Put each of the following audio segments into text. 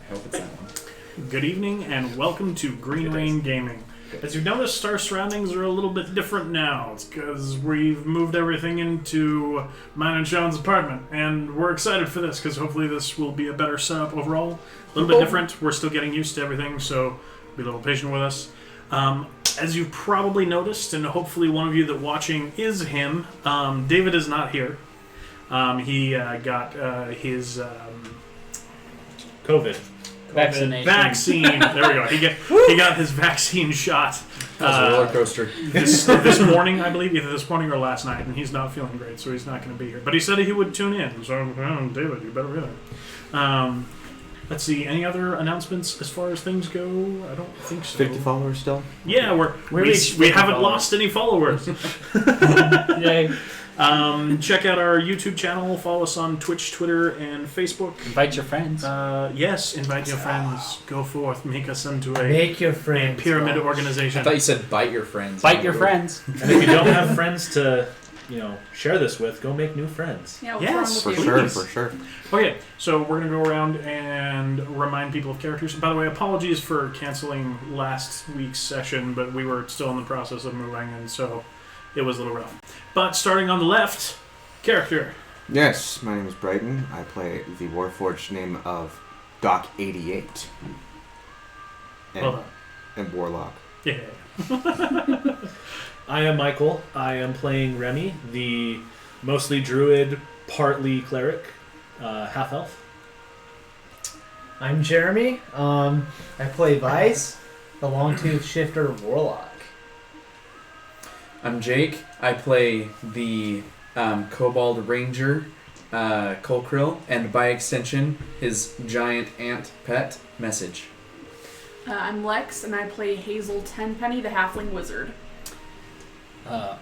I hope it's that one. Good evening and welcome to Green Rain Gaming. As you've noticed, our surroundings are a little bit different now. It's because we've moved everything into mine and Sean's apartment, and we're excited for this because hopefully this will be a better setup overall. A little bit different. We're still getting used to everything, so be a little patient with us. As you've probably noticed, and hopefully one of you that watching is him, David is not here. He got his COVID. Vaccine. There we go. He got his vaccine shot. That was a roller coaster. This morning, I believe, either this morning or last night, and he's not feeling great, so he's not going to be here. But he said he would tune in, so David, you better be there. Let's see. Any other announcements as far as things go? I don't think so. 50 followers still? Yeah, we haven't lost any followers. Yay. Check out our YouTube channel. Follow us on Twitch, Twitter, and Facebook. Invite your friends. Yes, invite your friends. Go forth. Make us into Make your friends. pyramid organization. I thought you said bite your friends. Bite your friends. And if you don't have friends to, share this with, go make new friends. Yeah, what's Yes, wrong For with you? sure, for sure. Okay, so we're going to go around and remind people of characters. By the way, apologies for canceling last week's session, but we were still in the process of moving, and so it was a little rough. But starting on the left, character. Yes, my name is Brighton. I play the Warforged name of Doc 88. Hold on. And Warlock. Yeah. I am Michael. I am playing Remy, the mostly druid, partly cleric, half-elf. I'm Jeremy. I play Vice, the long-tooth shifter warlock. I'm Jake. I play the Kobold Ranger, Kolkrill, and by extension, his giant ant pet, Message. I'm Lex, and I play Hazel Tenpenny, the halfling wizard.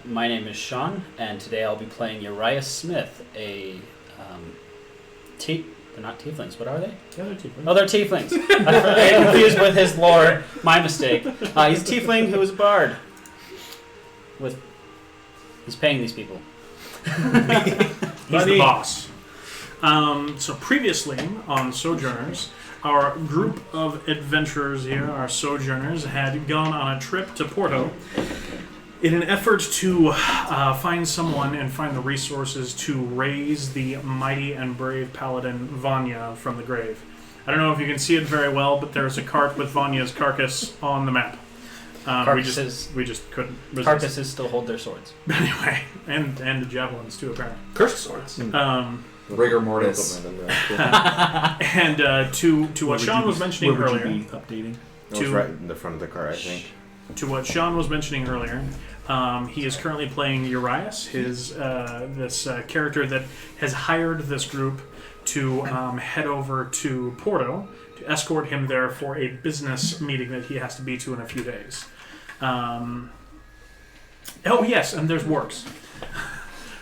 My name is Sean, and today I'll be playing Uriah Smith, a they're not tieflings. What are they? Yeah, they're tieflings. Oh, they're tieflings. I get confused with his lore. My mistake. He's a tiefling who is a bard. He's paying these people. He's the boss. So previously on Sojourners, our group of adventurers here, our Sojourners, had gone on a trip to Porto in an effort to find someone and find the resources to raise the mighty and brave paladin Vanya from the grave. I don't know if you can see it very well, but there's a cart with Vanya's carcass on the map. We just couldn't resist. Carcasses still hold their swords. Anyway, and the javelins too, apparently. Cursed swords. Rigor mortis. And to what Sean was mentioning Where would earlier, you be updating? It was right in the front of the car, I think. to what Sean was mentioning earlier, he is currently playing Urias, this character that has hired this group to head over to Porto to escort him there for a business meeting that he has to be to in a few days. Oh yes, and there's works.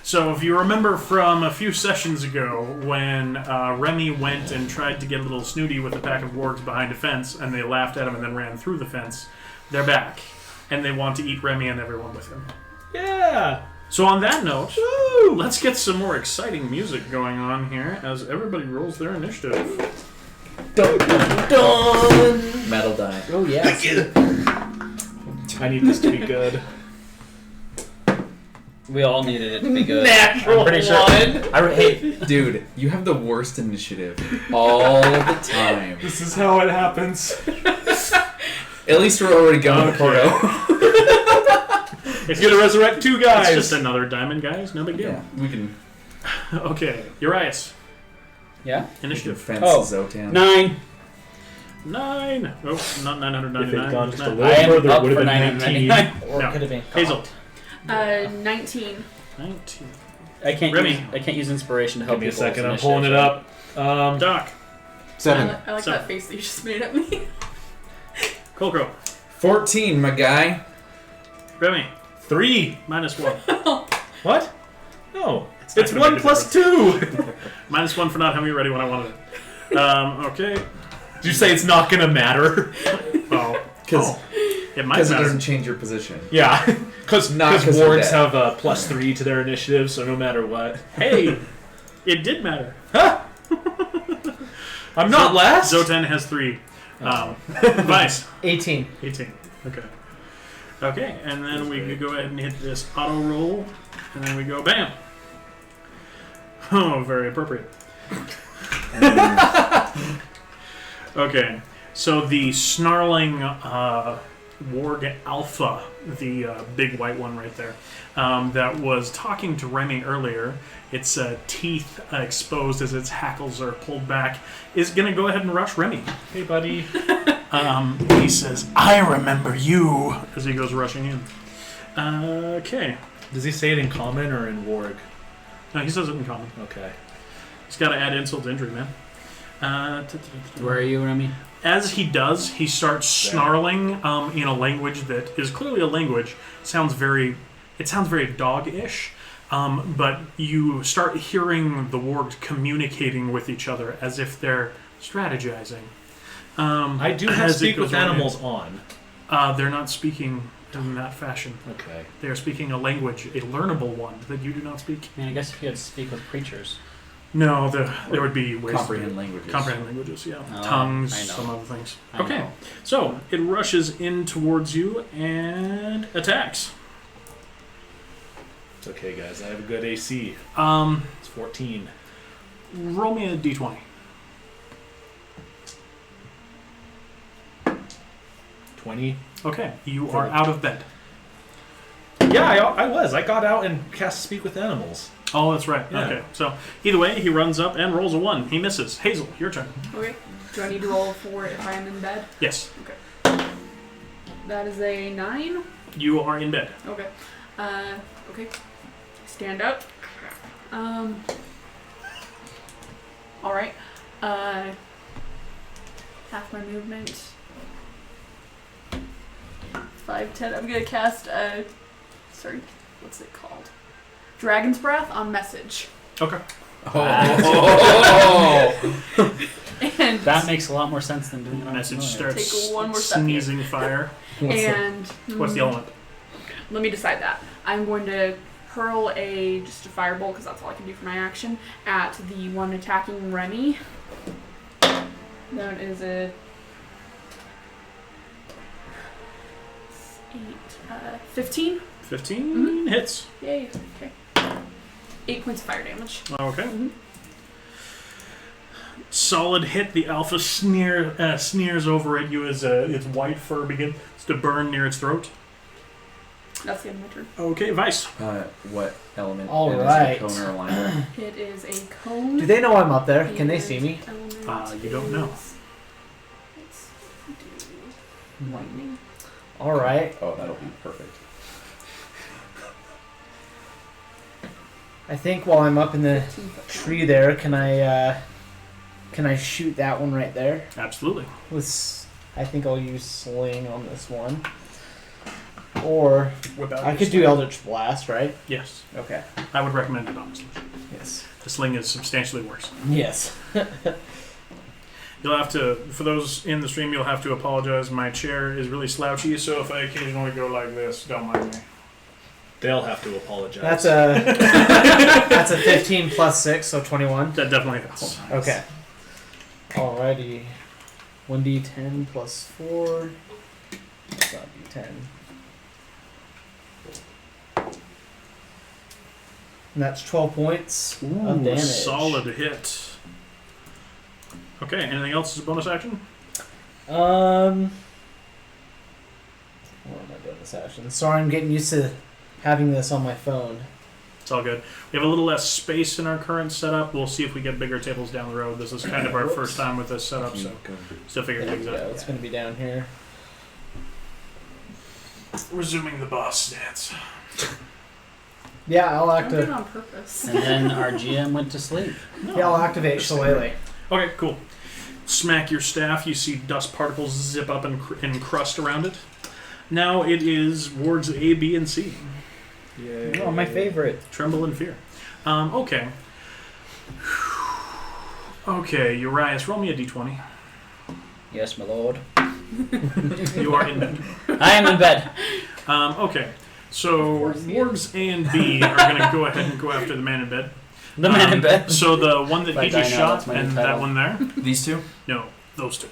So if you remember from a few sessions ago when Remy went and tried to get a little snooty with a pack of wargs behind a fence and they laughed at him and then ran through the fence, they're back. And they want to eat Remy and everyone with him. Yeah! So on that note, let's get some more exciting music going on here as everybody rolls their initiative. Dun, dun, dun. Metal die. Oh, yes. I need this to be good. We all needed it to be good. Natural I'm pretty one. Hey, Dude, you have the worst initiative all the time. This is how it happens. At least we're already going to Porto. It's gonna resurrect two guys. It's just another diamond, guys. No big deal. Yeah, we can Okay, Urias. yeah? Initiative. fence Oh, Zotan. 9. 9. Oh, not 999. If it had gone just a nine. little I am further, up it would for have been 19. 999. Or No. it could have been Hazel. 19. 19. I can't use inspiration to help Give me a people with second, I'm initiative, pulling it so- up. Doc. 7. I like that face that you just made at me. Colcro. 14, my guy. Remy. 3. -1. What? No. It's It's not gonna 1 make a plus 2. -1 for not having me ready when I wanted it. Okay. Did you say it's not going to matter? Well, Because it might it matter. doesn't change your position. Yeah. Because Not 'cause we're wargs dead. have a +3 to their initiative, so no matter what. Hey, it did matter. I'm not last. Zotan has 3. Vice. 18. 18. Okay. Okay, and then we could go ahead and hit this auto roll, and then we go bam. Oh, very appropriate. Okay, so the snarling warg alpha, the big white one right there, that was talking to Remy earlier, its teeth exposed as its hackles are pulled back, is going to go ahead and rush Remy. Hey, buddy. He says, "I remember you," as he goes rushing in. Okay. Does he say it in common or in warg? No, he says it in common. Okay. He's got to add insult to injury, man. Where are you, Remy? As he does, he starts snarling in a language that is clearly a language. It sounds very dog-ish, but you start hearing the wargs communicating with each other as if they're strategizing. I do have speak with animals on. They're not speaking in that fashion. Okay. They are speaking a language, a learnable one that you do not speak. I mean, I guess if you had to speak with creatures. No, there would be ways Comprehend languages. Comprehend languages, yeah. Oh, Tongues, I know. some other things. I Okay, know. so it rushes in towards you and attacks. It's okay, guys. I have a good AC. Roll It's 14. me a d20. 20. Okay, you are out of bed. Yeah, I was. I got out and cast Speak with Animals. Oh, that's right. Yeah. Okay, so either way, he runs up and rolls a 1. He misses. Hazel, your turn. Okay. Do I need to roll for if I am in bed? Yes, That is a 9. you are in bed. Okay. Okay. Stand up. All right. Half my movement. 5, 10. I'm gonna cast sorry, what's it called? Dragon's Breath on message. Okay. And That makes a lot more sense than doing it on Message familiar. starts Take one more step here. sneezing fire. and What's the element? Let me decide that. I'm going to hurl just a firebolt, because that's all I can do for my action, at the one attacking Remy. That is a 15. 15 hits. Yay. Okay. 8 points of fire damage. Okay. Mhm. Solid hit. The alpha sneers over at you as its white fur begins to burn near its throat. That's the end of my turn. Okay, Vice. What element? All and right. Is it cone or a line? It is a cone. Do they know I'm up there? Can they and see me? element You don't know. is- Let's do lightning. All right. Oh, that'll be perfect. I think while I'm up in the 15-foot cone. tree there, can I shoot that one right there? Absolutely. I think I'll use sling on this one. Or Without I your could do sling. Eldritch Blast, right? Yes. Okay. I would recommend it, honestly. Yes. The sling is substantially worse. Yes. You'll have to, for those in the stream, you'll have to apologize. My chair is really slouchy, so if I occasionally go like this, don't mind me. They'll have to apologize. That's a 15 plus 6, so 21. That definitely hits. Okay. Alrighty. 1d10 plus 4. It's not d10. And that's 12 points of damage. Solid hit. Okay, anything else as a bonus action? What am I doing this action? Sorry, I'm getting used to having this on my phone. It's all good. We have a little less space in our current setup. We'll see if we get bigger tables down the road. This is kind of our first time with this setup, so still figuring There things we go. out. It's going to be down here. Resuming the boss stats. Yeah, I'll I'm doing it activate. on purpose. And then our GM went to sleep. Yeah, I'll activate Shillelagh. Okay, cool. Smack your staff. You see dust particles zip up and crust around it. Now it is wards A, B, and C. Yay. Oh, my favorite. Tremble in fear. Okay. Okay, Urias, roll me a d20. Yes, my lord. You are in bed. I am in bed. Okay, so wards A and B are going to go ahead and go after the man in bed. The man in bed. So the one that If I he die just now, shot that's my new and that title. one there. These two? No, those two.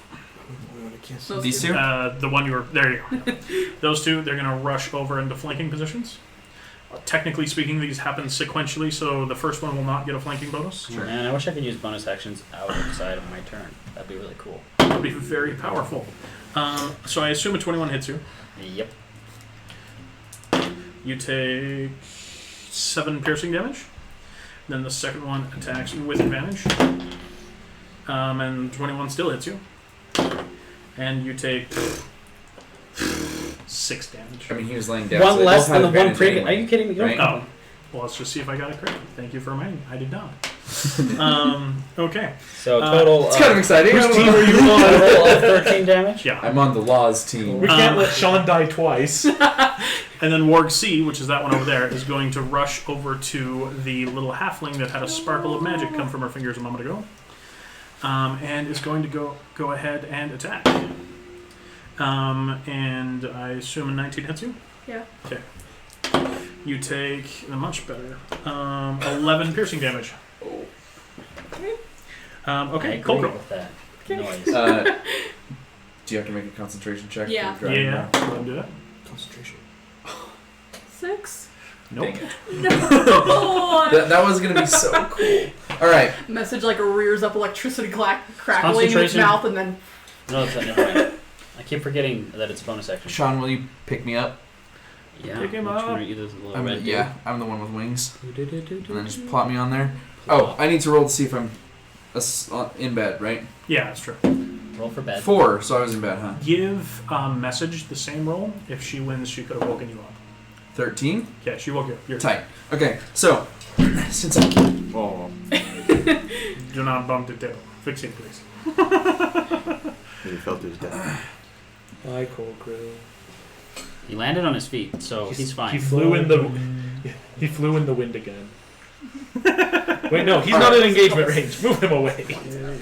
Those These two. two? The one you were there. You go. Those two. They're gonna rush over into flanking positions. Technically speaking, these happen sequentially, so the first one will not get a flanking bonus. Sure. Man, I wish I could use bonus actions outside of my turn. That'd be really cool. That would be very powerful. So I assume a 21 hits you. Yep. You take 7 piercing damage. Then the second one attacks with advantage. And 21 still hits you. And you take 6 damage. I mean, he was laying down. One so they less both had than the one advantage previous. anyway. Are you kidding me? Right? Oh. Well, let's just see if I got a crit. Thank you for reminding me. I did not. Okay. So total. It's kind of exciting. Whose team are you on? Total of 13 damage. Yeah. I'm on the Laws team. We can't let Sean die twice. And then Warg C, which is that one over there, is going to rush over to the little halfling that had a sparkle of magic come from her fingers a moment ago. And is going to go ahead and attack. And I assume a 19 hits you? Yeah. Okay. You take much better. 11 piercing damage. Okay, I cool. agree with that noise. Do you have to make a concentration check? for Yeah. driving Yeah, around? let him do that. Concentration. 6. Nope. No. That was gonna be so cool. All right. Message like rears up electricity crackling in its Concentration. mouth, and then No, it's not. Never mind. I keep forgetting that it's a bonus action. Sean, will you pick me up? Yeah. Pick him which up. one are you, the little I'm red the, dude? yeah, I'm the one with wings. And then just And plop me on there. Oh, I need to roll to see if I'm in bed, right? Yeah, that's true. roll for bed. 4, so I was in bed, huh? Give Message the same roll. If she wins, she could have woken you up. 13? Yeah, she woke you up. You're Tight. Okay, so, since I... Oh, Do not bump the table. Fix it, please. he felt his death. Hi, Cole Crew. He landed on his feet, so he's fine. He flew in the. He flew in the wind again. Wait, no, he's not in engagement range. Move him away.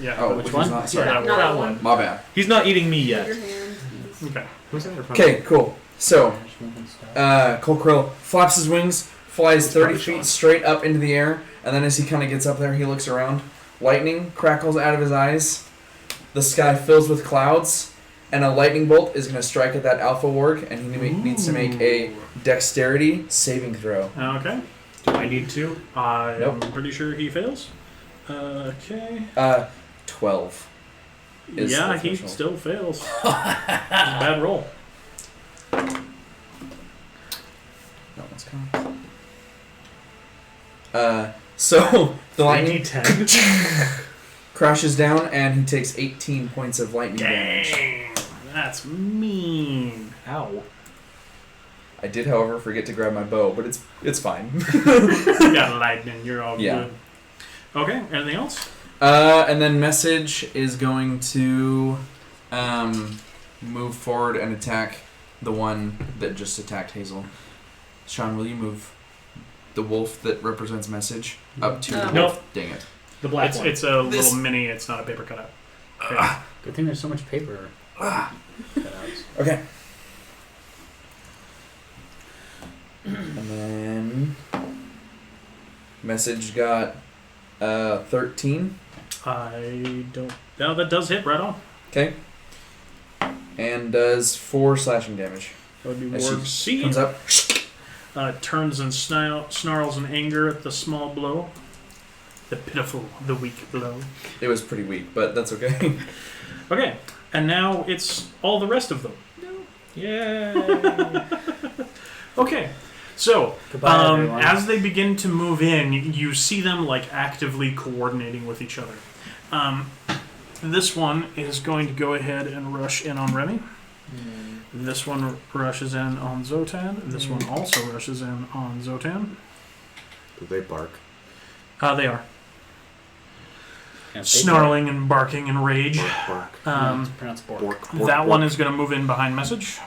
Yeah. Oh, Which which one? Not, sorry. Yeah, That one. My bad. He's not eating me move yet. your hand. Okay. Who's that? Okay, cool. So, Cole Krill flaps his wings, flies 30 feet straight up into the air, and then as he kind of gets up there, he looks around. Lightning crackles out of his eyes. The sky fills with clouds, and a lightning bolt is going to strike at that alpha warg, and he needs to make a dexterity saving throw. Okay. Do I need to? I'm Nope. pretty sure he fails. Okay. 12. is Yeah, the he threshold. still fails. Bad roll. That one's coming. So the lightning 10. crashes down, and he takes 18 points of lightning damage. Dang. That's mean. Ow. I did, however, forget to grab my bow, but it's fine. You got lightning. You're all Yeah. good. Okay. Anything else? And then Message is going to move forward and attack the one that just attacked Hazel. Sean, will you move the wolf that represents Message up to the Nope. wolf? Dang it. The black one. It's a This- little mini. It's not a paper cutout. Okay. Good thing there's so much paper cutouts. Okay. And then Message got 13. I don't. No, that does hit right on. Okay. And does 4 slashing damage. That would be As Warg she C. comes up. Turns and snarls in anger at the small blow. The pitiful, the weak blow. It was pretty weak, but that's okay. Okay, and now it's all the rest of them. Yay! Okay, so Goodbye, everyone. as they begin to move in, you see them like actively coordinating with each other. This one is going to go ahead and rush in on Remy. This one rushes in on Zotan. This one also rushes in on Zotan. Do they bark? They are Can't say snarling and barking in rage. Bark. that. No, it's pronounced bork. Bork. Bork. That bork. one is going to move in behind Message.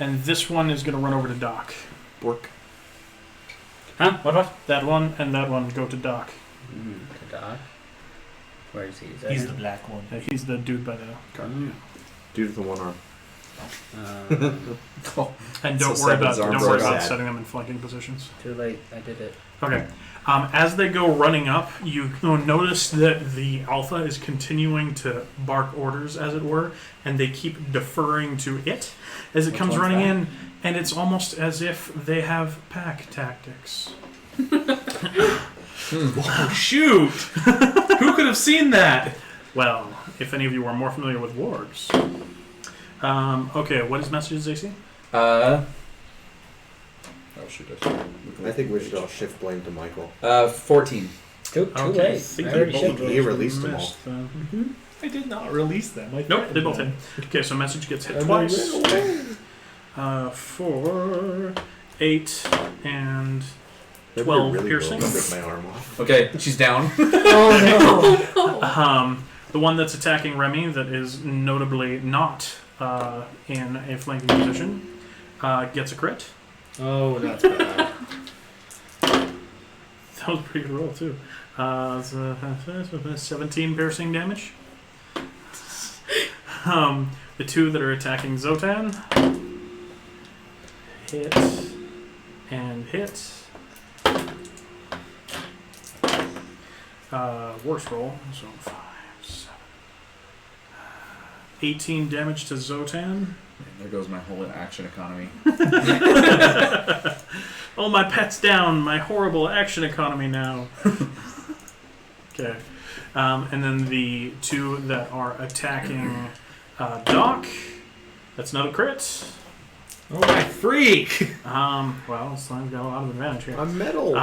And this one is going to run over to Doc. Bork. Huh? What? That one and that one go to Doc. The dog? Where is he? Is that He's him? the black one. He's the dude by the car. Dude with the one arm. And don't So worry about Seven's arms don't worry are about sad. setting them in flanking positions. Too late. I did it. Okay. As they go running up, you notice that the alpha is continuing to bark orders, as it were, and they keep deferring to it as it comes one's running that? in, and it's almost as if they have pack tactics. Oh, shoot! Who could have seen that? Well, if any of you are more familiar with wargs. Okay, what is messages, AC? Oh shoot! I think we should all shift blame to Michael. 14. Too Okay, late. I think I they already both shifted. of those He released them missed, then. I did not release them. I Nope, they both threatened hit. Okay, so message gets hit them. twice. 4, 8, and Maybe 12 you're really piercing. willing to rip my arm off. Okay, she's down. The one that's attacking Remy, that is notably not in a flanking position, gets a crit. Oh, that's bad. That was a pretty good roll, too. 17 piercing damage. The two that are attacking Zotan hit and hit. Worst roll, so 5, 7, 18 damage to Zotan. There goes my whole action economy. Oh, my pet's down. My horrible action economy now. Okay. And then the two that are attacking Doc. That's another crit. Oh, my freak! Well, Slime's got a lot of advantage here. I'm metal.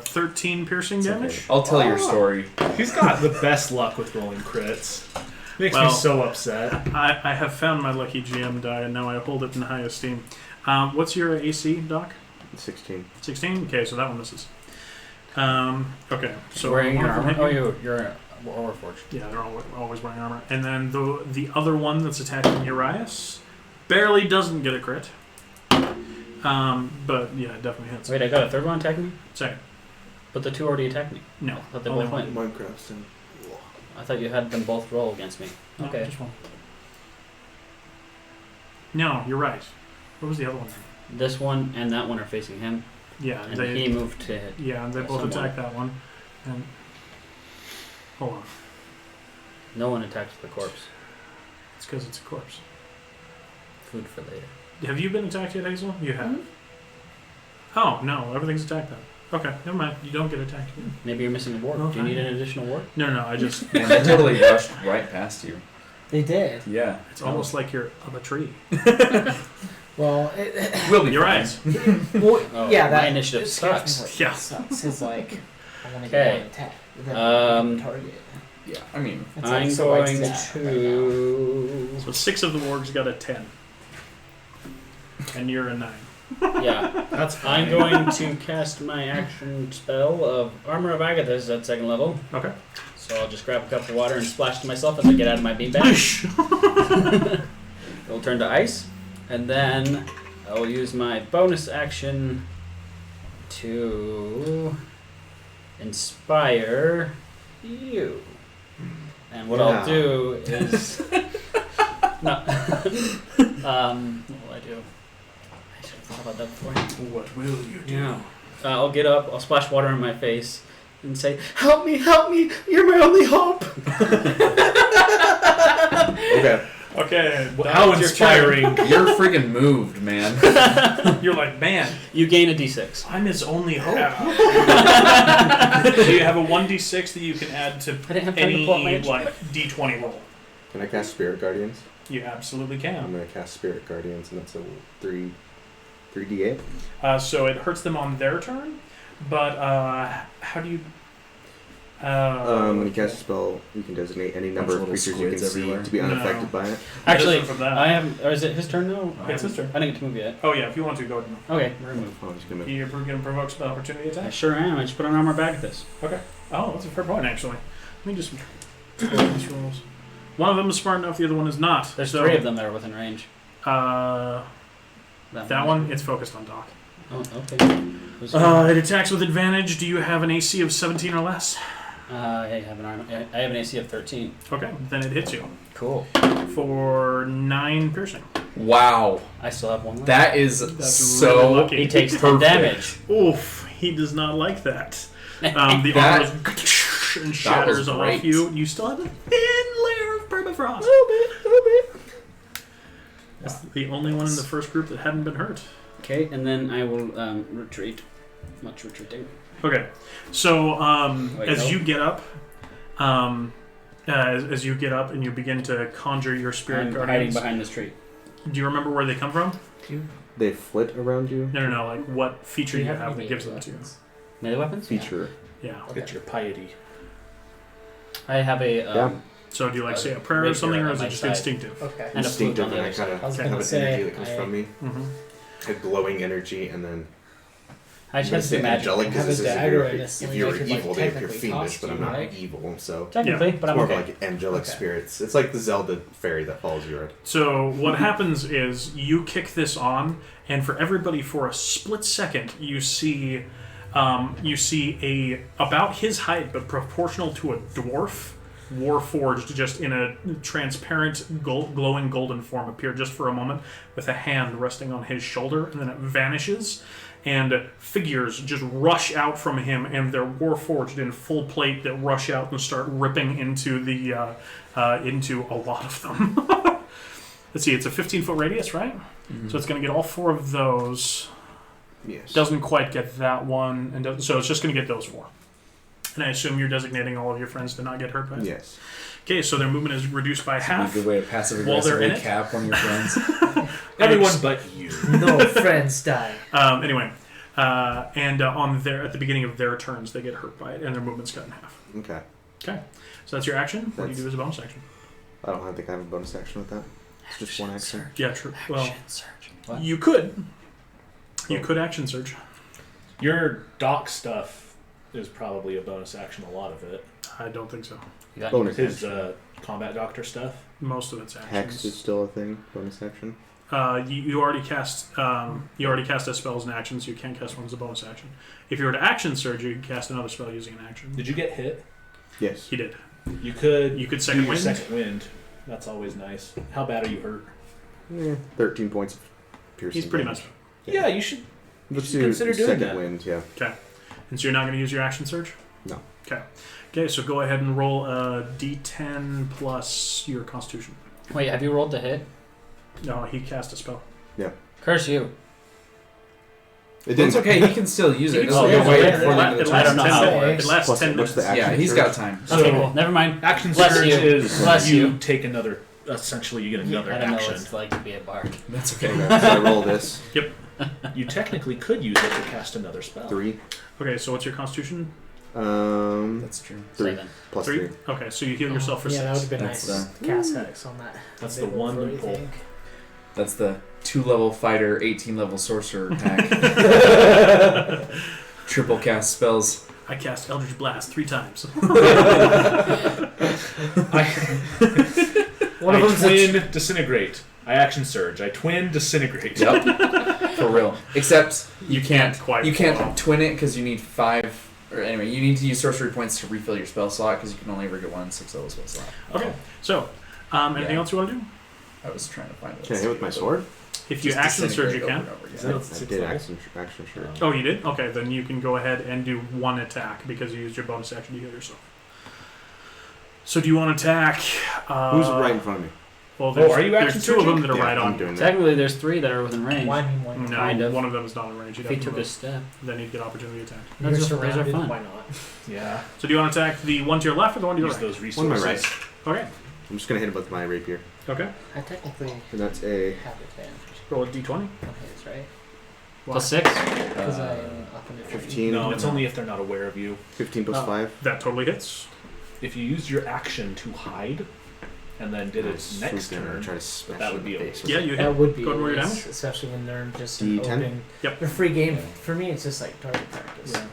13 piercing damage. I'll tell your story. He's got the best luck with rolling crits. Makes Well, me so upset. I have found my lucky GM die, and now I hold it in high esteem. What's your AC, Doc? 16. 16? Okay, so that one misses. Okay, so Wearing your one of them armor? hit Oh, you. you're a Warforged. Yeah, they're always wearing armor. And then the other one that's attacking Urias barely doesn't get a crit. But yeah, it definitely hits. Wait, I got a third one attacking me? Second. But the two already attacked me. No. I thought they only both one. went. Minecraft's in. I thought you had them both roll against me. No, Okay. just one. No, you're right. What was the other one? This one and that one are facing him, Yeah, and they he moved to hit. yeah they both someone. attacked that one. And hold on, No one attacked the corpse. it's because it's a corpse. Food for later. Have you been attacked yet, Hazel? You have. Mhm. Oh no, everything's attacked then. Okay, never mind. You don't get attacked again. Maybe you're missing a ward. Oh, Do you need fine. an additional ward? No, I just. Man, they totally rushed right past you. They did. Yeah. It's almost like you're up a tree. Well, We'll be Your fine. eyes. well Oh, yeah, my that initiative it scares me sucks. like, Yeah. sucks. It's like I want to Okay. get an attack. Target. Yeah, I mean, It's I'm like so like going that right to. So 6 of the wargs got a 10, and you're a 9. Yeah. That's fine. I'm going to cast my action spell of Armor of Agathis at second level. Okay. So I'll just grab a cup of water and splash to myself as I get out of my beanbag. It'll turn to ice. And then I will use my bonus action to inspire you. And what I'll do is... no. What will I do? I should have thought about that before. What will you do? Yeah. I'll get up, I'll splash water on my face, and say, help me, you're my only hope! Okay. Okay. How Doc, it's your turn. inspiring. you're freaking moved, man. You're like, man, You gain a d6. I'm his only hope. Do you have a 1d6 that you can add to I didn't have time to any pull up my like d20 roll? Can I cast Spirit Guardians? You absolutely I'm can. going to cast Spirit Guardians, and that's a 3d8. So it hurts them on their turn, but how do you? When you cast a spell, you can designate any number of Bunch of creatures little you can squids see everywhere. to be No. unaffected by it. Actually, from that. I haven't. Or is it his turn now? It's his turn. I didn't get to move yet. Oh yeah, if you want to, go ahead. Okay, we're gonna move. Oh, I'm just going to You're going to provoke an opportunity I attack. sure am. I just put an armor bag at this. Oh, that's a fair point actually. Let me just these rolls. One of them is smart enough. The other one is not. There's So, 3 of them that are within range. That one, it's focused on Doc. Oh, okay. Who's It attacks with advantage. Do you have an AC of 17 or less? I have an armor. I have an AC of 13. Okay, then it hits you. Cool. Cool. for 9 piercing. Wow. I still have one left. That is That's so really lucky. He takes 10 perfect. damage. Oof, he does not like that. The That- armor goes and shatters off great. you. You still have a thin layer of permafrost. A little bit. That's the only one in the first group that hadn't been hurt. Okay, and then I will retreat. Much retreating. Okay, so Wait, as no. you get up, as you get up and you begin to conjure your spirit I'm hiding guardians, behind this tree. do you remember where they come from? They flit around you. No, like what feature Do you you have have that any gives them to you. weapons? Melee weapons? Feature. Yeah. Get your piety. I have a Yeah. So do you like say a prayer or rapier something, or on is my it just side. instinctive? Okay. And a flute Instinctive, on the and I other kind side. of I was have gonna an say, energy that comes I- from me. Mm-hmm. A glowing energy, and then I I'm gonna just say magic. angelic I because have a this is if dagger you're, and a if sling you're I could, like, evil, they appear technically fiendish, toss but I'm you, not right? evil, so Technically, but it's I'm more okay. of like angelic Okay. spirits. It's like the Zelda fairy that follows you around. So what happens is you kick this on, and for everybody, for a split second, you see a about his height but proportional to a dwarf, warforged just in a transparent glowing golden form appear just for a moment with a hand resting on his shoulder, and then it vanishes, and figures just rush out from him, and they're warforged in full plate that rush out and start ripping into the into a lot of them. Let's see, it's a 15-foot radius, right? Mm-hmm. So it's going to get all 4 of those. Yes. Doesn't quite get that one, and so it's just going to get those 4. And I assume you're designating all of your friends to not get hurt by it? Yes. Okay, so their movement is reduced by It's half. a good way to passive While they're in aggressively it. cap one of your friends. Everyone but you. No friends die. Anyway, and on their at the beginning of their turns, they get hurt by it, and their movement's cut in half. Okay. So that's your action. What do you That's- do as a bonus action? I think I have a bonus action with that. It's just one action. Yeah, true. Well, What? you could. You could action surge. Your doc stuff is probably a bonus action, a lot of it. I don't think so. You got Bonus His action. combat doctor stuff. Most of it's actions. Hex is still a thing. Bonus action. You already cast a spell as an action, so you can't cast one as a bonus action. If you were to action surge, you could cast another spell using an action. Did you get hit? Yes. He did. You could. You could do second your wind. second wind. That's always nice. How bad are you hurt? 13 points of piercing. He's pretty damage. much. Yeah, you should. Let's should do consider doing second that. wind. Yeah. And so you're not going to use your action surge? No. Okay. Okay, so go ahead and roll a d10 plus your constitution. Wait, have you rolled the hit? No, he cast a spell. Curse you. It It's didn't. okay, he can still use it. He can It'll still be use wait it. before the end of the It I turn. don't know lasts how 10 it minutes. works. It lasts Plus, 10 what's minutes. the action? Yeah, he's surge? got time. Okay, cool. Never mind. Action Bless surge you. is Bless you you. take another. Essentially, you get another I don't know what action. it's like to be a bard. That's okay. So I roll this. You technically could use it to cast another spell. 3. Okay, so what's your constitution? That's true. 3 7. plus 3? 3. Okay, so you heal yourself for Yeah, that would 6. have been That's nice. to Cast Hex on that. That's Big the one furry loophole. thing. That's the 2-level fighter, 18-level sorcerer attack. Triple cast spells. I cast Eldritch Blast 3 times. One of I them's a twin disintegrate. I action surge. I twin disintegrate. Yep. For real. Except you can't quite. you pull can't off. twin it because you need 5. Or anyway, you need to use sorcery points to refill your spell slot because you can only ever get 1 6-level spell slot. Okay, so anything Yeah. else you want to do? I was trying to find it. Can I hit with my sword? If you Just action surge, disintegrate you can. over and over again. Is that I six did level? action surge. Oh, you did? Okay, then you can go ahead and do 1 attack because you used your bonus action to heal yourself. So do you want to attack? Who's right in front of me? Well, there's, are you there's action 2 of them surging? that are right I'm on you. doing that. Technically, there's 3 that are within range. one. No, Kind of. one of them is not in range. You'd If he have to took a move. step. Then he'd get opportunity attack. You're Those are surrounded. fun. Why not? Yeah. So do you want to attack the one to your left or the one to your Use right? those One on my resources. right. Okay. I'm just gonna hit him with my rapier, Okay. I technically and that's a have advantage. Roll a d20. Okay, that's right. Plus 6? Because Uh, I'm up in the 15. No, it's only if they're not aware of you. 15 plus Oh. 5. That totally hits. If you used your action to hide, and then did it Swoop next in and turn, try to smash that him would in the be a face. waste. Yeah, you hit. That would be Go ahead and roll your a waste, damage. especially when they're just an D10? open. Yep. They're free game. Yeah. For me, it's just like target practice. Yeah.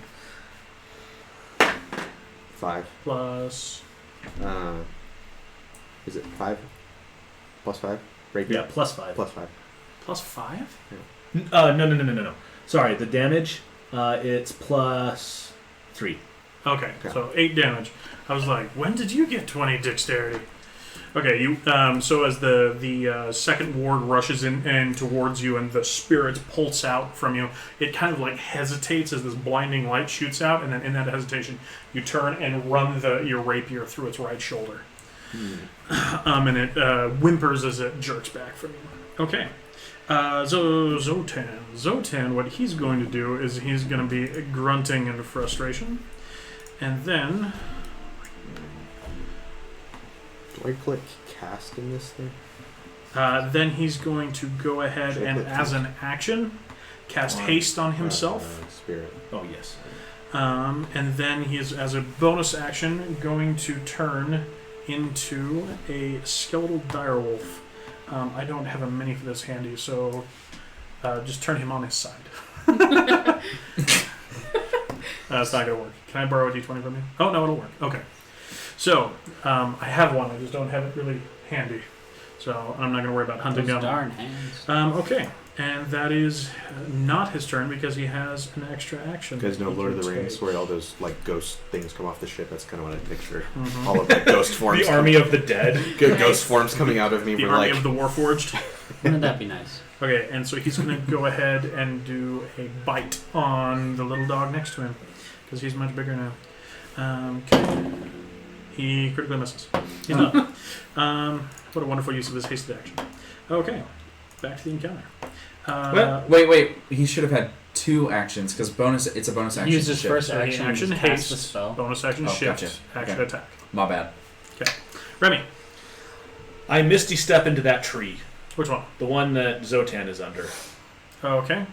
5. Plus. Is it 5? Plus 5? Rapier? Yeah, plus 5. Plus 5. Plus 5? No. Sorry, the damage, it's plus 3. Okay, Okay. so 8 damage. I was like, when did you get 20 dexterity? Okay, you. So as the second ward rushes in towards you, and the spirits pulse out from you, it kind of like hesitates as this blinding light shoots out, and then in that hesitation, you turn and run your rapier through its right shoulder, and it whimpers as it jerks back from you. Okay, Zotan. What he's going to do is he's going to be grunting in frustration, and then. Do I click cast in this thing? Then he's going to go ahead Should I and, put as an action, cast haste on himself. Spirit. Oh, yes. And then he is, as a bonus action, going to turn into a skeletal direwolf. I don't have a mini for this handy, so just turn him on his side. That's not going to work. Can I borrow a d20 from you? Oh, no, it'll work. Okay. So, I have one, I just don't have it really handy. So, I'm not going to worry about hunting Those down. darn hands. Okay, and that is not his turn because he has an extra action. You guys know he Lord of can the Rings, take. where all those like ghost things come off the ship? That's kind of what I picture. Mhm. All of the ghost forms. The army of the dead. Ghost forms coming out of me. The We're army like, of the Warforged. Wouldn't that be nice? Okay, and so he's going to go ahead and do a bite on the little dog next to him because he's much bigger now. Okay. He critically misses. He's not. What a wonderful use of his hasted action. Okay, back to the encounter. Well, Wait. He should have had 2 actions because it's a bonus action. Use his shift. first So the action, action to cast the haste, spell. bonus action Oh, shift, gotcha. action Okay. attack. My bad. Remy, I misty step into that tree. which one? The one that Zotan is under. Okay.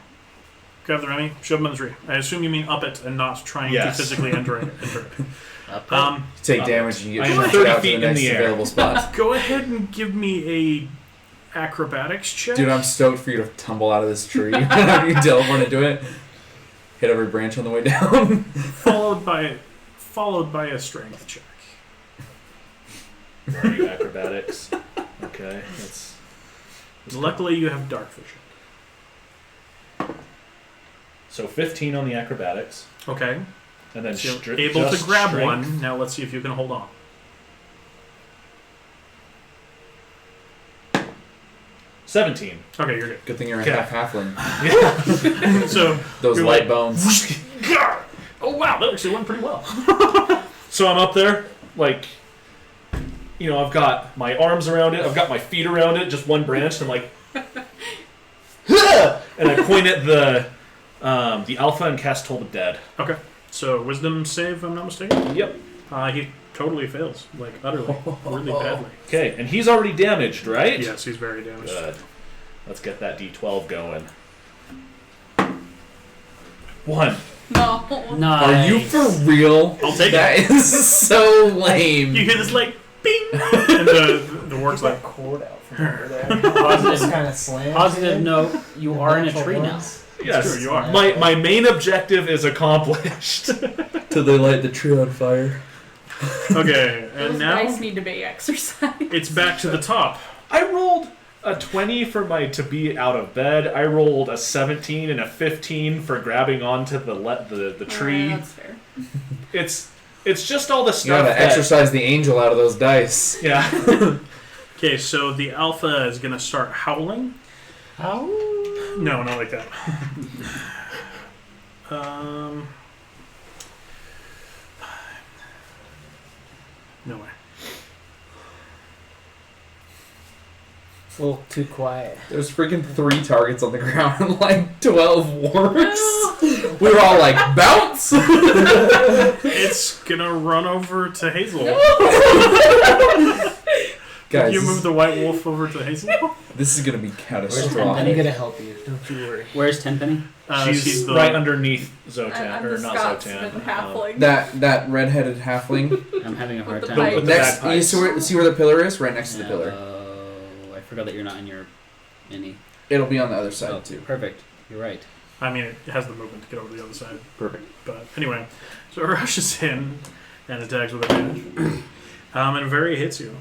Grab the Remy, shove him in the tree. I assume you mean up it and not trying Yes. to physically enter it. Up You take Uh, damage and you I get am pushed 30 out to feet the in next the air. available spot. Go ahead and give me a acrobatics check. Dude, I'm stoked for you to tumble out of this tree whenever you teleport into it. Hit every branch on the way down. followed by a strength check. Where are you, acrobatics? Okay, that's Luckily, you have dark vision. so 15 on the acrobatics, Okay. and then So you're able to just grab strength. one. Now let's see if you can hold on. 17. Okay, you're good. Good thing you're a Okay. half halfling. So Those You're light like- bones. oh wow, that actually went pretty well. So I'm up there, like, you know, I've got my arms around it, I've got my feet around it, just one branch, and I'm like, and I point at the alpha and cast Toll the Dead. Okay. So wisdom save, if I'm not mistaken. Yep. He totally fails, like utterly, really badly. Okay, and he's already damaged, right? Yes, he's very damaged. Good. Let's get that D12 going. 1. No. Nice. Are you for real? I'll take That is so lame. You hear this like bing, and the work's like cord out from over there. Positive- Just kind of slam. Positive note, you are in a tree now. Yes, true, you are. My main objective is accomplished. Till they light the tree on fire. okay, and Those now dice need to be exercised. it's back to the top. I rolled a 20 for my to be out of bed. I rolled a 17 and a 15 for grabbing onto the tree. That's fair. It's just all the You stuff gotta exercise the angel out of those dice. Yeah. Okay, so the alpha is gonna start howling. How? No, not like that. No way. A little too quiet. There's freaking 3 targets on the ground and like 12 wargs. We were all like, bounce! It's gonna run over to Hazel. Guys, You move the white wolf over to Hazel. this is gonna be I'm catastrophic. gonna help you. Don't you worry. Where's Tenpenny? She's the right underneath Zotan, I'm or the not Scotsman Zotan. halfling. That red-headed halfling. I'm having a hard With the time. pipe. With the Next, you bagpipes. see where the pillar is? Right next to the pillar. I forgot that you're not in your mini. It'll be on the other side Oh, too. perfect. You're right. I mean, it has the movement to get over to the other side. Perfect. But anyway, so it rushes in and attacks with advantage. And very hits you.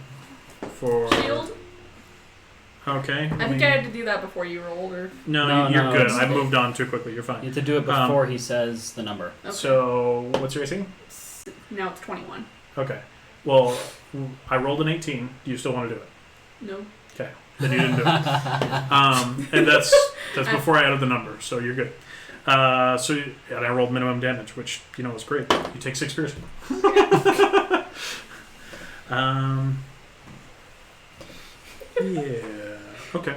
For Shield. Okay. I think I had to do that before you rolled, or No, No, you're no, good. it's- I moved on too quickly. You're You fine. have to do it before he says the number. okay. So what's your AC? Now it's 21. Okay. Well, I rolled an 18. Do you still want to do it? No. Okay. Then you didn't do it. And that's before I added the number, so you're good. And I rolled minimum damage, which is great. You take 6 piercing. Yeah. Okay.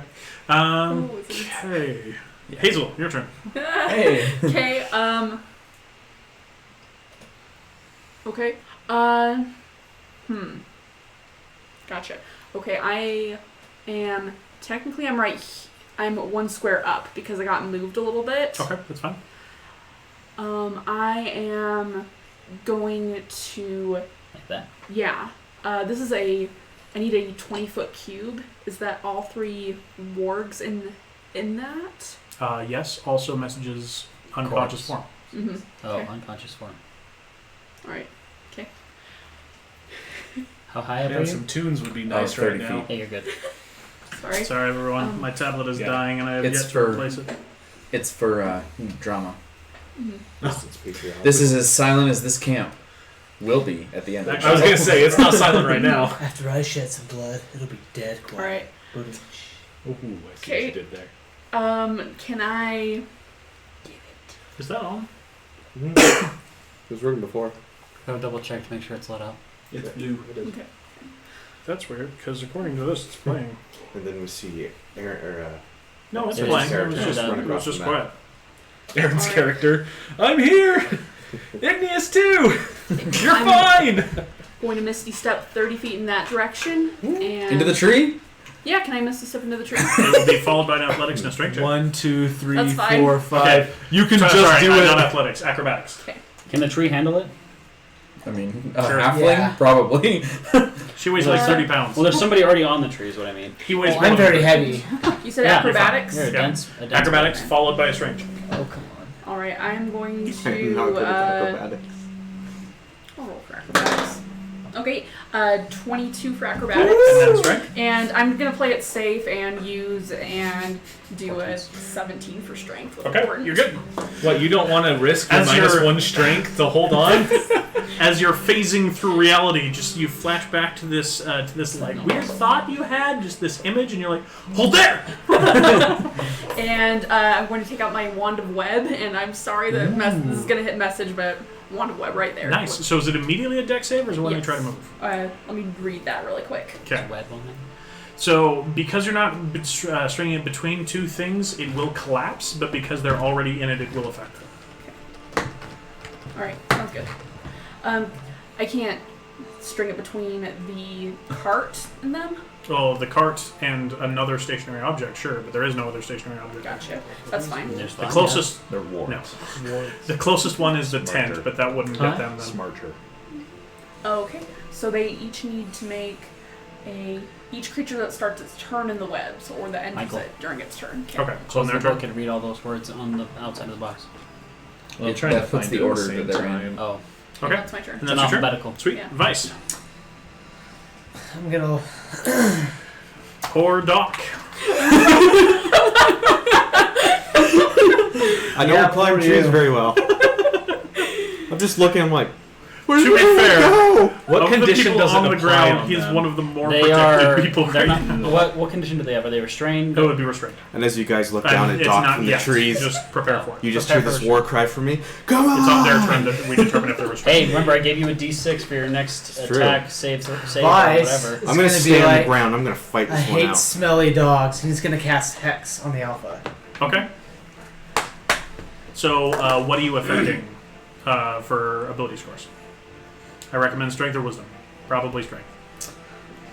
Okay. Hazel, your turn. Hey. Okay. Okay. Gotcha. Okay, I'm I'm 1 square up because I got moved a little bit. Okay, that's fine. I am going to. Like that. Yeah. I need a 20-foot cube. Is that all 3 wargs in that? Yes. Also, messages unconscious form. Mm-hmm. Oh, Okay. unconscious form. All right. Okay. How high up are Man, you? some tunes would be nice right 30 now. feet. Hey, you're good. Sorry. Sorry, everyone. My tablet is Yeah. dying, and I have It's yet to for- replace it. It's for drama. Mm-hmm. It's patriotic. This is as silent as this camp will be at the end of the I was gonna say it's not silent right now. After I shed some blood, it'll be dead All right. quiet. Ooh, I see what Okay. you did there. Can I? Is that on? It was written before. Go double check to make sure it's lit up. It's blue. It is. Okay. That's weird, because according to this, it's playing. And then we see Aaron, No, it's There's playing. a It was character just, that- it was just quiet. Aaron's Alright. character. I'm here. Igneous too. You're I'm fine. going to misty step 30 feet in that direction. And Into the tree? Yeah, can I misty step into the tree? It will be followed by an athletics and a strength check. 1, 2, 3, That's fine. 4, 5. Okay. You can Sorry, just do not it. athletics, acrobatics. Can the tree handle it? I mean, a Sure. halfling? Yeah. Probably. She weighs like 30 pounds. Well, there's somebody already on the tree, is what I mean. He weighs Oh, I'm very 100. heavy. You said Yeah, acrobatics? You're a Yeah. dense Acrobatics man. followed by a strength check. Oh, come on. All right, I'm going I'm not to. good at acrobatics. I'll roll for acrobatics. Okay, 22 for acrobatics. And then strength. And I'm gonna play it safe and do a 17 for strength. With Okay, important. you're good. What, you don't want to risk your As minus you're- 1 strength to hold on? As you're phasing through reality, just you flash back to this like weird thought you had, just this image, and you're like, hold there. And I'm going to take out my wand of web, and I'm sorry that this is gonna hit message, but wand of web right there. Nice. So is it immediately a dex save, or is it when you Yes. try to move? Let me read that really quick. Okay. Web on it. So because you're not stringing it between 2 things, it will collapse, but because they're already in it, it will affect them. All right, sounds good. I can't string it between the cart and them. Well, the cart and another stationary object, sure, but there is no other stationary object. Gotcha. That's fine. There's The fun, closest, They're warped. no, the closest one is the Smarter. tent, but that wouldn't Huh? get them then. Smarter. Okay, so they each need to make each creature that starts its turn in the webs or that enters Michael. it during its turn. Okay, so Yeah. in Close their the book turn. and read all those words on the outside of the box. Well, I'm It- trying that to puts find the it at order same that they're in. time. Oh, Okay, That's my turn. and it's that's an your turn. alphabetical. Sweet. Yeah. Vice. I'm gonna. Or Doc. I don't Yeah, climb poor trees you. very well. I'm just looking. I'm like, where's To be fair, What of the condition people does it on the apply ground, on he's them? one of the more They protected are. people They're right not. now. What condition do they have? Are they restrained? It would be restrained. And as you guys look down And at it's Doc not from the yet. trees, Just prepare for it. you just Prepare hear this for- war cry from me. Come on! It's on their turn that we determine if they're restrained. Hey, remember I gave you a D6 for your next It's true. attack, save, or Vice. whatever. It's I'm gonna gonna stay be on like, the ground. I'm gonna fight I this one hate out. smelly dogs. He's gonna cast Hex on the alpha. Okay. So, what are you affecting for ability scores? I recommend strength or wisdom. Probably strength.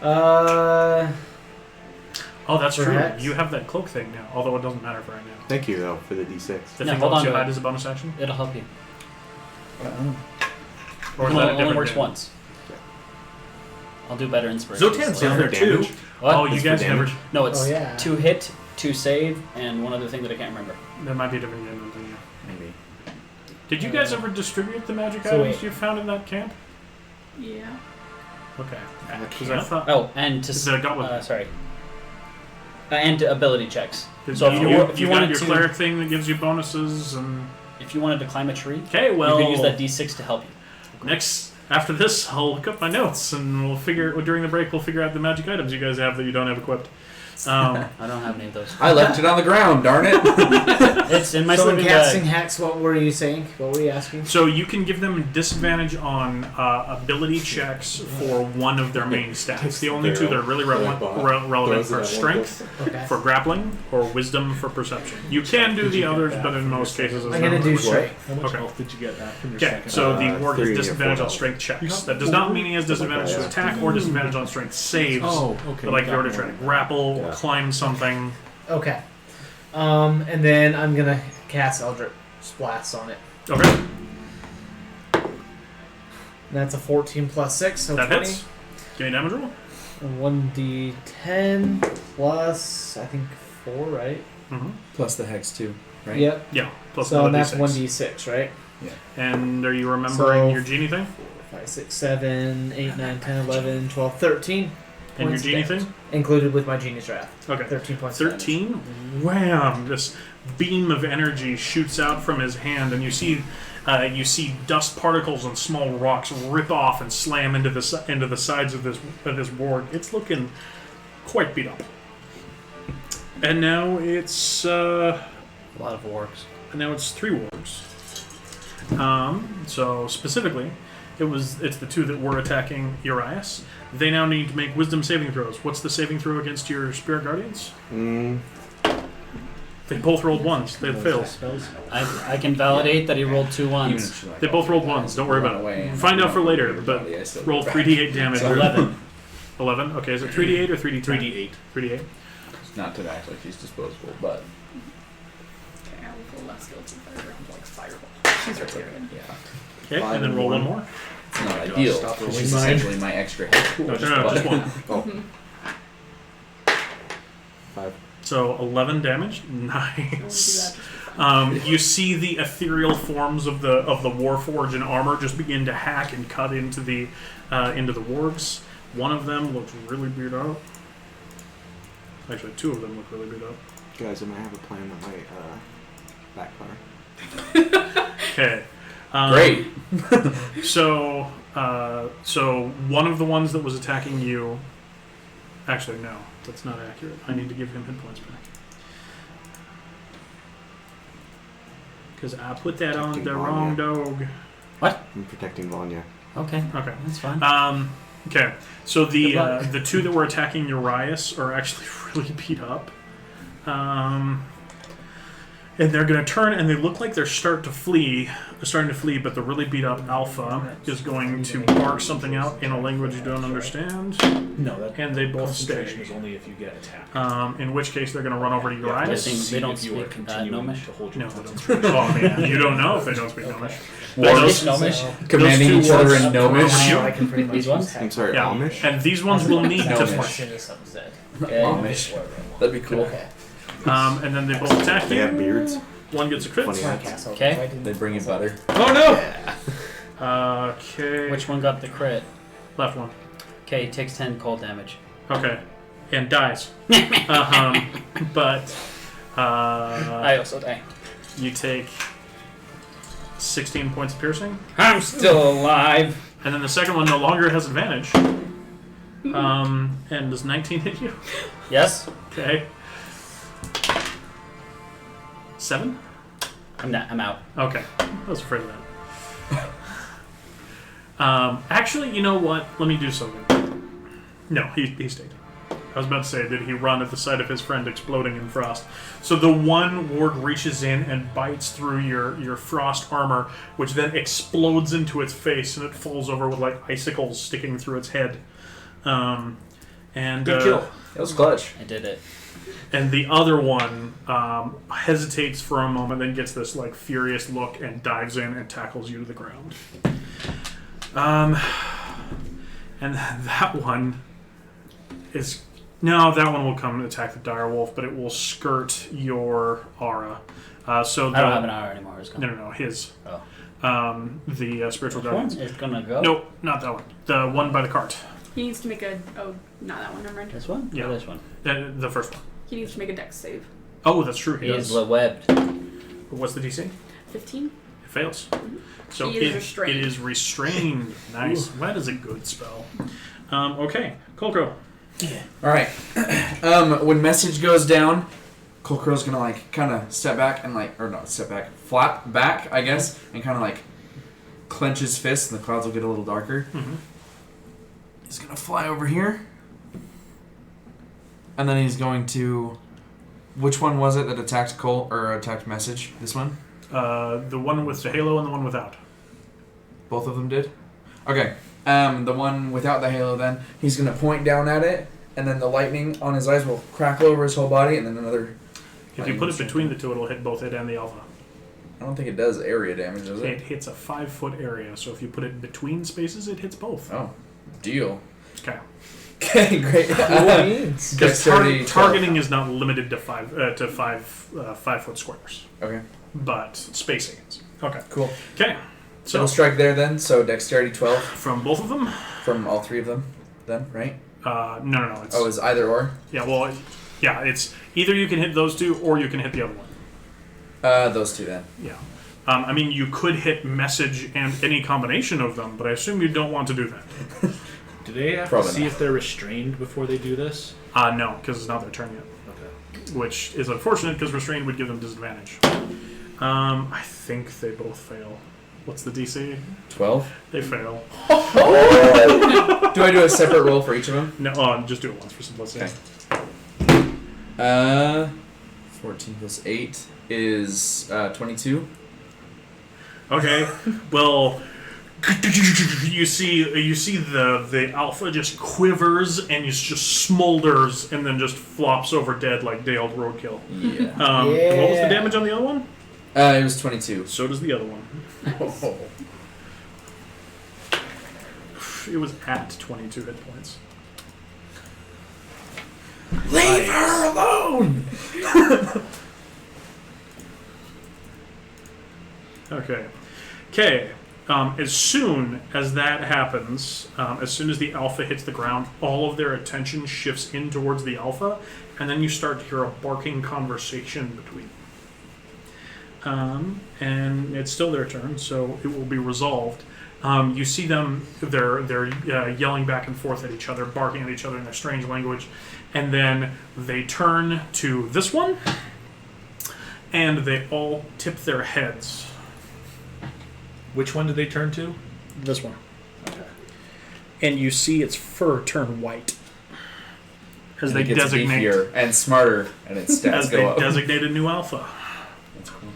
Uh, Oh, that's true. Perhaps. You have that cloak thing now, although it doesn't matter for right now. Thank you though for the D6. The Yeah, thing hold that lets on you to hide it. as a bonus action? It'll help you. Or is It that a only different works thing? once. I'll do better inspiration. Zotan's So- down there too. Damage? What? Oh, you It's for guys never... damage? No, it's Oh, yeah. 2 hit, 2 save, and one other thing that I can't remember. That might be a different game than you. Maybe. Did you guys ever distribute the magic So items wait. you found in that camp? Yeah. Okay. At Because I camp? thought... Oh, and to Is that a gauntlet? sorry. And to ability checks. Did So if you you got wanted your to, cleric thing that gives you bonuses and... if you wanted to climb a tree, Okay, well... you could use that D6 to help you. Next After this, I'll look up my notes, and we'll figure during the break. We'll figure out the magic items you guys have that you don't have equipped. I don't have any of those. I left it on the ground, darn it. It's in my So in sleeping casting bag. hacks, what were you saying? What were you asking? So you can give them disadvantage on ability checks for one of their main stats. The only two that are really relevant are strength Okay. for grappling or wisdom for perception. You can do the others, but in most cases, it's I'm gonna not do really strength. How much Okay. health did you get back from your Okay, second? so the orc has 3 or disadvantage 4. on strength checks. That does not mean he has disadvantage to attack or disadvantage on strength saves. Oh, okay. But like if you were to try to grapple or climb something. Okay. And then I'm gonna cast Eldritch Blast on it. Okay, And that's a 14 plus 6, so that 20. hits. Give me a damage roll. 1d10 plus, I think, 4, right? Mm-hmm. Plus the hex too, right? Yep. Yeah, plus So another that's D6. 1d6, right? And are you remembering So- your genie thing? 5, 6, 7, 8, 9, 10, 11, 12, 13. And your points genie damage. thing? Included with my Genie's Wrath. Okay. 13 points 13? Wham! This beam of energy shoots out from his hand, and you see dust particles and small rocks rip off and slam into the sides of this board. It's looking quite beat up. And now it's A lot of orcs. now it's 3 wargs. So specifically, it's the 2 that were attacking Urias. They now need to make wisdom saving throws. What's the saving throw against your spirit guardians? They both rolled 1s. They failed. I can validate that he rolled 2 ones. They both rolled 1s. Don't worry about it. Find out for later, but roll 3d8 damage. 11. 11? Okay, is it 3d8 or 3d10? 3d8. 3d8. Not to act like she's disposable, but Okay, I will feel less guilty if I round like fireball. She's right there. yeah, Okay, and then roll 1 more. it's not ideal. stop rolling She's mine. essentially my extra hit. No, just 1. Oh. 5. So 11 damage. Nice. You see the ethereal forms of the Warforged and armor just begin to hack and cut into the wargs. One of them looks really beat up. Actually, 2 of them look really beat up. Guys, I might have a plan that might backfire. Okay. Great. So one of the ones that was attacking you. Actually, no, that's not accurate. I need to give him hit points back. Because I put that on the wrong dog. I'm protecting Vanya. Okay, Okay. that's fine. Okay. So Good luck. the 2 that were attacking Urias are actually really beat up. And they're going to turn, and they look like they're starting to flee, but the really beat up Alpha is going to bark something out in a language you don't understand, No, that and they both concentration stay. is only if you get attacked. In which case, they're going to run over to You have to Urias. think they don't if you are speak, continuing Gnomish? to hold your No, they don't concentration. speak. Well, I mean, you don't know if they don't speak Gnomish. Wargs Gnomish? commanding Those each 2 other wargs in Gnomish. So I can pretty much These ones? use I'm hex. sorry, Yeah. Amish? And these ones will need to Gnomish. flank. Okay. Amish. That'd be cool. Okay. And then they both attack They have you. beards. One gets a crit. Funny. My castle. Okay. If I didn't- They bring you butter. Oh no! Okay. Which one got the crit? Left one. Okay, he takes 10 cold damage. Okay. And dies. But I also die. you take 16 points of piercing. I'm still alive. And then the second one no longer has advantage. And does 19 hit you? Yes? Okay. 7? I'm out. Okay. I was afraid of that. Actually, you know what? Let me do something. No, he stayed. I was about to say, did he run at the sight of his friend exploding in frost? So the one ward reaches in and bites through your frost armor, which then explodes into its face, and it falls over with like icicles sticking through its head. And Good kill. That was clutch. I did it. And the other one hesitates for a moment, then gets this like furious look and dives in and tackles you to the ground. And that one is that one will come and attack the direwolf, but it will skirt your aura. So I don't have an hour anymore. It's gone. no, his. Oh. The spiritual Which one guardian. is gonna go? Nope, not that one. The one by the cart. He needs to make a. Oh, not that one. Never mind. This one? Yeah. Or this one? The first one. He needs to make a dex save. Oh, that's true. He He is does. webbed. What's the DC? 15. It fails. So He is it restrained. is restrained. Nice. That is a good spell. Okay, Colcrow. All right. When message goes down, Colcrow's gonna like kind of step back and flap back, I guess, and kind of like clench his fist, and the clouds will get a little darker. Mm-hmm. He's gonna fly over here, and then he's going to. Which one was it that attacked Cole or attacked message? This one. The one with the halo and the one without. Both of them did. Okay. The one without the halo, then he's gonna point down at it, and then the lightning on his eyes will crackle over his whole body, and then another. If you put it between the two, it'll hit both it and the alpha. I don't think it does area damage, does It it? hits a 5-foot area, so if you put it between spaces, it hits both. Oh, deal. Okay. Okay, great. What means? Because Dexterity targeting is not limited to 5-foot squares, Okay, but spacing is. Okay. cool. Okay. So So strike there then. So dexterity 12 from both of them. from all three of them. Then right? No. It's It's either or. yeah. Well, yeah. It's either you can hit those two or you can hit the other one. Those two then. Yeah. I mean, you could hit message and any combination of them, but I assume you don't want to do that. Do they have Probably to see not. if they're restrained before they do this? No, because it's not their turn yet. Okay. Which is unfortunate because restrained would give them disadvantage. I think they both fail. What's the DC? 12. They fail. Do I do a separate roll for each of them? No, just do it once for simplicity. Okay. 14 plus 8 is 22. Okay. Well, you see the alpha just quivers and it just smolders and then just flops over dead like day-old roadkill. Yeah. What was the damage on the other one? It was 22. So does the other one. It was at 22 hit points. Leave her alone! Okay. As soon as that happens, as soon as the alpha hits the ground, all of their attention shifts in towards the alpha, and then you start to hear a barking conversation between them. And it's still their turn, so it will be resolved. You see them; they're yelling back and forth at each other, barking at each other in their strange language, and then they turn to this one, and they all tip their heads. Which one did they turn to? This one. Okay. And you see its fur turn white as they it gets designate beefier and smarter, and its stats as they go up. designate a new alpha. That's cool.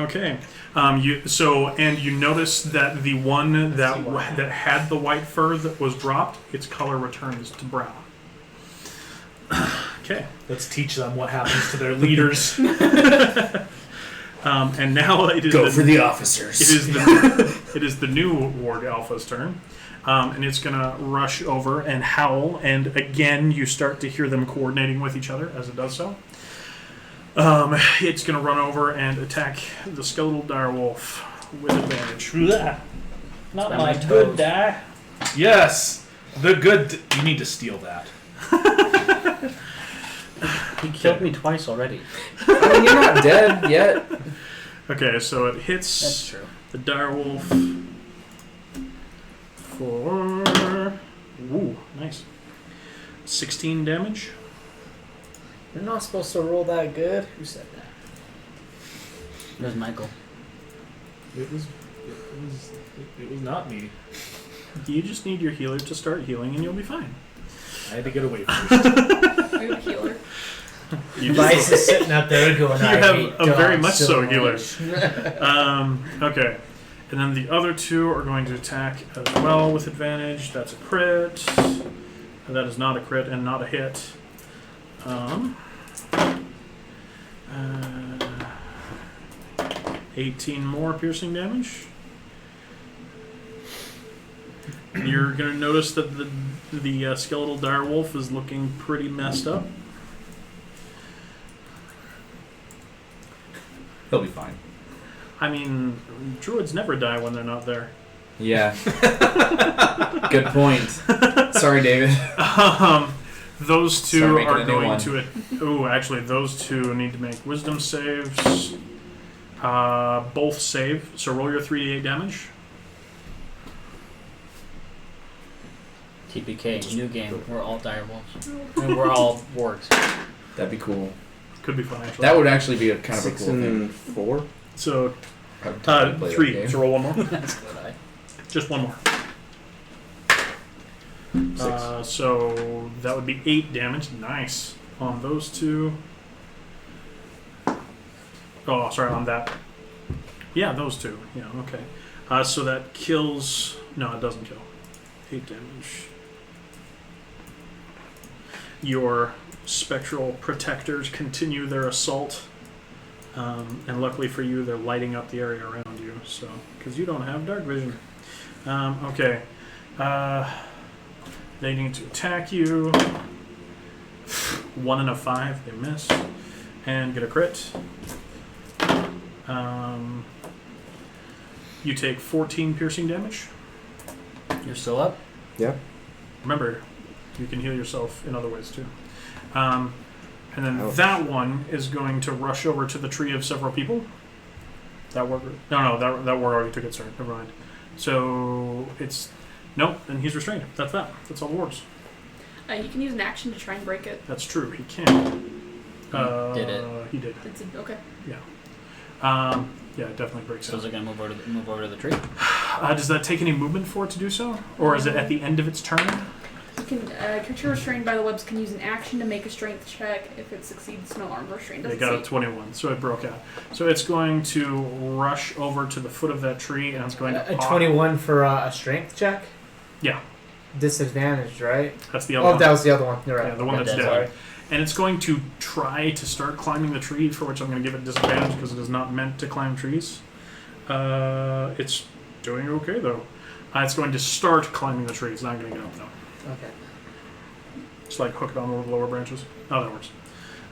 Okay. You notice that the one that had the white fur that was dropped, its color returns to brown. Okay. Let's teach them what happens to their leaders. And now it is Go for the officers. It is the new Ward Alpha's turn, and it's gonna rush over and howl. And again, you start to hear them coordinating with each other as it does so. It's gonna run over and attack the skeletal direwolf with advantage. Not my good die. Yes! The good... You need to steal that. He killed me twice already. I mean, you're not dead yet. Okay, so it hits That's true. the direwolf for nice 16 damage. You're not supposed to roll that good. Who said that? There's Michael. It was not me. You just need your healer to start healing, and you'll be fine. I had to get away first. Are you a healer? You Vice is sitting up there going, You I have hate a very dogs much so healer. much." Okay. And then the other two are going to attack as well with advantage. That's a crit. And that is not a crit and not a hit. 18 more piercing damage. You're going to notice that the skeletal direwolf is looking pretty messed up. He'll be fine. I mean, druids never die when they're not there. Yeah. Good point. Sorry, David. Those Start two making are a new going one. to... actually, those two need to make wisdom saves. Both save. So roll your 3d8 damage. TPK, new game. We're all direwolves. And we're all wargs. That'd be cool. Could be fun, actually. That would actually be a kind of a 6 cool thing. and 4. So, I've tried to play that 3. game. So roll one more. That's good. Just one more. 6. So that would be 8 damage. Nice. On those two. Oh, sorry, on that. Yeah, those two. Yeah, okay. So that kills... No, it doesn't kill. 8 damage. Your spectral protectors continue their assault. And luckily for you, they're lighting up the area around you. So, because you don't have dark vision. Okay. They need to attack you. 1 and a 5, they miss. And get a crit. You take 14 piercing damage. You're still up? Yeah. Remember, you can heal yourself in other ways too. And then Ouch. that one is going to rush over to the tree of several people. That work? No, that war already took its turn. Never mind. So it's nope. And he's restrained. That's that. That's all the wars. You can use an action to try and break it. That's true. He can. Did it? He did. It's okay. Yeah, it definitely breaks So it. is it going to move over to the tree? Does that take any movement for it to do so, or is it at the end of its turn? You can creature restrained by the webs can use an action to make a strength check. If it succeeds, no longer restrained. They Doesn't got a save. 21, so it broke out. So it's going to rush over to the foot of that tree, and it's going to. A 21 for a strength check? Yeah. Disadvantage, right? That's the other Oh, one. that was the other one. You're right. Yeah, the one that's That's dead. Sorry. And it's going to try to start climbing the tree, for which I'm going to give it disadvantage because it is not meant to climb trees. It's doing okay, though. It's going to start climbing the tree. It's not going to get up, though. Okay. Just like hook it on one of the lower branches. Oh, that works.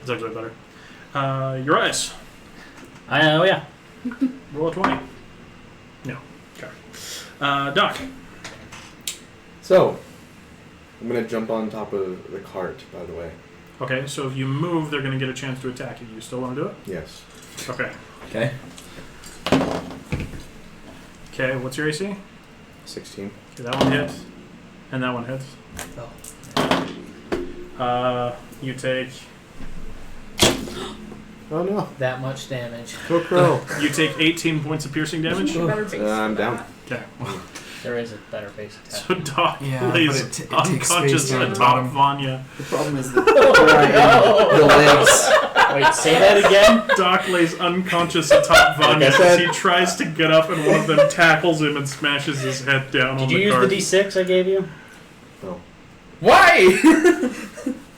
That's actually better. Urias. Oh, yeah. Roll a 20. No. Okay. Doc. So, I'm going to jump on top of the cart, by the way. Okay, so if you move, they're going to get a chance to attack you. You still want to do it? Yes. Okay. Okay. Okay, what's your AC? 16. Okay, that one hit. And that one hits. You take... Oh no. That much damage. Go crow. You take 18 points of piercing damage. You better base I'm for down. that. Okay. There is a better base attack. So Doc Yeah, lays but it takes unconscious space down atop the bottom. Vanya. The problem is that the legs. Wait, say that again? Doc lays unconscious atop Vanya Like I said- as he tries to get up, and one of them tackles him and smashes his head down Did on you the use cart. the D6 I gave you? No. Why?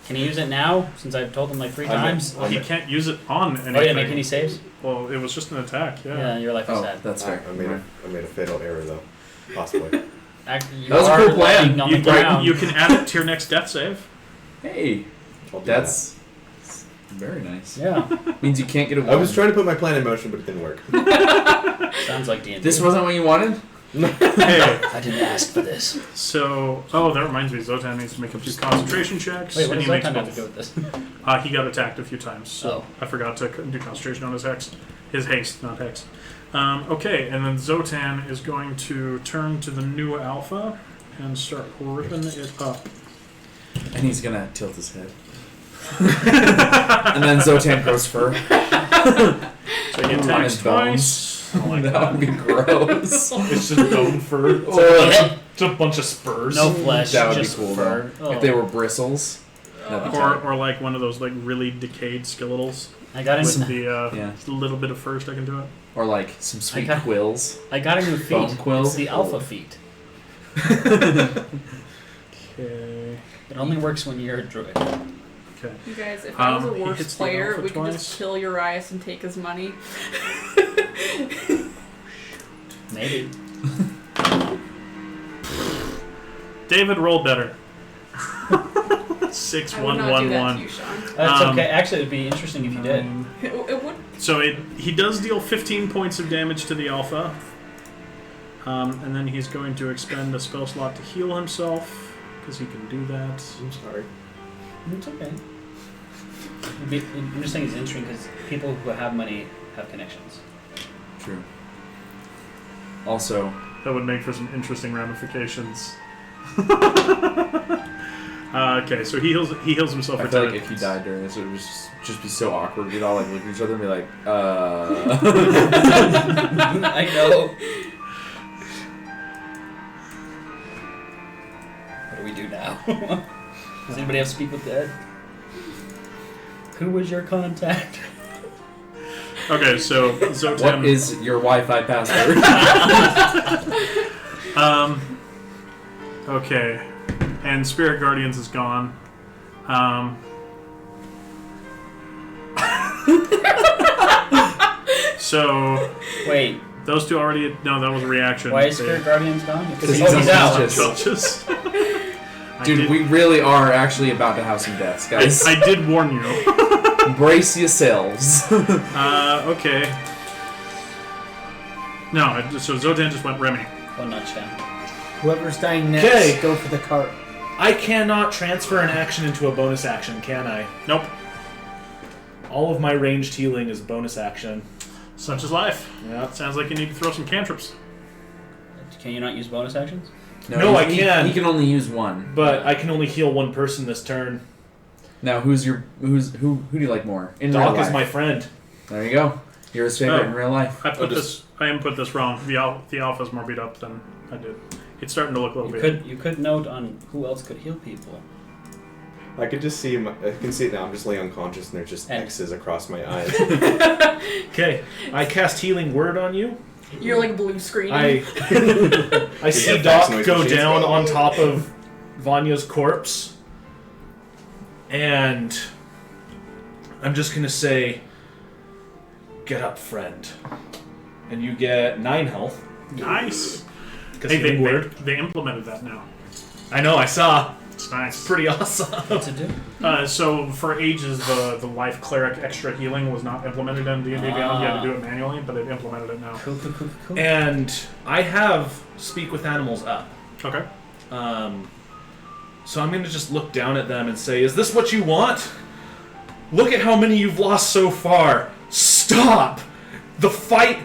Can he use it now, since I've told him like 3 times? Well, he can't use it on anything. Oh, you didn't make any saves? Well, it was just an attack, Yeah, yeah. your life is Oh, sad. that's fair. I made a fatal error though. Possibly. You That was a are cool plan. laying on the You, ground. you can add it to your next death save. Hey, I'll do that's very nice. Yeah, Means you can't get a that. I was trying to put my plan in motion, but it didn't work. sounds like D&D. This wasn't what you wanted? Hey, I didn't ask for this. so... Oh, that reminds me. Zotan needs to make a few concentration checks. Wait, what and does he makes that have to both. do with this? He got attacked a few times, so I forgot to do concentration on his hex. His haste, not hex. Okay, and then Zotan is going to turn to the new alpha and start ripping it up. And he's gonna tilt his head. And then Zotan grows fur. So he attacks His bones. twice. That would be gross. It's just bone fur. Or, It's a bunch of spurs. No flesh, That would be just cool, fur. Oh. if they were bristles. That'd be tight. Or like one of those like really decayed skeletals I got with a, the Yeah. little bit of fur sticking to it. Or like some sweet got- quills. I got a new feat. Bone quill? It's the alpha feat. Okay. It only works when you're a druid. Okay. You guys, if I was a He hits worse the player, alpha we could twice. just kill Urias and take his money. Maybe. David, roll better. 6 I would 1 not 1 do that to 1. you, Sean. That's Um, okay. Actually, it'd be interesting if you did. It would. So he does deal 15 points of damage to the alpha. And then he's going to expend a spell slot to heal himself, because he can do that. I'm sorry. It's okay. It'd be interesting is interesting because people who have money have connections. true. Also, That would make for some interesting ramifications. Okay, so he heals himself I for feel 10 like if he minutes. died during this, it would just be so awkward. We'd all like look at each other and be like, I know. What do we do now? Does anybody have Speak with Dead? Who was your contact? Okay, so Zotem. What is your Wi-Fi password? Okay, and Spirit Guardians is gone. So Wait, those two already. No, that was a reaction. why is Spirit Guardians gone? Because Oh, he's out. unconscious. Unconscious. Dude, we really are actually about to have some deaths, guys. I did warn you. Brace yourselves. Okay. No, so Zotan just went Remy. One notch down. Whoever's dying next, Okay. go for the cart. I cannot transfer an action into a bonus action, can I? Nope. All of my ranged healing is bonus action. Such is life. Yeah. Sounds like you need to throw some cantrips. Can you not use bonus actions? No, I can. He can only use one. But I can only heal one person this turn. Now, who do you like more? In real Doc life. is my friend. There you go. You're his favorite Oh. in real life. I input this wrong. The alpha's more beat up than I did. It's starting to look a little bit. You could note on who else could heal people. I could just see him. I can see it now. I'm just laying unconscious, and there's just And- X's across my eyes. Okay, I cast Healing Word on you. You're like blue screen. I see get fax Doc noise go machines. down on top of Vanya's corpse, and I'm just gonna say, "Get up, friend," and you get 9 health. Nice. Because Hey, Healing Word. they implemented that now. I know, I saw. It's nice. Pretty awesome. What's it do? So for ages, the life cleric extra healing was not implemented in D&D Beyond. You had to do it manually, but they've implemented it now. Cool. And I have Speak with Animals up. Okay. So I'm going to just look down at them and say, is this what you want? Look at how many you've lost so far. Stop! The fight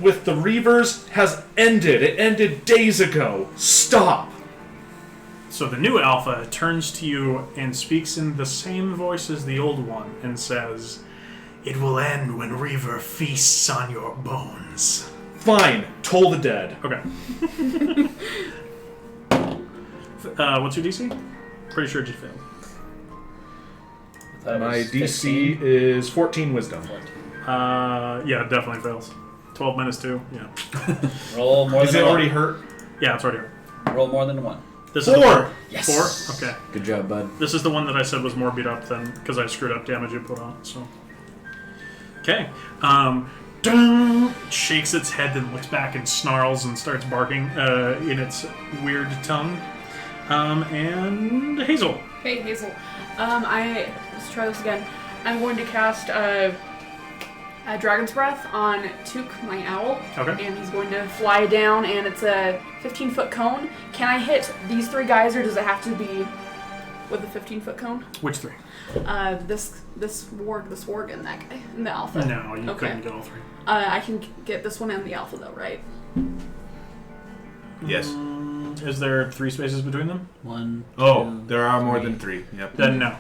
with the Reavers has ended. It ended days ago. Stop! So the new alpha turns to you and speaks in the same voice as the old one and says, "It will end when Reaver feasts on your bones." Fine. Toll the dead. Okay. What's your DC? Pretty sure it just failed. My DC is 14 Wisdom. Yeah, it definitely fails. 12 minus 2, yeah. Roll more Is than it one. already hurt? Yeah, it's already hurt. Roll more than one. This 4! Is the, Yes. 4? Okay. Good job, bud. This is the one that I said was more beat up than, because I screwed up damage you put on it, so. Okay. Dun, shakes its head and looks back and snarls and starts barking in its weird tongue. And Hazel. Hey, Hazel. Let's try this again. I'm going to cast a Dragon's Breath on Took, my owl. Okay. And he's going to fly down, and it's a 15-foot cone. Can I hit these 3 guys, or does it have to be with a 15-foot cone? Which 3? This warg, and that guy, and the alpha. No, you Okay. couldn't get all 3. I can get this one and the alpha, though, right? Yes. Is there 3 spaces between them? 1. Oh, 2, there are more 3. than 3. Yep. Then no.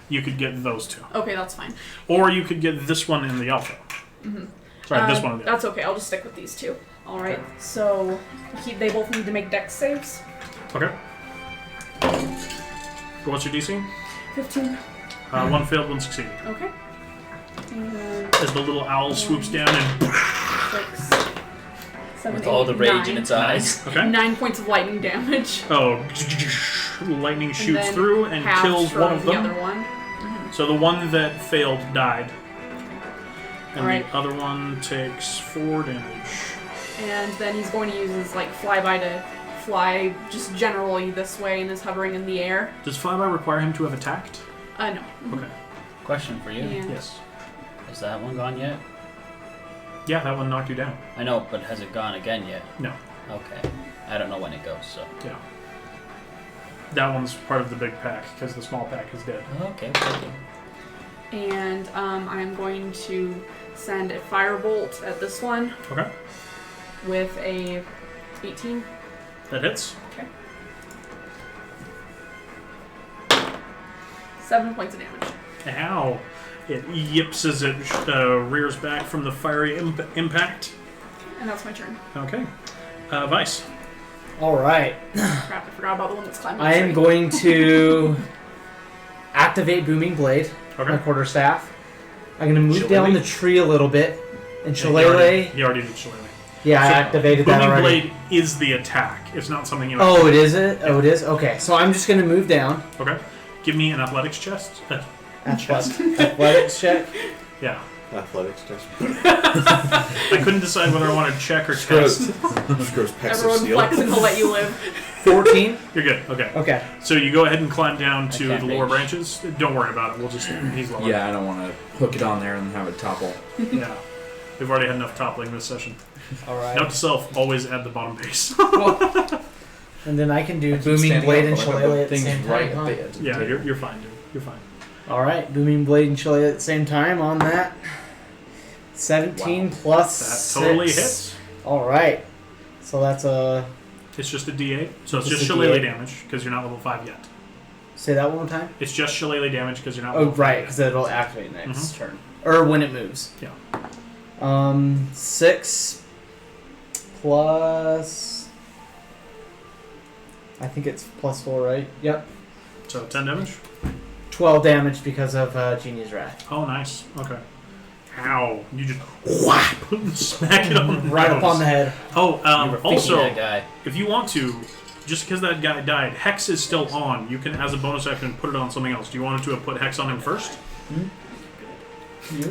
You could get those 2. Okay, that's fine. Or you could get this one and the alpha. Mm-hmm. Sorry, this one and the alpha. That's okay. I'll just stick with these 2. All right. So they both need to make dex saves. Okay. What's your DC? 15. 1 failed, 1 succeeded. Okay. And As the little owl swoops down and 6, 7, With all the 8, rage 9. in its eyes. okay. 9 points of lightning damage. Oh, lightning And shoots then through and half kills from one of the them. other one. So the one that failed died. And Alright. the other one takes 4 damage. And then he's going to use his flyby to fly just generally this way and is hovering in the air. Does flyby require him to have attacked? No. Okay. Question for you. And Yes. Is that one gone yet? Yeah, that one knocked you down. I know, but has it gone again yet? No. Okay. I don't know when it goes, so. Yeah. That one's part of the big pack because the small pack is dead. Okay. And I'm going to send a firebolt at this one Okay. with a 18. That hits. 7 points of damage. Ow. It yips as it rears back from the fiery impact. And that's my turn. Okay. Vice. All right. Crap, I forgot about the one that's climbing. I am going to activate Booming Blade, my Okay. quarterstaff. I'm going to move Shillelagh? down the tree a little bit. And He Shillelagh. already did Shillelagh. Yeah, I So, activated that Booming already. Blade is the attack. It's not something you. Oh, it is it? Oh, it is? Okay, so I'm just going to move down. Okay. Give me an athletics chest. Athletics check. Yeah. Athletics test. I couldn't decide whether I wanted check or test. Screws pecs of Everyone steel. flex and he'll let you live. 14. You're good. Okay. Okay. So you go ahead and climb down to can't the lower reach. branches. Don't worry about it. We'll just he's lower. Yeah, I don't want to hook it on there and have it topple. Yeah. We've already had enough toppling this session. All right. Note to self: always add the bottom base. And then I can do Keep Booming standing Blade up, and but I got Shillelagh at the things same right time. at Huh? the edge of the Yeah, table. you're fine, dude. You're fine. All right, Booming Blade and Shillelagh at the same time on that. 17 plus That totally 6. hits. All right. So that's a... It's just a D8, so it's Just just a shillelagh D8. damage because you're not level 5 yet. Say that one more time. It's just shillelagh damage because you're not Oh, level 5 right, yet. because it'll activate next Mhm. turn. Or when it moves. Yeah. 6 plus... I think it's plus 4, right? Yep. So 10 damage. 12 damage because of Genie's Wrath. Oh, nice. Okay. Ow! You just whap, smack it on the Right nose. upon the head. Oh, You were thinking also, that guy. if you want to, just because that guy died, Hex is still on. You can, as a bonus action, put it on something else. Do you want to have put Hex on him first?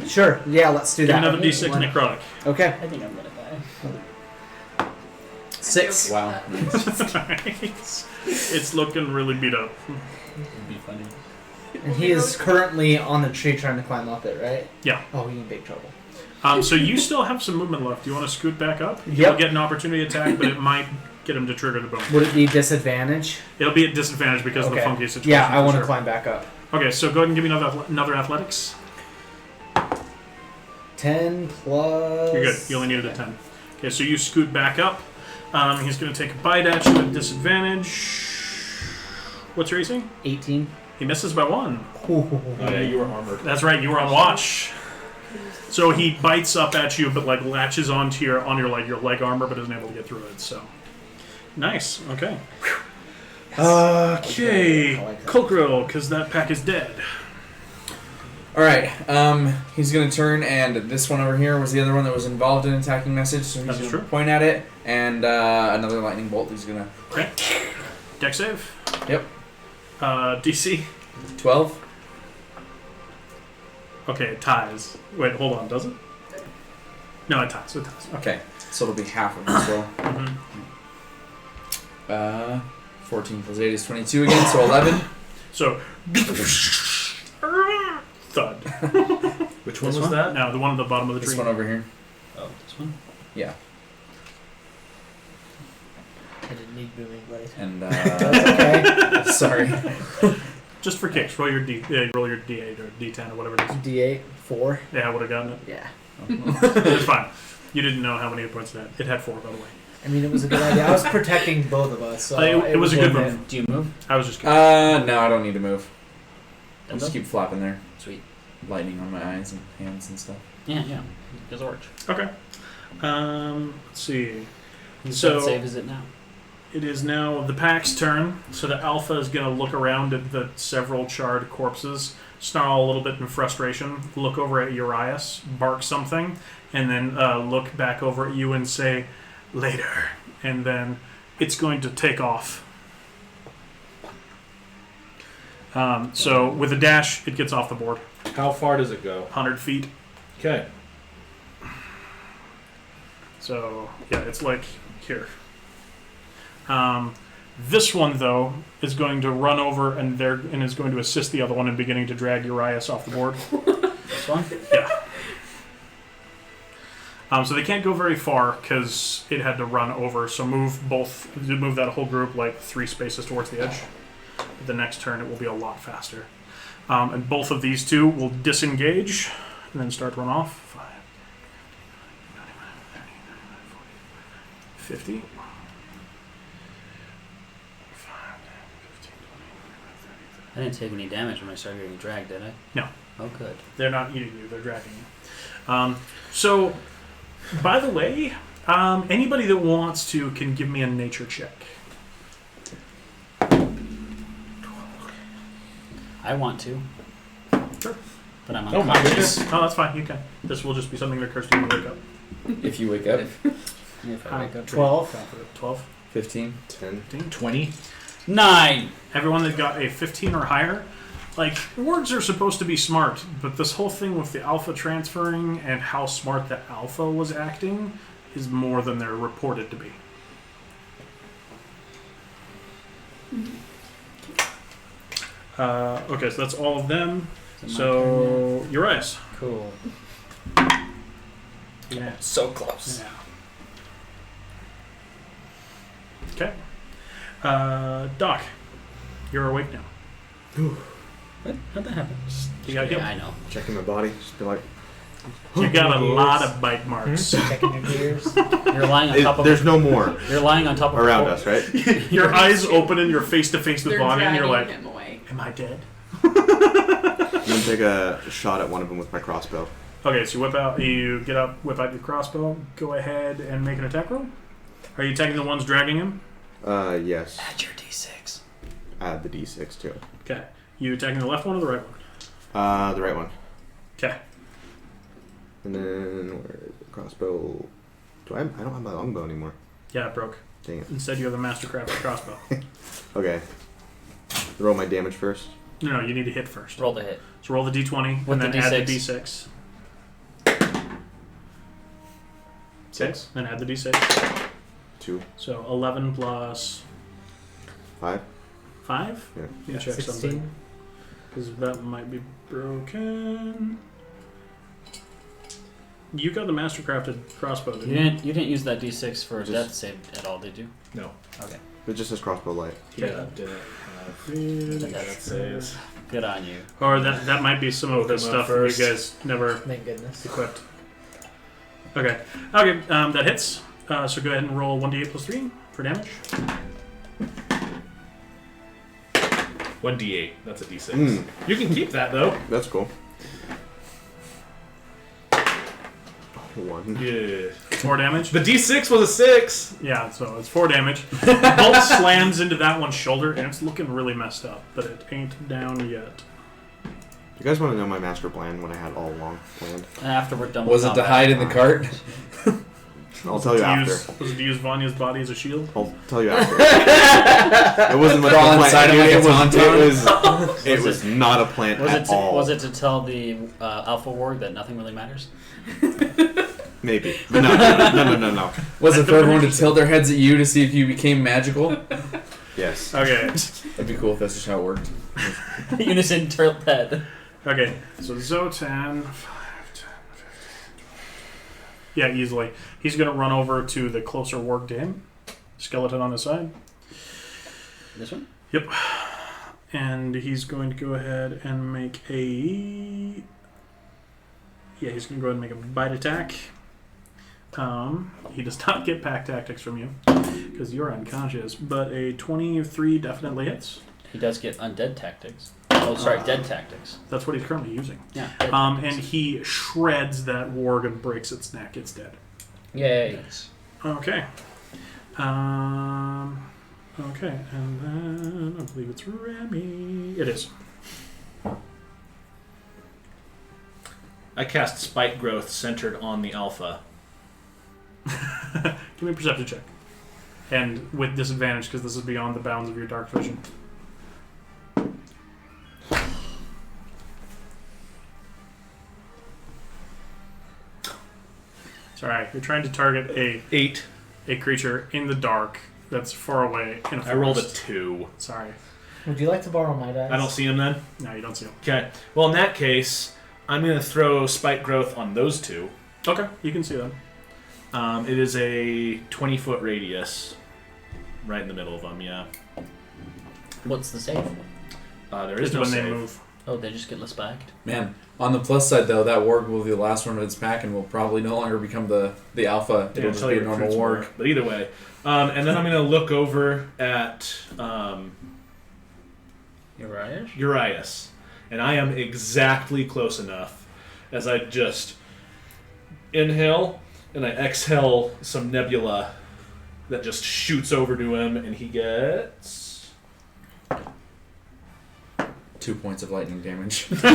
Sure. Yeah, let's do Give that. another D6 necrotic. Okay. I think I'm gonna die. 6. Wow. Nice. It's looking really beat up. It'd be funny. And he is currently on the tree trying to climb up it, right? Yeah. Oh, he's in big trouble. So you still have some movement left. Do you want to scoot back up? Yep. You'll get an opportunity attack, but it might get him to trigger the boom. Would it be disadvantage? It'll be at disadvantage because of the Okay. funky situation. Yeah, I for want to sure. climb back up. Okay, so go ahead and give me another athletics. 10 plus... You're good. You only needed a 10. Okay, so you scoot back up. He's going to take a bite at you at disadvantage. What's your AC? 18. He misses by 1. Oh yeah, you were armored. That's right. You were on watch. So he bites up at you, but like latches onto your leg armor, but isn't able to get through it. So nice. Okay. Okay. I like that. Colcrill, because that pack is dead. All right. He's gonna turn, and this one over here was the other one that was involved in attacking message. So he's That's gonna true. point at it, and another lightning bolt. He's gonna Okay. Deck save. Yep. DC. 12. Okay, it ties. Wait, hold on. Does it? No, it ties. It ties. Okay, so it'll be half of this roll. Mhm. 14 plus 8 is 22 again, so 11. So. Thud. Which one This was one? that? No, the one at the bottom of the This tree. one over here. Oh, this one? Yeah, I didn't need Booming Blade. and That's okay. sorry. Just for kicks, roll your roll your D8 or D10 or whatever it is. D8. 4. Yeah, I would have gotten it. Yeah. It's fine. You didn't know how many hit points it had. It had 4, by the way. I mean, it was a good idea. I was protecting both of us. So It was a good worth move. Do you move? I was just kidding. No, I don't need to move. I'll Does just it? keep flapping there. Sweet. Lightning on my eyes and hands and stuff. Yeah, yeah. Does work. Okay. Let's see. Whose So- death save is it now? It is now the pack's turn. So the alpha is going to look around at the several charred corpses, snarl a little bit in frustration, look over at Urias, bark something, and then look back over at you and say, later. And then it's going to take off. So with a dash, it gets off the board. How far does it go? 100 feet. Okay. So, yeah, it's like here. This one, though, is going to run over and is going to assist the other one in beginning to drag Urias off the board. This one? Yeah. So they can't go very far because it had to run over. So move that whole group like 3 spaces towards the edge. The next turn, it will be a lot faster. And both of these two will disengage and then start to run off. 5, 50. I didn't take any damage when I started getting dragged, did I? No. Oh, good. They're not eating you, they're dragging you. So, by the way, anybody that wants to can give me a nature check. I want to. Sure. But I'm Oh my unconscious. goodness. Oh, that's fine, you can. This will just be something that occurs to you when you wake up. If you wake up, If I wake up. 12. 12, 15. 10. 20. 9! everyone that got a 15 or higher, like, words are supposed to be smart, but this whole thing with the alpha transferring and how smart the alpha was acting is more than they're reported to be. Okay, so that's all of them. So, Urias. Cool. Yeah. So close. Yeah. Okay. Doc, you're awake now. What? How'd that happen? You got Yeah, I know. Checking my body. Just be like, You got a Gears. lot of bite marks. Checking your gears. You're lying on top of. there's no more You're lying on top of around us, right? Your eyes open and you're face to face with They're Bonnie, and you're dragging like, him away. "Am I dead?" I'm gonna take a shot at one of them with my crossbow. Okay, so whip out your crossbow. Go ahead and make an attack roll. Are you attacking the ones dragging him? Yes. Add your d6. Add the d6 too. Okay. You attacking the left one or the right one? The right one. Okay. And then where is the crossbow? I don't have my longbow anymore. Yeah, it broke. Dang it. Instead, you have the Mastercraft crossbow. Okay. Roll my damage first. No, you need to hit first. Roll the hit. So roll the d20 With and the then add the D6. d6. 6. Then add the d6. 2. So 11 plus 5. 5? Yeah. You check 16. something. Because that might be broken. You got the Mastercrafted crossbow, didn't you? You didn't use that d6 for a Just- death save at all, did you? No. Okay. It just says crossbow light. Yeah, Yeah. didn't have Good. that saves. Good on you. Or that might be some of the Pokemon stuff that first. you guys never Thank goodness. equipped. Okay. Okay, that hits. So go ahead and roll 1d8 plus 3 for damage. 1d8. That's a d6. Mm. You can keep that though. That's cool. 1. Yeah. 4 damage. The d6 was a 6. Yeah, so it's 4 damage. Bolt slams into that one's shoulder, and it's looking really messed up, but it ain't down yet. You guys want to know my master plan? What I had all along planned? After we're done Was with it to combat. hide in the cart? I'll tell you after. Was it to use Vanya's body as a shield? I'll tell you after. It wasn't much of Crawl a inside plan. him like a tauntaun? It was not a plan Was at it, to, all. was it to tell the Alpha Ward that nothing really matters? Maybe. But no. Was it for everyone to tilt their heads at you to see if you became magical? Yes. Okay. That'd be cool if that's just how it worked. Unison tilt head. Okay, so Zotan... 5, 10, 15... Yeah, easily. He's going to run over to the closer warg to him. Skeleton on his side. This one? Yep. And he's going to go ahead and make a... Yeah, he's going to go ahead and make a bite attack. He does not get pack tactics from you, because you're unconscious, but a 23 definitely hits. He does get undead tactics. Oh, sorry, dead tactics. That's what he's currently using. Yeah. dead And tactics. he shreds that warg and breaks its neck. It's dead. Yay. Okay. Okay, and then I believe it's Remy. It is. I cast Spike Growth centered on the alpha. Give me a perception check. And with disadvantage, because this is beyond the bounds of your dark vision. It's alright. You're trying to target 8. a creature in the dark that's far away in a forest. I rolled a 2. Sorry. Would you like to borrow my dice? I don't see him then. No, you don't see him. Okay. Well, in that case, I'm going to throw Spike Growth on those 2. Okay, you can see them. It is a 20-foot radius. Right in the middle of them, yeah. What's the save? There is Just no when they save. move. Oh, they just get less backed. Man, on the plus side though, that warg will be the last one of its pack and will probably no longer become the alpha. It'll just be a normal warg. But either way. And then I'm going to look over at Urias. And I am exactly close enough as I just inhale and I exhale some nebula that just shoots over to him, and he gets 2 points of lightning damage. you get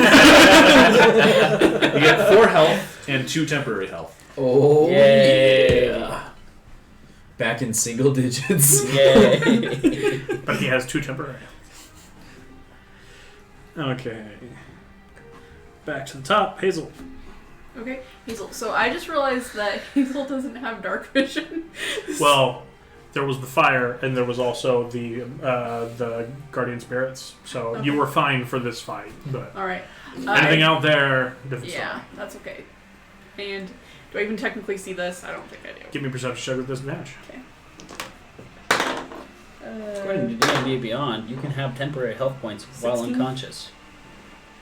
4 health and 2 temporary health. Oh yeah! Back in single digits. Yay! But he has 2 temporary. Okay. Back to the top, Hazel. Okay, Hazel. So I just realized that Hazel doesn't have dark vision. Well, there was the fire, and there was also the guardian spirits. So you Okay. were fine for this fight. But All right. anything out there, different Yeah, story. that's okay. And do I even technically see this? I don't think I do. Give me perception check with disadvantage. According to D&D Beyond, you can have temporary health points while 16? unconscious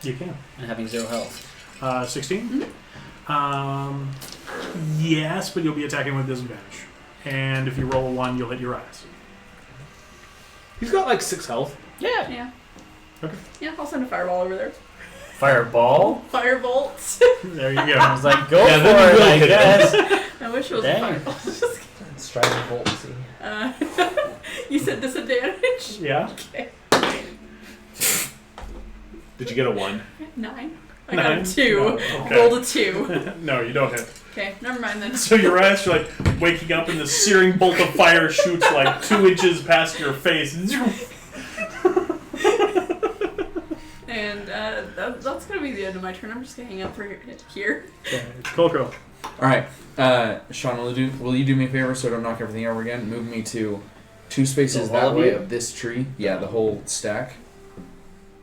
You can. and having 0 health. 16? Yes, but you'll be attacking with disadvantage. And if you roll a 1, you'll hit your eyes. He's got like 6 health. Yeah. Yeah. Okay. Yeah, I'll send a fireball over there. Fireball. Firebolt. There you I go. was like, go Yeah, for then you it, really I hit it. guess. I wish it was Dang. a fireball. Striding bolt. See. You said disadvantage? Yeah. Okay. Did you get a 1? 9. I got a 9? 2. No, okay. Rolled a 2. No, you don't hit. Okay, never mind then. So your eyes are like waking up and the searing bolt of fire shoots like 2 inches past your face. And that's gonna be the end of my turn. I'm just gonna hang out for here. Cool, girl. Alright, Sean, will you do me a favor so I don't knock everything over again? Move me to 2 spaces The wall that of way you? of this tree. Yeah, the whole stack.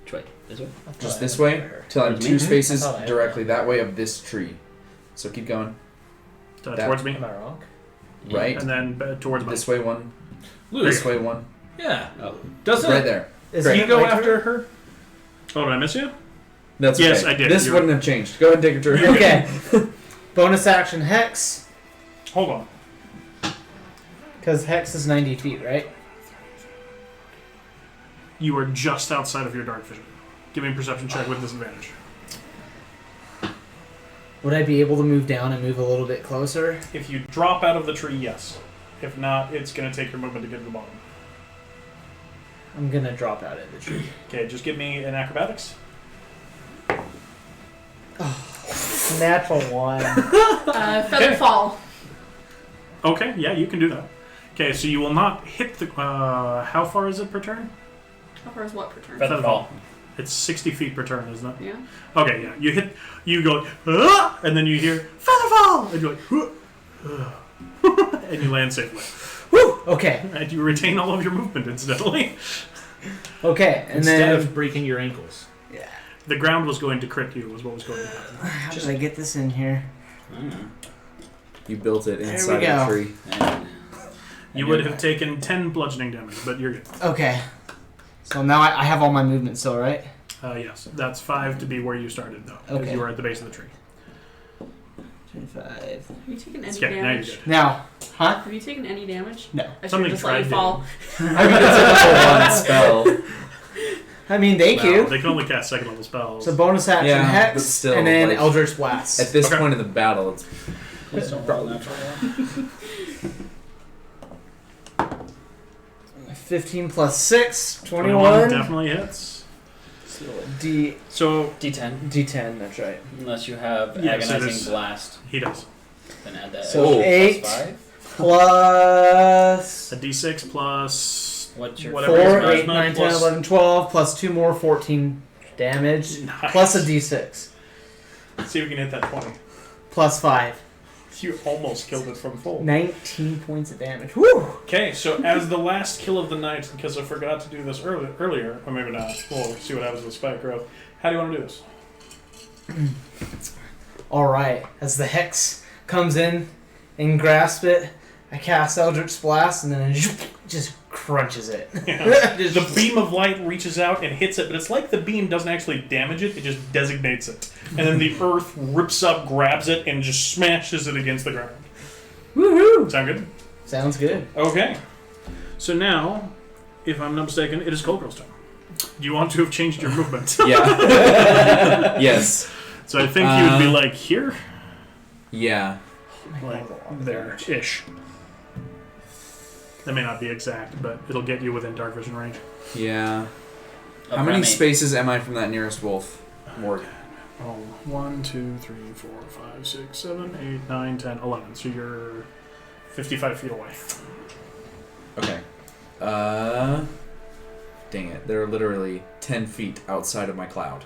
Which way? This way? Just this way, till I'm Towards 2 me? spaces I thought I had directly that way of this tree. So keep going. That- Towards me. Am I wrong? Right? And then towards me. This way 1. Luke. This way 1. Yeah. Oh. Doesn't Right there. Is Great. he it go my turn? after her? Oh, did I miss you? That's Yes, okay. I did. This You're- wouldn't have changed. Go ahead and take a turn. Okay. Bonus action Hex. Hold on. Because Hex is 90 feet, right? You are just outside of your dark vision. Give me a perception check with disadvantage. Would I be able to move down and move a little bit closer? If you drop out of the tree, yes. If not, it's going to take your movement to get to the bottom. I'm gonna drop out of the tree. Okay, just give me an acrobatics. Natural 1. Feather fall. Okay, yeah, you can do that. Okay, so you will not hit the... how far is it per turn? How far is what per turn? Feather fall. It's 60 feet per turn, isn't it? Yeah. Okay, yeah. You go, "Ah!" and then you hear, feather fall! And you're like, "Ah!" and you land safely. Woo! Okay. And you retain all of your movement, incidentally. Okay, and Instead then... of breaking your ankles. The ground was going to crit you, was what was going to happen. How did I get this in here? You built it There inside we of the go. tree. You would have taken 10 bludgeoning damage, but you're good. Okay. So now I have all my movement still, right? Yes, that's 5 to be where you started, though. Because Okay. you were at the base of the tree. 25. Have you taken any Yeah, now you're damage? good. Now, huh? Have you taken any damage? No. I should Something just let you tried fall. I mean, it's a level 1 spell. I mean, thank Well, you. they can only cast second level spells. So bonus action Yeah, but Hex, still, and then like- Eldritch Blast. At this Okay. point in the battle, it's Please don't roll natural one. 15 plus 6, 21 21. definitely hits. So So, D10. D10, that's right. Unless you have Yeah, so agonizing there's- blast, he does. then add that. So extra 8 plus 5. plus A d6 plus What's your whatever 4, his 8, plasma 9, 10, plus- 11, 12, plus 2 more, 14 damage, Nice. plus a D6, See if we can hit that 20. plus 5. You almost killed it from full. 19 points of damage. Woo! Okay, so as the last kill of the night, because I forgot to do this earlier, or maybe not, we'll see what happens with spike growth. How do you want to do this? Alright, as the Hex comes in and grasps it, I cast Eldritch Blast and then I just crunches it. The beam of light reaches out and hits it, but it's like the beam doesn't actually damage it, it just designates it. And then the earth rips up, grabs it, and just smashes it against the ground. Woohoo! Sound good? Sounds good. Okay. So now, if I'm not mistaken, it is Colgrill's turn. Do you want to have changed your movement? Yeah. Yes. So I think you would be like here? Yeah. Like there-ish. That may not be exact, but it'll get you within dark vision range. Yeah. Up How many Remy. spaces am I from that nearest wolf? Morg. Oh, 1, 2, 3, 4, 5, 6, 7, 8, 9, 10, 11. So you're 55 feet away. Okay. Dang it. They're literally 10 feet outside of my cloud.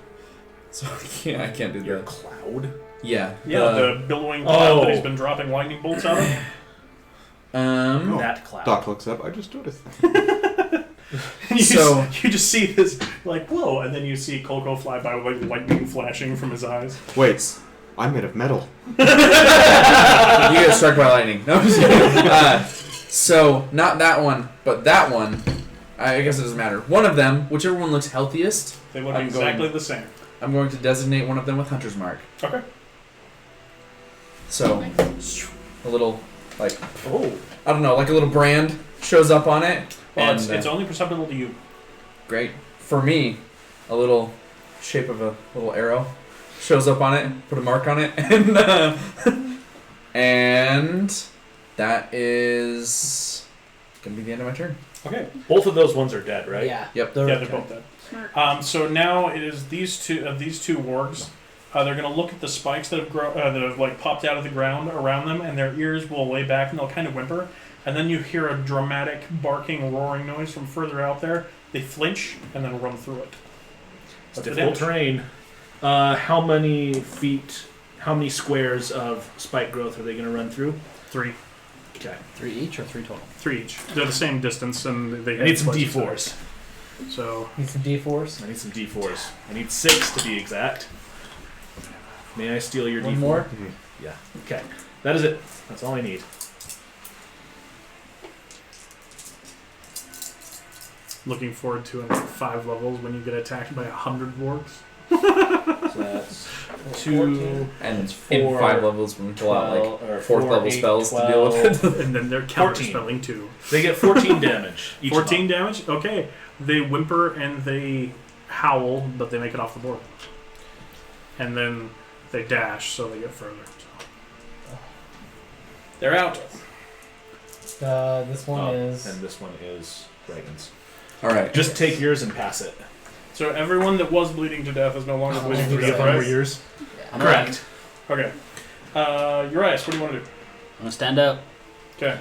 So I can't do Your that. cloud? Yeah. Yeah, the billowing cloud that he's Oh. been dropping lightning bolts out of. That cloud. Doc looks up. I just noticed. You just see this, like, whoa, and then you see Kolko fly by with like lightning flashing from his eyes. Wait, I'm made of metal. You get struck by lightning. No, I'm just kidding. So, not that one, but that one. I guess it doesn't matter. One of them, whichever one looks healthiest, They look I'm exactly going- the same. I'm going to designate one of them with Hunter's Mark. Okay. So, a little, like, Oh. I don't know, like a little brand shows up on it. Well, and, it's only perceptible to you. great. For me, a little shape of a little arrow shows up on it, put a mark on it, and that is going to be the end of my turn. Okay. Both of those ones are dead, right? Yeah. Yep. Yeah, they're both dead. So now it is these two wargs. They're going to look at the spikes that have like popped out of the ground around them, and their ears will lay back and they'll kind of whimper. And then you hear a dramatic barking, roaring noise from further out there. They flinch and then run through it. It's What's the difficult damage? terrain. How many squares of spike growth are they going to run through? 3. Okay. 3 each or 3 total? 3 each. They're the same distance, and they I need some places D4s. there. So Need some D4s. I need some D4s. I need 6 to be exact. May I steal your One D4? more? Yeah. Okay. That is it. That's all I need. looking forward to in like 5 levels when you get attacked by 100 wargs. So that's 2 And That's in 4, 5 levels, when we pull out like 12, or 4th 4, level 8, spells 12. to deal with it. And then they're 14. counterspelling too. They get 14 damage. Each 14 of them. damage? Okay. They whimper and they howl, but they make it off the board. And then they dash, so they get further. So. They're out. This one is. And this one is Reagan's. Alright. Just take yours and pass it. So everyone that was bleeding to death is no longer bleeding to We death, got 5 more right? years. I'm Correct. Okay. Urias, what do you want to do? gonna stand up. Okay.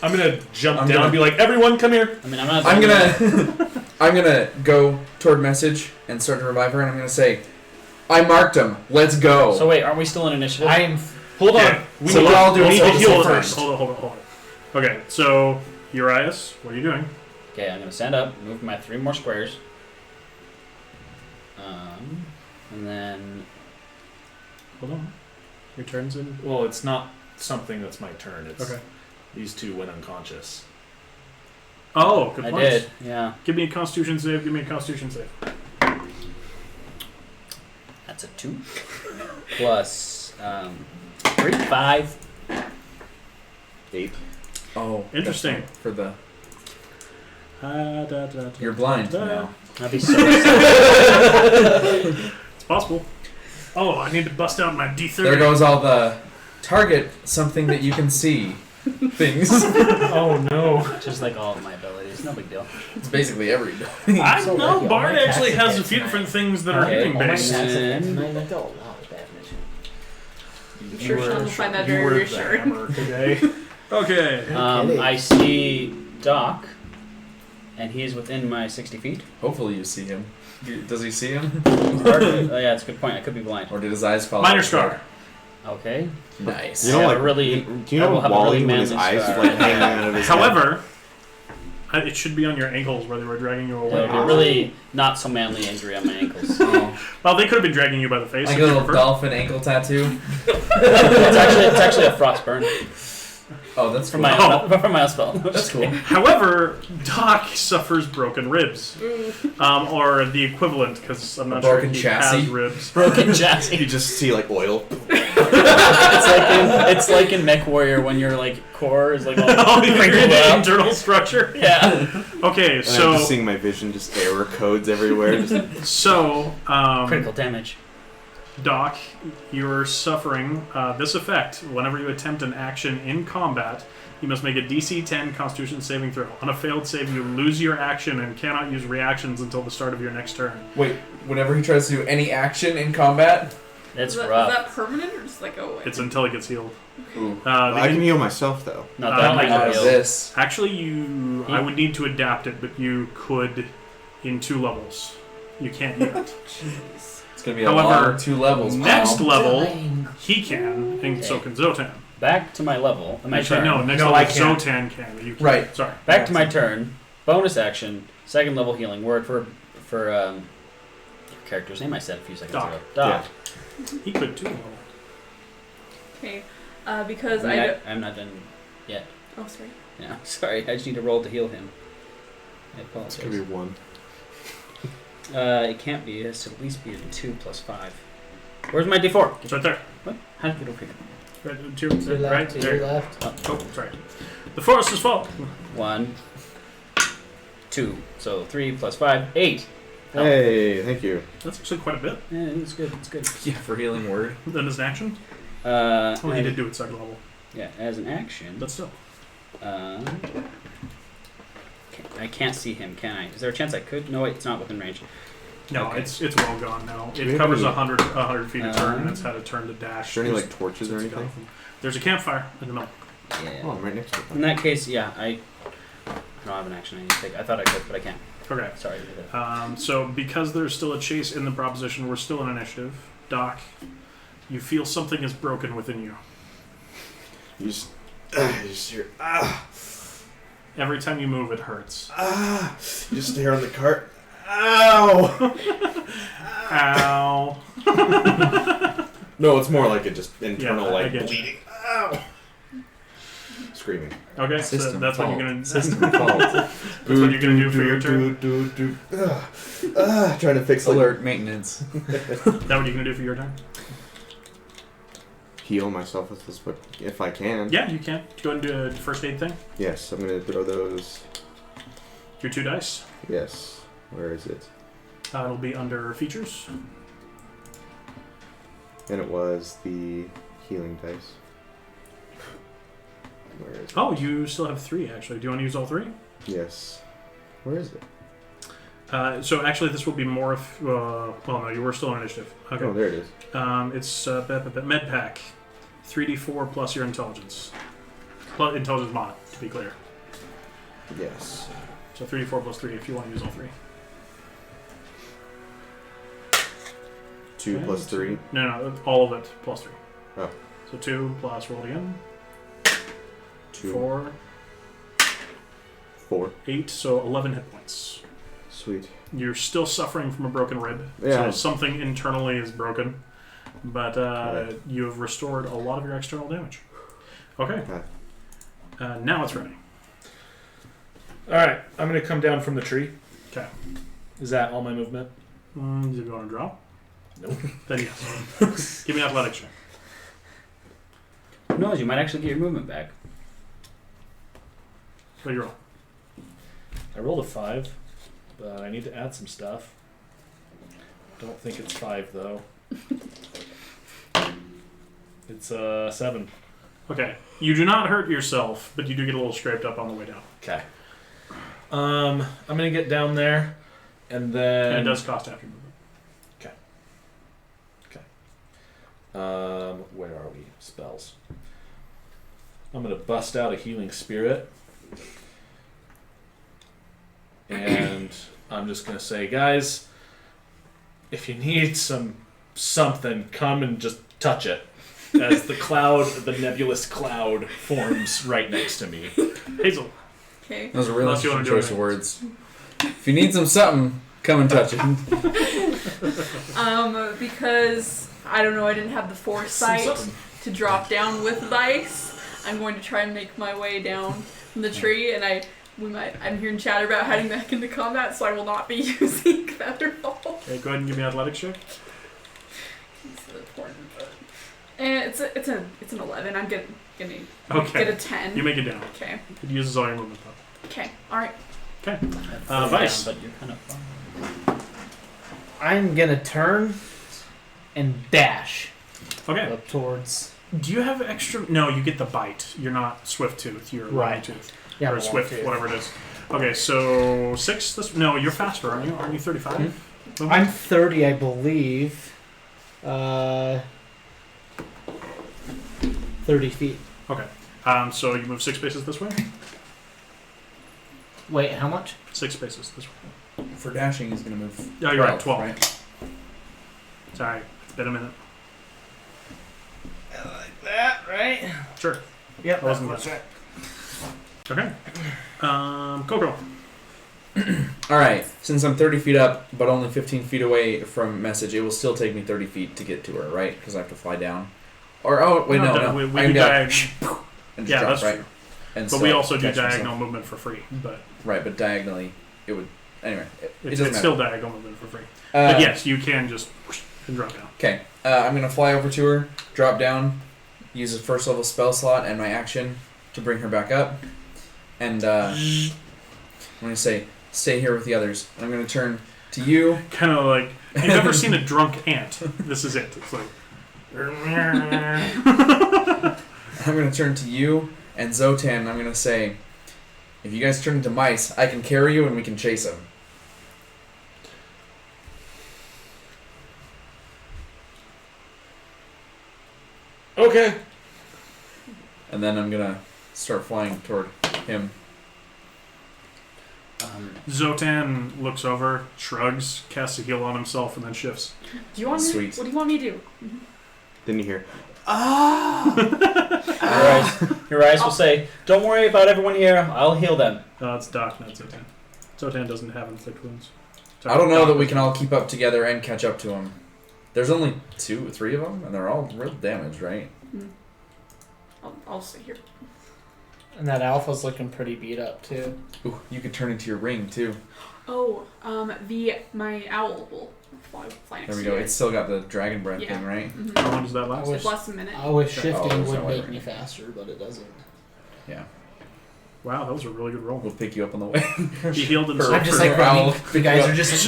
I'm gonna jump I'm down gonna- and be like, everyone, come here. I mean, I'm not. I'm gonna I'm gonna go toward message and start to revive her, and I'm gonna say, I marked him. Let's go. So wait, aren't we still in initiative? I am. Hold on. Yeah. We So need we're to- all doing we need to something heal first. first. Hold on. Okay, so Urias, what are you doing? Okay, I'm gonna stand up, move my 3 more squares. And then Hold on. Your turn's in. Well, it's not something that's my turn. It's Okay. these two went unconscious. Oh, good I point. did. Yeah, Give me a Constitution save. Give me a Constitution save. that's a 2 plus 3, 5. 8. Oh, Interesting. that's right, for the you're blind now. That'd be so. It's possible. Oh, I need to bust out my D30. There goes all the target something that you can see things. Oh no. Just like all of my abilities, no big deal. It's basically every. I So know lucky. Bard All my actually attacks has a against few my- different things that are Okay. hitting All my based. attacks against And- mine, I go, wow, bad mission. Sure, Sean will find that You very were the reassuring. hammer today. Okay. I see Doc, and he's within my 60 feet. Hopefully you see him. Does he see him? Oh yeah, that's a good point. I could be blind. Or did his eyes fall Minor out? scar. Okay. Nice. You know, Yeah, like really- Do you I know will have a Wally really when his manly eyes scar. like hanging out of his head? However, it should be on your ankles where they were dragging you away. A really not so manly injury on my ankles. Oh, Well, they could have been dragging you by the face. like if a you little prefer. dolphin ankle tattoo. It's actually a frost burn. Oh, that's from cool. my spell. That's cool. However, Doc suffers broken ribs, or the equivalent, because I'm not sure broken he chassis? has ribs. Broken chassis. You just see like oil. It's like in MechWarrior when your like core is like all Oh, your crinkled up. internal structure. Yeah. Okay, And I'm so just seeing my vision, just error codes everywhere. Critical damage. Doc, you're suffering this effect whenever you attempt an action in combat. You must make a DC 10 Constitution saving throw. On a failed save, you lose your action and cannot use reactions until the start of your next turn. Wait, whenever he tries to do any action in combat? That's Is that rough. permanent or just like It's until it gets healed. Ooh. I can heal myself though. Not that like much. This. Actually, I would need to adapt it, but you could in 2 levels. You can't yet. It's going to be However, a long 2 levels. Next Wow. level, he can, and so Okay. can Zotan. Back to my level. My Actually, turn. no, next No, level I can't. Zotan can, but you can't. Right. Sorry. Back to my turn. Bonus action. Second level healing word for your character's name I said a few seconds Doc. ago. Doc. He could too. Okay, because I mean, I'm not done yet. Oh, sorry. Yeah. Sorry. I just need to roll to heal him. I It's gonna be apologize. 1. It can't be. It has to at least be a 2 plus 5. Where's my D4? It's right there. What? How did you get over here? Right, To your left, right to there. your left. Oh, sorry. The forest is full. 1, 2. So 3 plus 5, 8. Oh. Hey, thank you. That's actually quite a bit. Yeah, it's good. It's good. Yeah, for healing word. Then as an action. Well, Well, he did do it second level, Yeah, as an action. but still. I can't see him, can I? Is there a chance I could? No, wait, it's not within range. No, Okay. it's well gone now. Do It we have covers any- 100 feet a turn, and it's had a turn to dash. Is there any like torches or Since anything? Gotham. There's a campfire in the middle. Yeah. Oh, I'm right next to it. In that case, yeah, I don't have an action I need to take. I thought I could, but I can't. Okay. Sorry. to do that. So because there's still a chase in the proposition, we're still in initiative. Doc, you feel something is broken within you. You just hear Every time you move, it hurts. You just hear on the cart. Ow! Ow. No, it's more like it just internal Yeah, I like get you. bleeding. Ow! Screaming. Okay, so System that's what fault. you're gonna. System fault. That's what you're gonna do for your turn. Trying to fix like Alert maintenance. That what you're gonna do for your turn? heal myself with this, but if I can. Yeah, you can. Go ahead and do a first aid thing. Yes, I'm gonna throw those. Your 2 dice. Yes. Where is it? It'll be under features. And it was the healing dice. Where is it? Oh, you still have 3 actually. Do you want to use all 3? Yes. Where is it? So actually, this will be more. Well, no, you were still in initiative. Okay. Oh, there it is. It's med pack, 3d4 plus your intelligence. Plus intelligence mod, to be clear. Yes. So 3d4 plus 3 if you want to use all 3. 2 Okay, plus 3. No, all of it plus 3. Oh. So 2 plus roll again. 2. 4, 4. 8, so 11 hit points. Sweet. You're still suffering from a broken rib. Yeah. So something internally is broken. But Right. you have restored a lot of your external damage. Okay. Okay. Now it's ready. Alright, I'm going to come down from the tree. Okay. Is that all my movement? Do you want to draw? Nope. Then yes. Give me an athletics check. Who knows? You might actually get your movement back. What do you roll? I rolled a 5, but I need to add some stuff. Don't think it's 5 though. It's 7. Okay. You do not hurt yourself, but you do get a little scraped up on the way down. Okay. I'm gonna get down there, and then And it does cost after movement. where are we? Spells. I'm gonna bust out a healing spirit, and I'm just gonna say, guys, if you need something, come and just touch it. As the nebulous cloud forms right next to me. Hazel. Okay. Those are really Unless you wanna interesting do choice of anything. words. If you need something, come and touch it. Because I don't know, I didn't have the foresight Something. to drop down with dice. I'm going to try and make my way down from the tree, and I'm hearing chatter about heading back into combat, so I will not be using Featherfall. Okay, go ahead and give me an athletics check. And it's an 11. I'm gonna Okay. get a 10. You make it down. Okay. It uses all your movement though. Okay. All right. Okay. I'm Vice. down, but you're kind of far. I'm gonna turn and dash Okay. up towards. Do you have extra? No, you get the bite. You're not swift tooth. You're Right. long tooth. Yeah, or I'm swift, long tooth. whatever it is. Okay, so 6. No, you're faster, aren't you? Aren't you 35? I'm 30, I believe. 30 feet. Okay. So you move 6 spaces this way. Wait, how much? 6 spaces this way. For dashing, he's gonna move. Yeah, you're right. 12. Right? Sorry, it's been a minute. Like that, right? Sure. Yep, I wasn't that's gonna- right. Okay. Coco. All right. Since I'm 30 feet up, but only 15 feet away from message, it will still take me 30 feet to get to her, right? Because I have to fly down. Or wait, no. We I do can go diagonal. and just Yeah, drop, that's right? true. And But so we also do catch myself. diagonal movement for free. But Right, but diagonally, it would. Anyway, it it's doesn't still matter. diagonal movement for free. But yes, you can just and drop down. Okay. I'm gonna fly over to her, drop down, use a first level spell slot and my action to bring her back up, and I'm gonna say, "Stay here with the others." And I'm gonna turn to you. Kind of like you've ever seen a drunk ant. This is it. It's like. I'm gonna turn to you and Zotan. And I'm gonna say, "If you guys turn into mice, I can carry you and we can chase them." Okay. And then I'm gonna start flying toward him. Zotan looks over, shrugs, casts a heal on himself, and then shifts. Do you want me? Sweet. What do you want me to do? Then you hear, Urias will say, "Don't worry about everyone here. I'll heal them." It's Doc, not Zotan. Zotan doesn't have inflict wounds. I don't know that we can all keep up together and catch up to him. There's only 2 or 3 of them, and they're all real damaged, right? I'll stay here. And that alpha's looking pretty beat up too. Ooh, you could turn into your ring too. Oh, my owl will fly next There we to go. you. It's still got the dragon breath Yeah. thing, right? Mhm. How long does that last? Oh, It lasts a minute. I wish Oh, shifting is that would why make we're- me faster, but it doesn't. Yeah. Wow, that was a really good roll. We'll pick you up on the way. He healed himself. I'm just for- like running. You guys are just.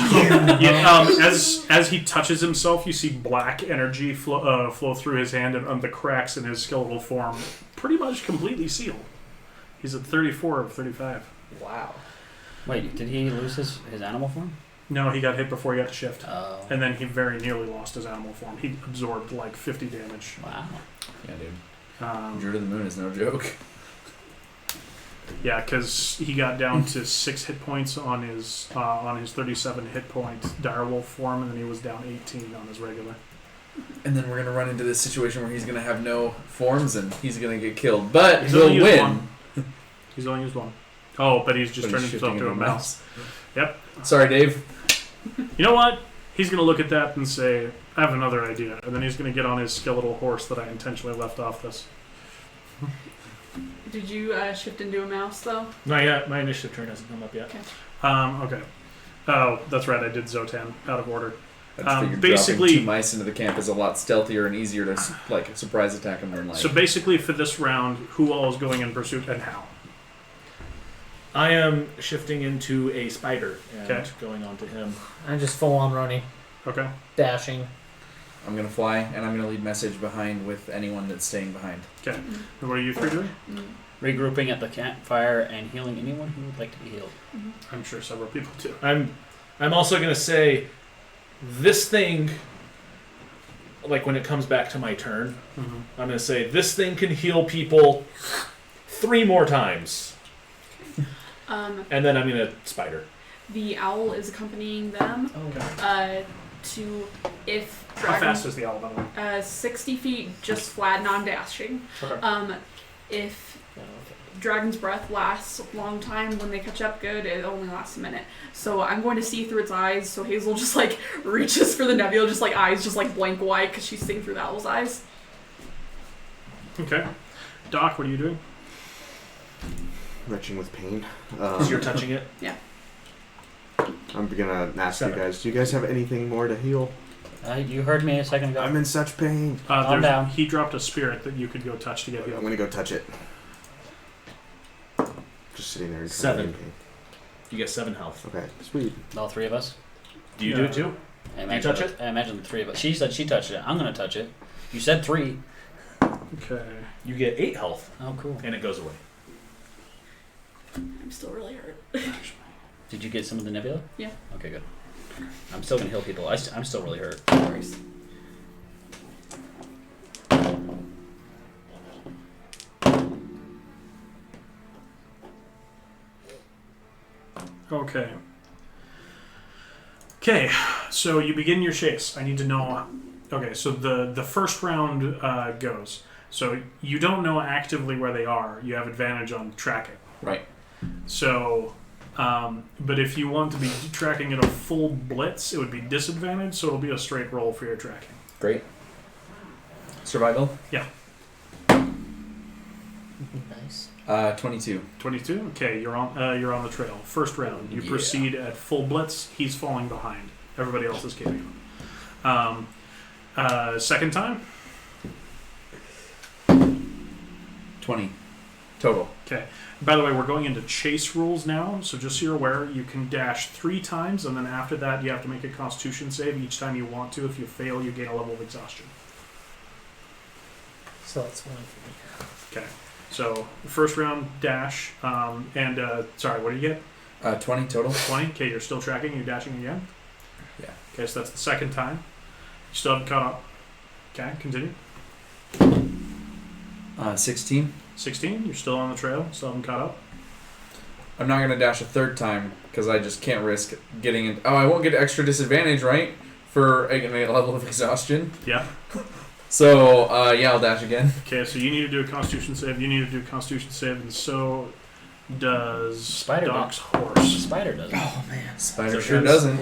as he touches himself, you see black energy flow through his hand, and the cracks in his skeletal form pretty much completely sealed. He's at 34 of 35. Wow. Wait, did he lose his animal form? No, he got hit before he got to shift. Oh. And then he very nearly lost his animal form. He absorbed like 50 damage. Wow. Yeah, dude. Um, Drew to the moon is no joke. yeah, because he got down to 6 hit points on his 37 hit point direwolf form, and then he was down 18 on his regular. And then we're gonna run into this situation where he's gonna have no forms and he's gonna get killed, but He's he'll only used win. one. He's only used 1. Oh, but he's just But turned he's himself shifting to a into mouse. Yep. Sorry, Dave. You know what? He's going to look at that and say, I have another idea. And then he's going to get on his skeletal horse that I intentionally left off this. Did you shift into a mouse though? Not yet. My initiative turn hasn't come up yet. Okay. Oh, that's right. I did Zotan out of order. I just figured basically- dropping 2 mice into the camp is a lot stealthier and easier to like surprise attack them than like. So basically, for this round, who all is going in pursuit and how? I am shifting into a spider and Okay. going on to him. I'm just full on running, Okay. dashing. I'm gonna fly and I'm gonna lead message behind with anyone that's staying behind. Okay. And what are you 3 doing? Regrouping at the campfire and healing anyone who would like to be healed. I'm sure several people do. I'm also gonna say this thing, like when it comes back to my turn, Mm-hmm. I'm gonna say this thing can heal people 3 more times. And then I'm gonna spider. The owl is accompanying them to if How dragon, fast is the owl, by the way? 60 feet just flat, non-dashing. Okay. If Dragon's Breath lasts a long time, when they catch up good, it only lasts a minute. So I'm going to see through its eyes, so Hazel just like reaches for the nebula, just like eyes just like blank white because she's seeing through the owl's eyes. Okay. Doc, what are you doing? Retching with pain. Because you're touching it. I'm gonna ask 7. you guys. Do you guys have anything more to heal? You heard me a second ago. I'm in such pain. Calm down. He dropped a spirit that you could go touch to get I'm healed. gonna go touch it. Just sitting there. And 7. You get 7 health. Okay, sweet. All 3 of us? Do you do it too? I imagine, touch it? I imagine the 3 of us. She said she touched it. I'm going to touch it. You said 3. Okay. You get 8 health, Oh, cool. and it goes away. I'm still really hurt. Did you get some of the nebula? Yeah. Okay, good. I'm still going to heal people. I'm still really hurt. No worries. Okay. Okay, so you begin your chase. I need to know. Okay, so the first round goes. So you don't know actively where they are. You have advantage on tracking. Right. So, but if you want to be tracking at a full blitz, it would be disadvantage. So it'll be a straight roll for your tracking. Great. Survival? Nice. 22. 22. Okay, you're on the trail. First round, you Yeah. proceed at full blitz. He's falling behind. Everybody else is keeping him. Second time. 20. Total. Okay. By the way, we're going into chase rules now, so just so you're aware, you can dash 3 times, and then after that, you have to make a Constitution save each time you want to. If you fail, you gain a level of exhaustion. So that's 1 for me. Okay. So first round dash, sorry, what do you get? 20 total. 20. Okay, you're still tracking. You're dashing again. Yeah. Okay, so that's the second time. You still haven't caught up. Okay, continue. 16. 16. You're still on the trail. Still haven't caught up. I'm not going to dash a third time because I just can't risk getting in. Oh, I won't get extra disadvantage, right? For a level of exhaustion. Yeah. So, I'll dash again. Okay, so you need to do a Constitution save. You need to do a Constitution save, and so does Spider Doc's horse. Spider does it. Oh man. Spider sure doesn't.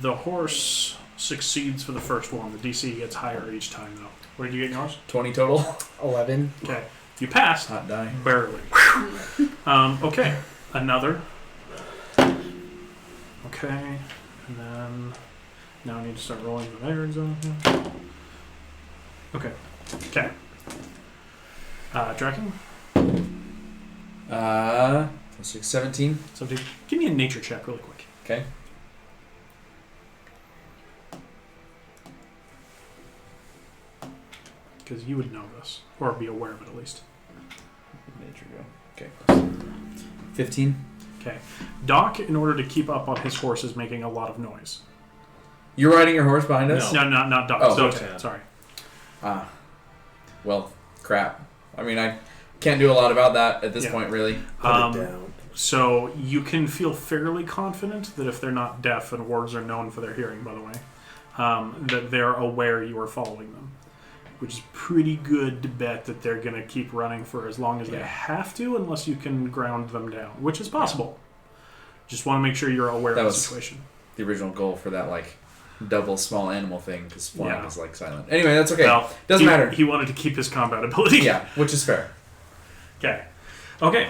The horse succeeds for the first one. The DC gets higher each time, though. What did you get in yours? 20 total. 11. Okay. You passed. Hot die. Barely. Okay. Another. Okay. And then now I need to start rolling the irons on him. Okay. Okay. Tracking. 17. So give me a nature check really quick. Okay. Because you would know this. Or be aware of it at least. Nature go. Okay. 15. Okay. Doc, in order to keep up on his horse, is making a lot of noise. You're riding your horse behind us? No, not Doc. Oh, Zote. okay. Sorry. Well, crap. I mean, I can't do a lot about that at this Yeah. point, really. So you can feel fairly confident that if they're not deaf, and wargs are known for their hearing, by the way, that they're aware you are following them. Which is pretty good to bet that they're going to keep running for as long as they have to, unless you can ground them down, which is possible. Just want to make sure you're aware That of the was situation. The original goal for that, double small animal thing, because flying Yeah. is, silent. Anyway, that's okay. Well, Doesn't matter. He wanted to keep his combat ability. Yeah, which is fair. Okay. Okay.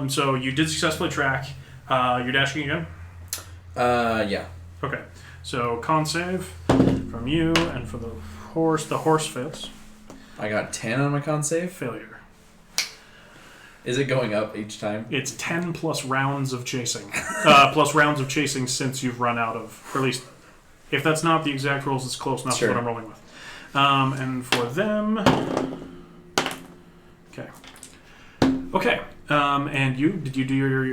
So you did successfully track. You're dashing again? Yeah. Okay. So con save from you and for the horse. The horse fails. I got 10 on my con save. Failure. Is it going up each time? It's 10 plus rounds of chasing. Plus rounds of chasing since you've run out of, or at least, if that's not the exact rules, it's close enough Sure. to what I'm rolling with. And for them, okay, okay. And you, did you do your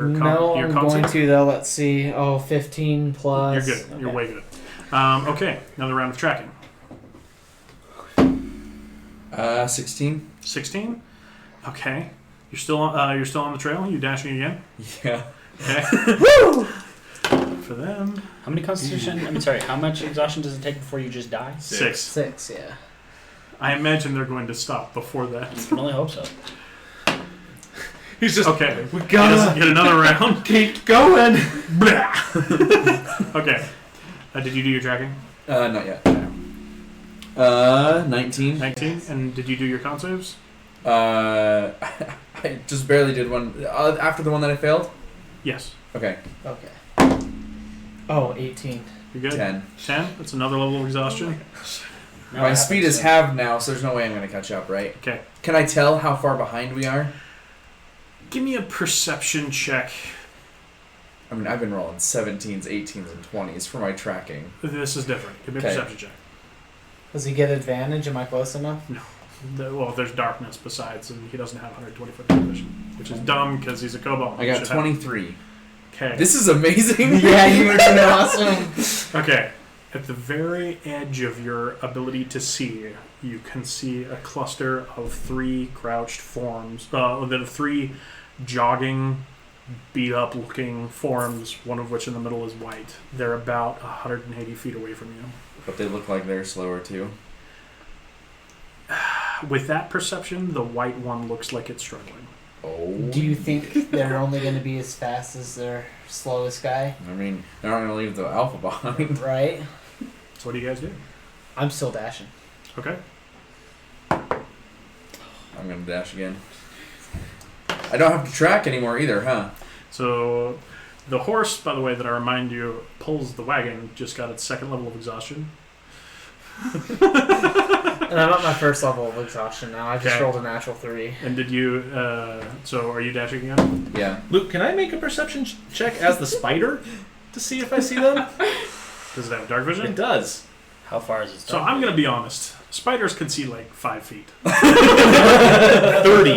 No, your I'm con going save? to though. Let's see. Oh, 15 plus. You're good. You're Okay. way good. Okay, another round of tracking. 16. 16. Okay, you're still on the trail. You dashing again? Yeah. Okay. Woo! For them, How many constitution? How much exhaustion does it take before you just die? 6. 6, yeah. I imagine they're going to stop before that. I can only hope so. He's just Okay. we gotta Get another round. keep going. Okay. Did you do your tracking? Not yet. 19. 19. And did you do your con saves? I just barely did one. After the one that I failed? Yes. Okay. Okay. Oh, 18. You good? 10. 10. That's another level of exhaustion. No, My it speed happens, is so- halved now, so there's no way I'm going to catch up, right? Okay. Can I tell how far behind we are? Give me a perception check. I mean, I've been rolling 17s, 18s, and 20s for my tracking. This is different. Give me a Okay. perception check. Does he get advantage? Am I close enough? Well, there's darkness besides, and he doesn't have 120-foot vision, which is dumb because he's a kobold. I got 23. Okay. This is amazing. Yeah, you would have been awesome. Okay. At the very edge of your ability to see, you can see a cluster of 3 crouched forms. That are 3 jogging, beat-up-looking forms. One of which in the middle is white. They're about 180 feet away from you. But they look like they're slower too. With that perception, the white one looks like it's struggling. Oh. Do you think they're only going to be as fast as their slowest guy? I mean, they're not going to leave the alpha behind. Right? So what do you guys do? I'm still dashing. Okay. I'm going to dash again. I don't have to track anymore either, huh? So the horse, by the way, that I remind you pulls the wagon, just got its 2nd level of exhaustion. And I'm at my 1st level of exhaustion now. I just Okay. rolled a natural 3. And did you? So are you dashing again? Yeah. Luke, can I make a perception check as the spider to see if I see them? Does it have dark vision? It does. How far is it? So I'm gonna be honest. Spiders can see like 5 feet 30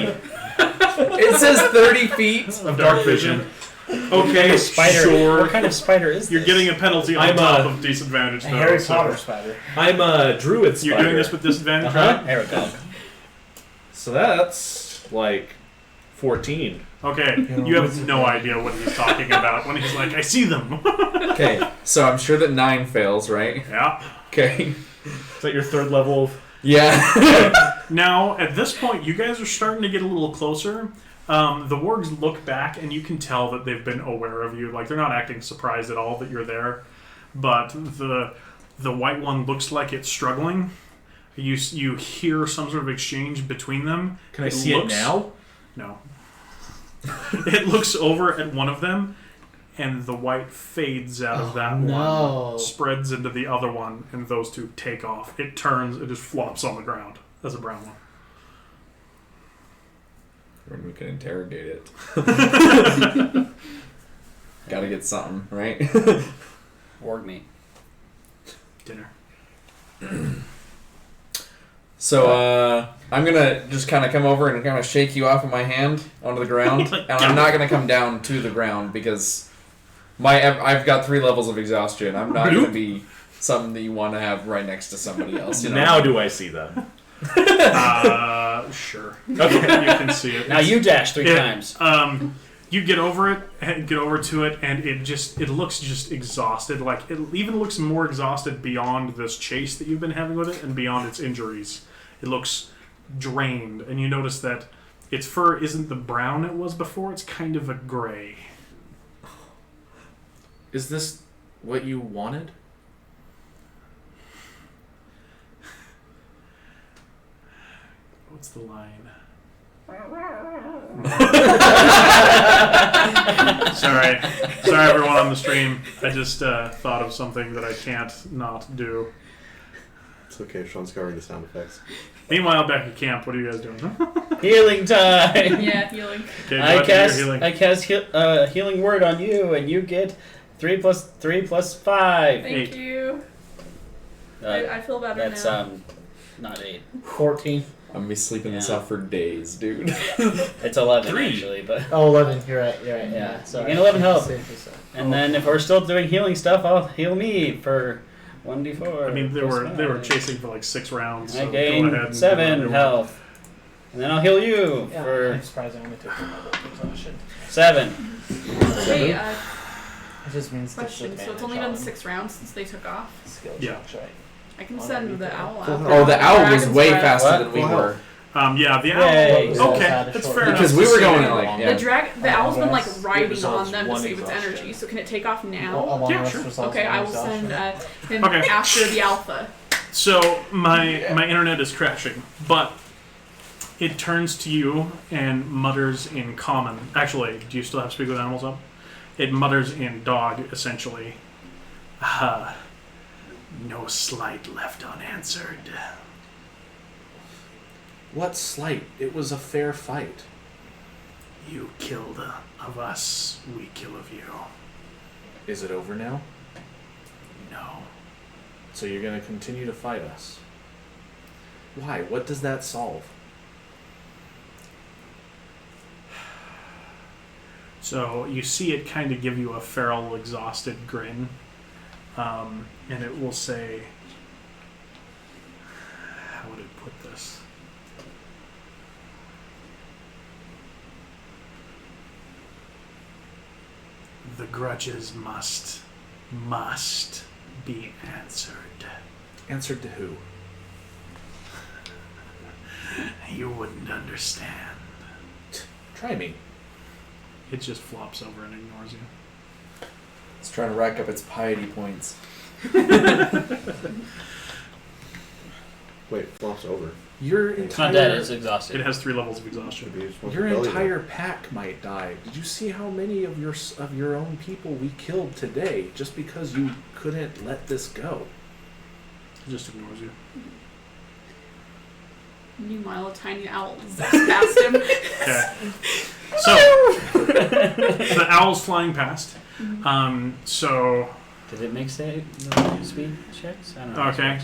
It says 30 feet. of dark vision. Okay, Spider. sure. What kind of spider is this? You're getting a penalty on I'm, top uh, of disadvantage. A Though, Harry so Potter spider. I'm a druid spider. You're doing this with disadvantage, Uh-huh. right? There we go. So that's like 14. Okay. You have no idea what he's talking about when he's like, "I see them." Okay, so I'm sure that 9 fails, right? Yeah. Okay. Is that your 3rd level of... Yeah. Now, at this point, you guys are starting to get a little closer. The wargs look back, and you can tell that they've been aware of you. Like, they're not acting surprised at all that you're there. But the white one looks like it's struggling. You hear some sort of exchange between them. Can I see it now? No. It looks over at one of them, and the white fades out of that no. one, spreads into the other one, and those two take off. It turns, it just flops on the ground. That's a brown one. When we can interrogate it. Gotta get something, right? Warg meat. Dinner. So, I'm gonna just kind of come over and kind of shake you off of my hand onto the ground. And I'm not gonna come down to the ground because I've got 3 levels of exhaustion. I'm not gonna be something that you want to have right next to somebody else. You know? Now do I see them? Sure. Okay, you can see it. Now you dash 3 times. You get over to it, and it looks just exhausted. Like, it even looks more exhausted beyond this chase that you've been having with it and beyond its injuries. It looks drained, and you notice that its fur isn't the brown it was before. It's kind of a gray. Is this what you wanted? What's the line? Sorry everyone on the stream. I just thought of something that I can't not do. It's okay, Sean's covering the sound effects. Meanwhile, back at camp, what are you guys doing? Healing time. Yeah, healing. Okay, I cast healing. healing word on you, and you get 3 plus 3 plus 5. Thank 8. you. Uh, I feel better that's now. not 8. 14. I'm gonna be sleeping this Yeah. out for days, dude. It's 11 3. actually, but Oh, 11. You're right. Yeah. Sorry. You gain 11 health. Save yourself. and then if we're still doing healing stuff, I'll heal me for 1d4. I mean, they plus were 5. chasing for like 6 rounds. So I go ahead gain and 7 do whatever. health, and then I'll heal you Yeah, for I'm surprised I only took 1 level of exhaustion. 7. Wait, It just means question. So it's only been 6 rounds since they took off. Skill Yeah. checks, right? I can send the owl out. Oh, the owl was way Dragon's breath. faster What? than we were. Yeah, the owl. Yay. Okay, that's fair enough. Because we were going at like, yeah. The owl's been like Yes. riding Results on them to one save its exhaustion. energy. So can it take off now? Well, Yeah, rest sure. results Okay, in I will exhaustion. send him Okay. after the alpha. So my internet is crashing, but it turns to you and mutters in common. Actually, do you still have Speak with Animals up? It mutters in dog, essentially. No slight left unanswered. What slight? It was a fair fight. You killed of us, we kill of you. Is it over now? No. So you're going to continue to fight us? Why? What does that solve? So you see it kind of give you a feral, exhausted grin. And it will say, how would it put this? The grudges must be answered. Answered to who? You wouldn't understand. Try me. It just flops over and ignores you. It's trying to rack up its piety points. Wait, flops over. Your It's not dead, it's It exhausted. has 3 levels of exhaustion. Should be just Your belly entire pack might die. Did you see how many of your own people we killed today just because you couldn't let this go? It just ignores you. Meanwhile, a tiny owl zips past him. Okay. So, the owl's flying past. So, Did it make speed checks? I don't know. okay.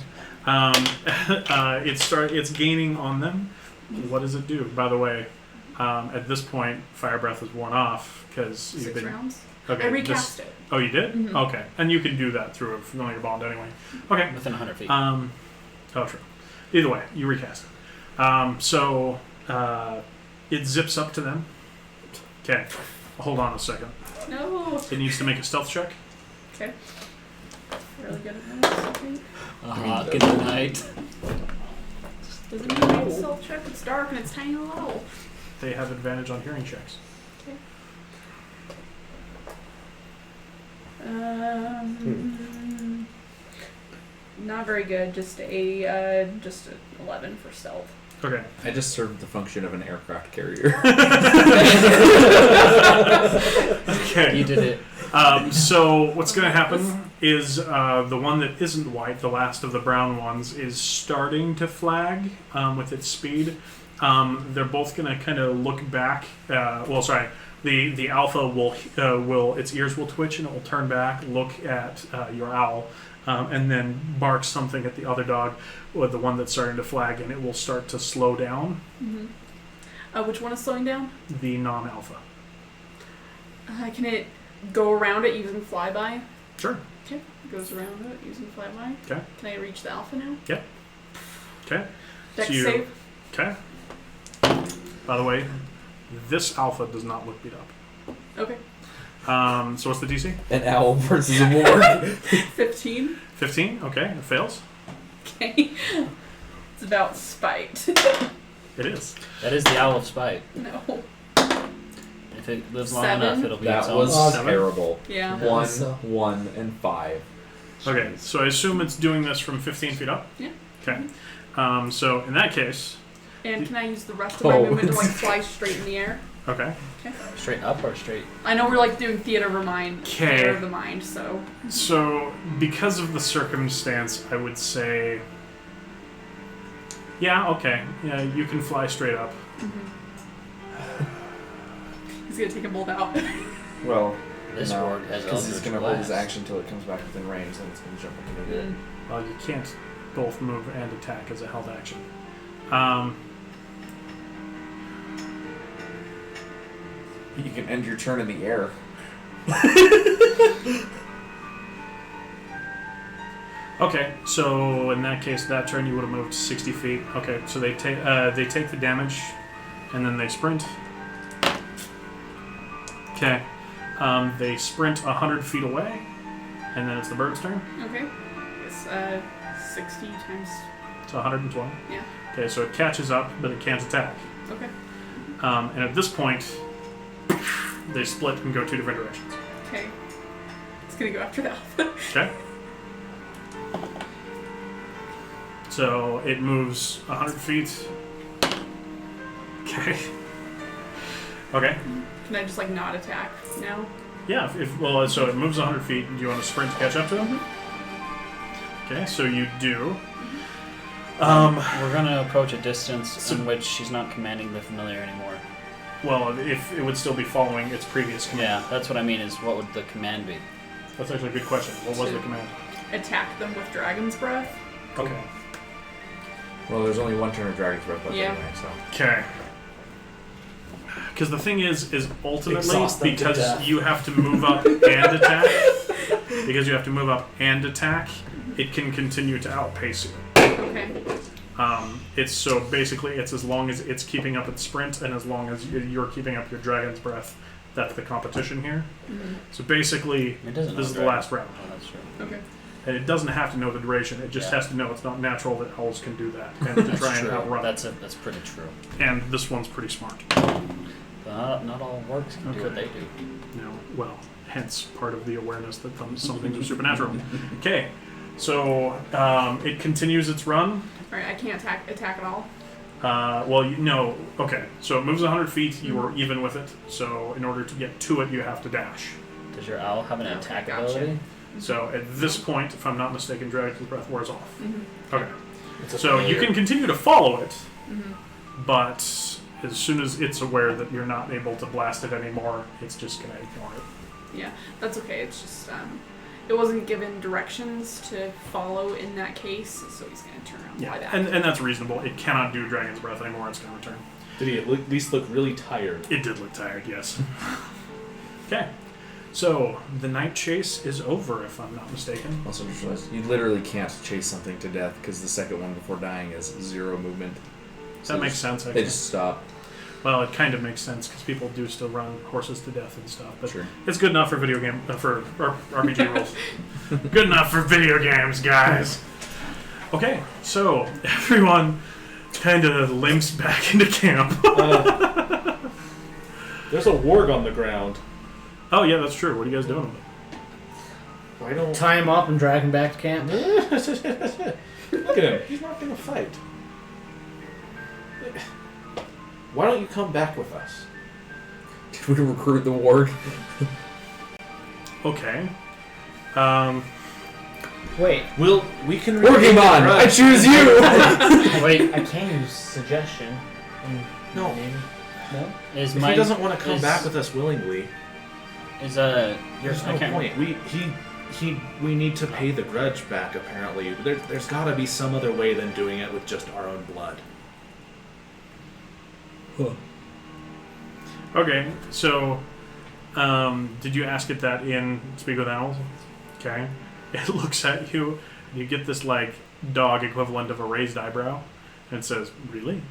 It's gaining on them. What does it do? By the way, at this point, Fire Breath is worn off because you've 6 been. rounds. Okay. I recast it. Oh, you did? Mhm. Okay, and you can do that through a familiar bond anyway. Okay. Within 100 feet. Oh, true. Either way, you recast it. So it zips up to them. Okay. Hold on a second. No. It needs to make a stealth check. Okay. Really good at this, I think. Good night. Doesn't need to make a stealth check. It's dark and it's tiny little owl. They have advantage on hearing checks. Not very good. Just an 11 for stealth. Okay. I just served the function of an aircraft carrier. Okay. You did it. So what's going to happen is the one that isn't white, the last of the brown ones, is starting to flag with its speed. They're both going to kind of look back. The alpha will its ears will twitch and it will turn back, look at your owl, and then bark something at the other dog, or the one that's starting to flag, and it will start to slow down. Mm-hmm. Which one is slowing down? The non-alpha. Can it go around it using flyby? Sure. Okay. It goes around it using flyby. Okay. Can I reach the alpha now? Yep. Okay. Dex So you- save. Okay. By the way, this alpha does not look beat up. Okay. So what's the DC? An owl versus a warg. 15. 15. Okay, it fails. Okay. It's about spite. It is. That is the Owl of Spite. No. If it lives long 7. enough, it'll be its That own. was Seven? terrible. Yeah. 1, So- 1, and 5. Okay, so I assume it's doing this from 15 feet up? Yeah. Okay. So in that case, And can I use the rest of my movement to like fly straight in the air? okay. Straight up or straight? I know we're like doing theater of the mind. Okay. Theater of the mind. So. So because of the circumstance, I would say, yeah, okay, yeah, you can fly straight up. He's gonna take a bolt out. Well, This no, orc has because he's Eldritch going to hold his Blast. action until it comes back within range, then it's going to jump up and do it. Well, you can't both move and attack as a held action. You can end your turn in the air. Okay, so in that case, that turn you would have moved 60 feet. Okay, so they take the damage, and then they sprint. Okay, they sprint 100 feet away, and then it's the bird's turn. Okay. It's 60 times. It's 120. Yeah. Okay, so it catches up, but it can't attack. Okay. And at this point, they split and go 2 different directions. Okay. It's gonna go after the alpha. Okay. So it moves 100 feet. Okay. Okay. Can I just like not attack now? Yeah. Well, so it moves 100 feet. Do you want to sprint to catch up to him? Okay. So you do. We're gonna approach a distance in which she's not commanding the familiar anymore. Well, if it would still be following its previous command. Yeah, that's what I mean. Is what would the command be? That's actually a good question. What was the command? Attack them with Dragon's Breath. Okay. Well, there's only one turn of Dragon's Breath left Yeah. anyway, so. Okay. Because the thing is ultimately Exhaust them to because death. you have to move up and attack. Because you have to move up and attack, it can continue to outpace you. Okay. It's so basically it's as long as it's keeping up its sprint and as long as you're keeping up your Dragon's Breath. That's the competition here. Mm-hmm. So basically, It doesn't. this is the last round. Oh, that's true. Okay. And it doesn't have to know the duration. It just Yeah. has to know it's not natural that owls can do that and to That's try and true. outrun. That's pretty true. And this one's pretty smart. Not all orcs can do what they do. No, well, hence part of the awareness that some things are supernatural. Okay, so it continues its run. All right. I can't attack at all. No. Okay, so it moves 100 feet. You are even with it. So in order to get to it, you have to dash. Does your owl have an Okay, attack gotcha. ability? So at this point, if I'm not mistaken, Dragon's Breath wears off. Mm-hmm. Okay. So you can continue to follow it, but as soon as it's aware that you're not able to blast it anymore, it's just going to ignore it. Yeah, that's okay. It's just it wasn't given directions to follow in that case, so he's gonna turn around and fly back. And that's reasonable. It cannot do Dragon's Breath anymore. It's going to return. Did he at least look really tired? It did look tired, yes. Okay. So the night chase is over, if I'm not mistaken. Also, just realized you literally can't chase something to death because the second one before dying is 0 movement. So That makes just- sense, They actually. just stop. Well, it kind of makes sense because people do still run horses to death and stuff. But Sure. it's good enough for video game for RPG rules. Good enough for video games, guys. Okay, so everyone kind of limps back into camp. There's a warg on the ground. Oh yeah, that's true. What are you guys doing with it? Why don't Tie him up and drag him back to camp. Look at him. He's not going to fight. Why don't you come back with us? Did we recruit the warg? Okay. Wait, We can Working on! I choose you! wait. I can use suggestion. No. No. Is If my he doesn't want to come is- back with us willingly, Is there's I no can't- point. We need to pay the grudge back. Apparently, there's got to be some other way than doing it with just our own blood. Okay, so did you ask it that in Speak with Animals? Okay. It looks at you, and you get this like dog equivalent of a raised eyebrow, and it says, "Really?"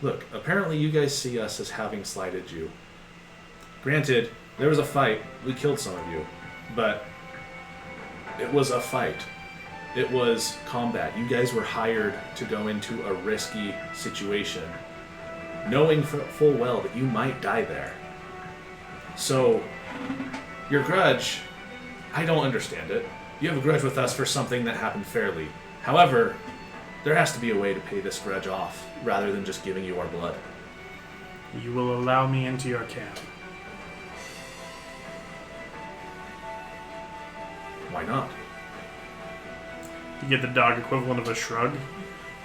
Look, apparently you guys see us as having slighted you. Granted, there was a fight. We killed some of you, but it was a fight. It was combat. You guys were hired to go into a risky situation, knowing full well that you might die there. So, your grudge, I don't understand it. You have a grudge with us for something that happened fairly. However, there has to be a way to pay this grudge off, rather than just giving you our blood. You will allow me into your camp. Why not? You get the dog equivalent of a shrug,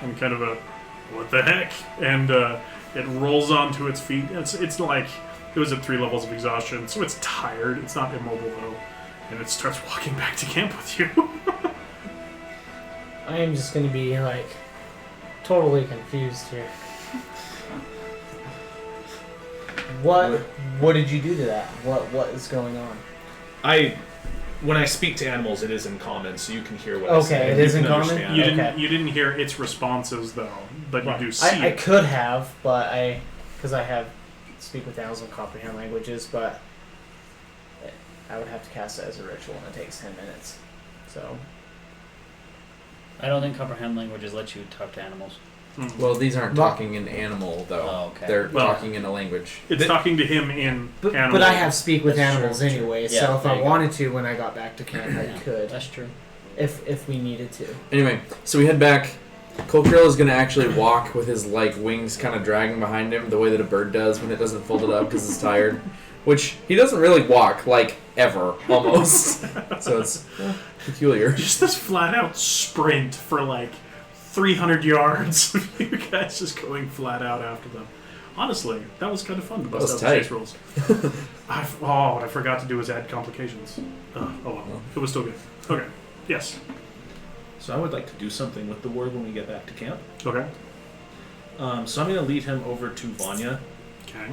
and kind of a, "What the heck?" And it rolls onto its feet. It's like it was at 3 levels of exhaustion, so it's tired. It's not immobile though, and it starts walking back to camp with you. I am just gonna be like totally confused here. What did you do to that? What is going on? When I speak to animals, it is in common, so you can hear what I say. Okay, it You is in can common? understand. You didn't hear its responses though, but you do see I it. could have, but because I have speak with animals and comprehend languages, but I would have to cast it as a ritual, and it takes 10 minutes. So I don't think comprehend languages let you talk to animals. Mm. Well, these aren't Well- talking in animal, though. Oh, okay. They're Well- talking in a language. It's talking to him in But animal. I have speak with That's animals true. anyway, Yeah, so if there I you go. wanted to when I got back to camp, I Yeah, could. That's true. if we needed to. Anyway, so we head back. Coquerel is going to actually walk with his like wings kind of dragging behind him the way that a bird does when it doesn't fold it up because it's tired. Which he doesn't really walk, like, ever, almost. So it's peculiar. Just this flat out sprint for like 300 yards. You guys just going flat out after them. Honestly, that was kind of fun to bust out the chase rolls. I forgot to do his add complications. Oh well, it was still good. Okay, yes. So I would like to do something with the ward when we get back to camp. Okay. So I'm going to lead him over to Vanya. Okay.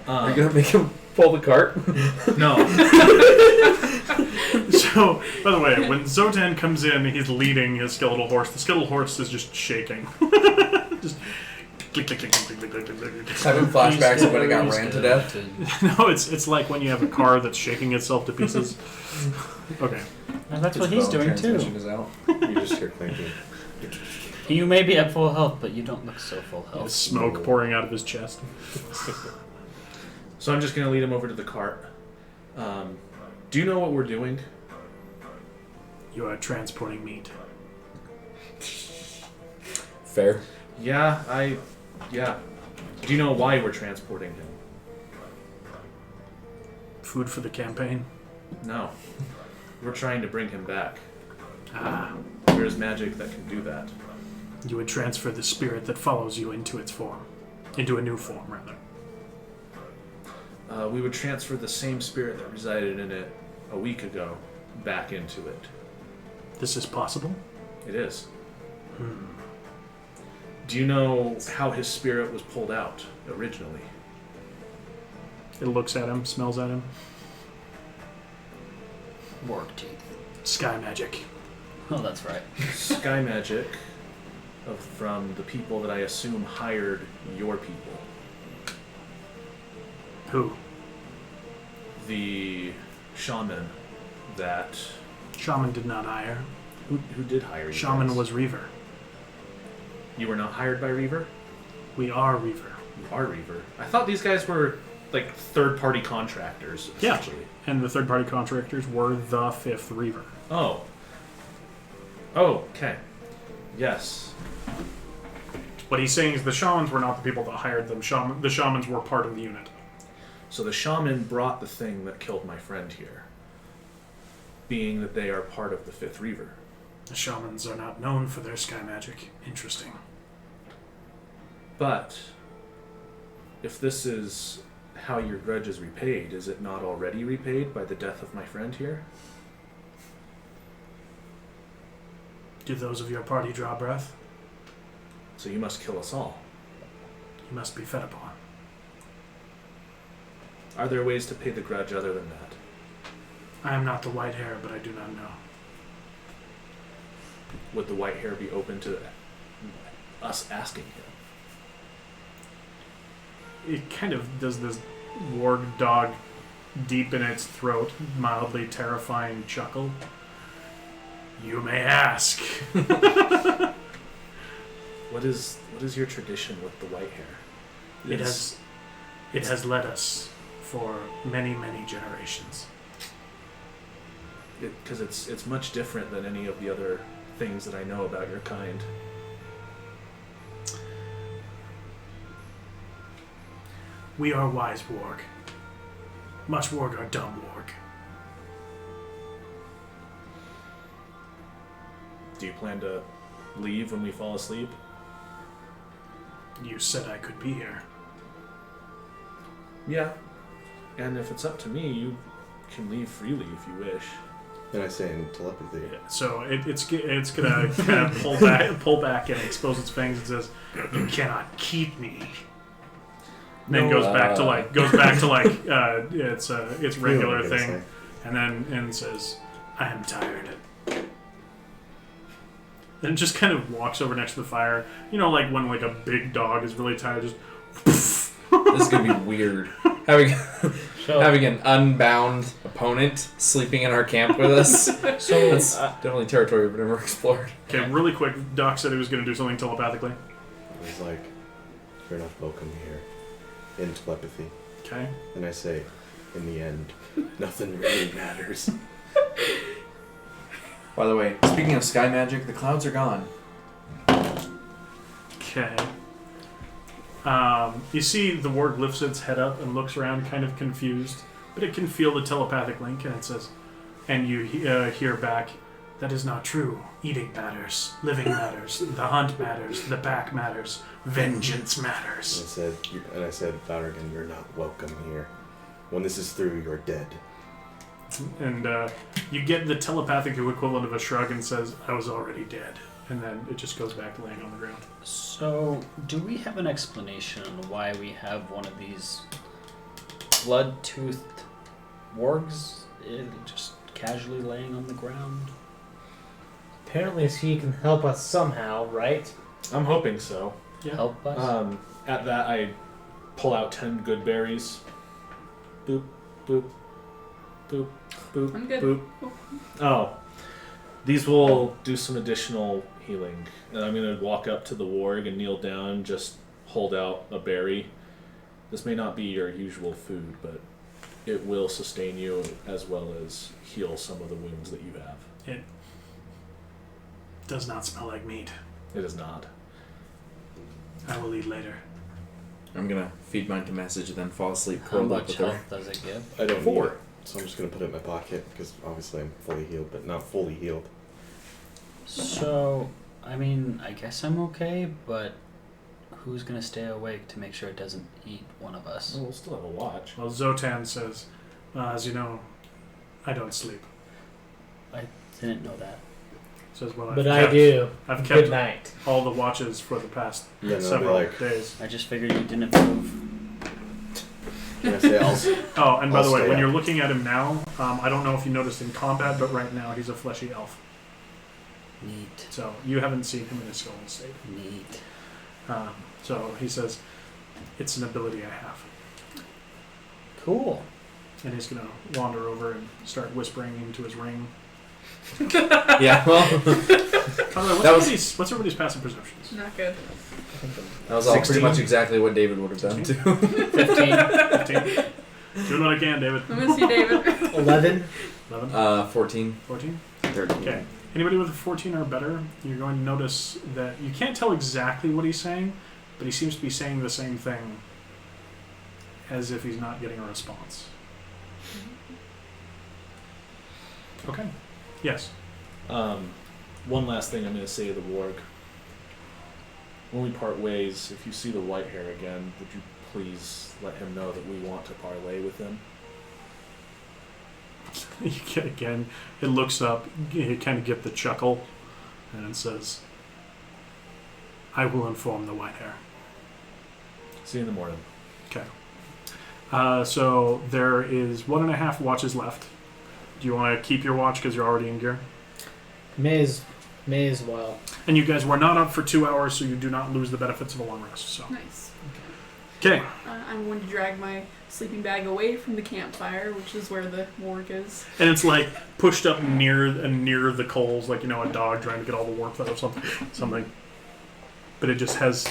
Are you going to make him pull the cart? No. So, by the way, when Zotan comes in, he's leading his skeletal horse. The skeletal horse is just shaking. Just click, click, click, click, click, click, click, click. Having flashbacks of when it got ran to death. No, it's like when you have a car that's shaking itself to pieces. Okay. And that's what he's doing too. Is out. You just hear clanking. You may be at full health, but you don't look so full health. There's smoke pouring out of his chest. So I'm just going to lead him over to the cart. Do you know what we're doing? You are transporting meat. Fair. Yeah. Do you know why we're transporting him? Food for the campaign? No. We're trying to bring him back. Ah. There's magic that can do that. You would transfer the spirit that follows you into its form. Into a new form, rather. We would transfer the same spirit that resided in it a week ago back into it. This is possible? It is. Do you know how his spirit was pulled out originally? It looks at him, smells at him. Work teeth. Sky magic. Oh, that's right. Sky magic from the people that I assume hired your people. Who? The shaman that... Shaman did not hire. Who did hire you? Shaman guys? was Reaver. You were not hired by Reaver? We are Reaver. You are Reaver. I thought these guys were like third-party contractors, Yeah. essentially. And the third-party contractors were the 5th Reaver. Oh, okay. Yes. What he's saying is the shamans were not the people that hired them. The shamans were part of the unit. So the shaman brought the thing that killed my friend here, being that they are part of the 5th Reaver. The shamans are not known for their sky magic. Interesting. But if this is how your grudge is repaid, is it not already repaid by the death of my friend here? Do those of your party draw breath? So you must kill us all. You must be fed upon. Are there ways to pay the grudge other than that? I am not the white hair, but I do not know. Would the white hair be open to us asking him? It kind of does this warg dog deep in its throat, mildly terrifying chuckle. You may ask. What is your tradition with the white hair? It has led us for many, many generations. Because it's much different than any of the other things that I know about your kind. We are wise warg. Much warg are dumb warg. Do you plan to leave when we fall asleep? You said I could be here. Yeah. And if it's up to me, you can leave freely if you wish. Then I say in telepathy. So it's gonna kind of pull back and expose its fangs and says, "You cannot keep me." And then goes back to its regular thing, and says, "I am tired." Then just kind of walks over next to the fire. You know, like when like a big dog is really tired, just. This is gonna be weird. Having an unbound opponent sleeping in our camp with us. So That's definitely territory we've never explored. Okay, really quick. Doc said he was going to do something telepathically. I was like, you're not welcome here. In telepathy. Okay. And I say, in the end, nothing really matters. By the way, speaking of sky magic, the clouds are gone. Okay. You see the warg lifts its head up and looks around, kind of confused, but it can feel the telepathic link, and it says, and you hear back, "That is not true. Eating matters. Living matters. The hunt matters. The pack matters. Vengeance matters." I said, Valrigan, you're not welcome here. When this is through, you're dead. And you get the telepathic equivalent of a shrug and says, "I was already dead." And then it just goes back to laying on the ground. So, do we have an explanation on why we have one of these blood-toothed wargs just casually laying on the ground? Apparently he can help us somehow, right? I'm hoping so. Yeah. Help us? At that, I pull out 10 good berries. Boop, boop, boop, boop, I'm good. boop. Oh. These will do some additional healing. And I'm going to walk up to the warg and kneel down, just hold out a berry. This may not be your usual food, but it will sustain you as well as heal some of the wounds that you have. It does not smell like meat. It is not. I will eat later. I'm gonna feed mine to message and then fall asleep How curled up much with her. health does it give? I don't 4. need it, so I'm just going to put it in my pocket because obviously I'm fully healed, but not fully healed. So, I mean, I guess I'm okay, but who's gonna stay awake to make sure it doesn't eat one of us? Well, we'll still have a watch. Well, Zotan says, as you know, I don't sleep. Didn't know that. Says, well, But I've I do. I've Good kept night. all the watches for the past Yeah, no, several like- days. I just figured you didn't move. Can I say Oh, and by I'll the way, stay when up. you're looking at him now, I don't know if you noticed in combat, but right now he's a fleshy elf. Neat. So you haven't seen him in his skull state. Neat. So he says, it's an ability I have. Cool. And he's going to wander over and start whispering into his ring. Yeah, well, By the way, what's everybody's passive perceptions? Not good. that was all 16. pretty much exactly what David would have done too. 15. 15. Doing what I can, David. I'm gonna see David. 11. 11. 14. 14. 13. Okay. Anybody with a 14 or better, you're going to notice that you can't tell exactly what he's saying, but he seems to be saying the same thing as if he's not getting a response. Okay. Yes. One last thing I'm going to say to the warg. When we part ways, if you see the white hair again, would you please let him know that we want to parlay with him? You get again, it looks up, you kind of get the chuckle, and it says, I will inform the white hair. See you in the morning. Okay. So there is 1.5 watches left. Do you want to keep your watch because you're already in gear? May as well. And you guys were not up for 2 hours, so you do not lose the benefits of a long rest. So Nice. okay. I'm going to drag my sleeping bag away from the campfire, which is where the morgue is. And it's like pushed up near the coals, like, you know, a dog trying to get all the warmth out of something. But it just has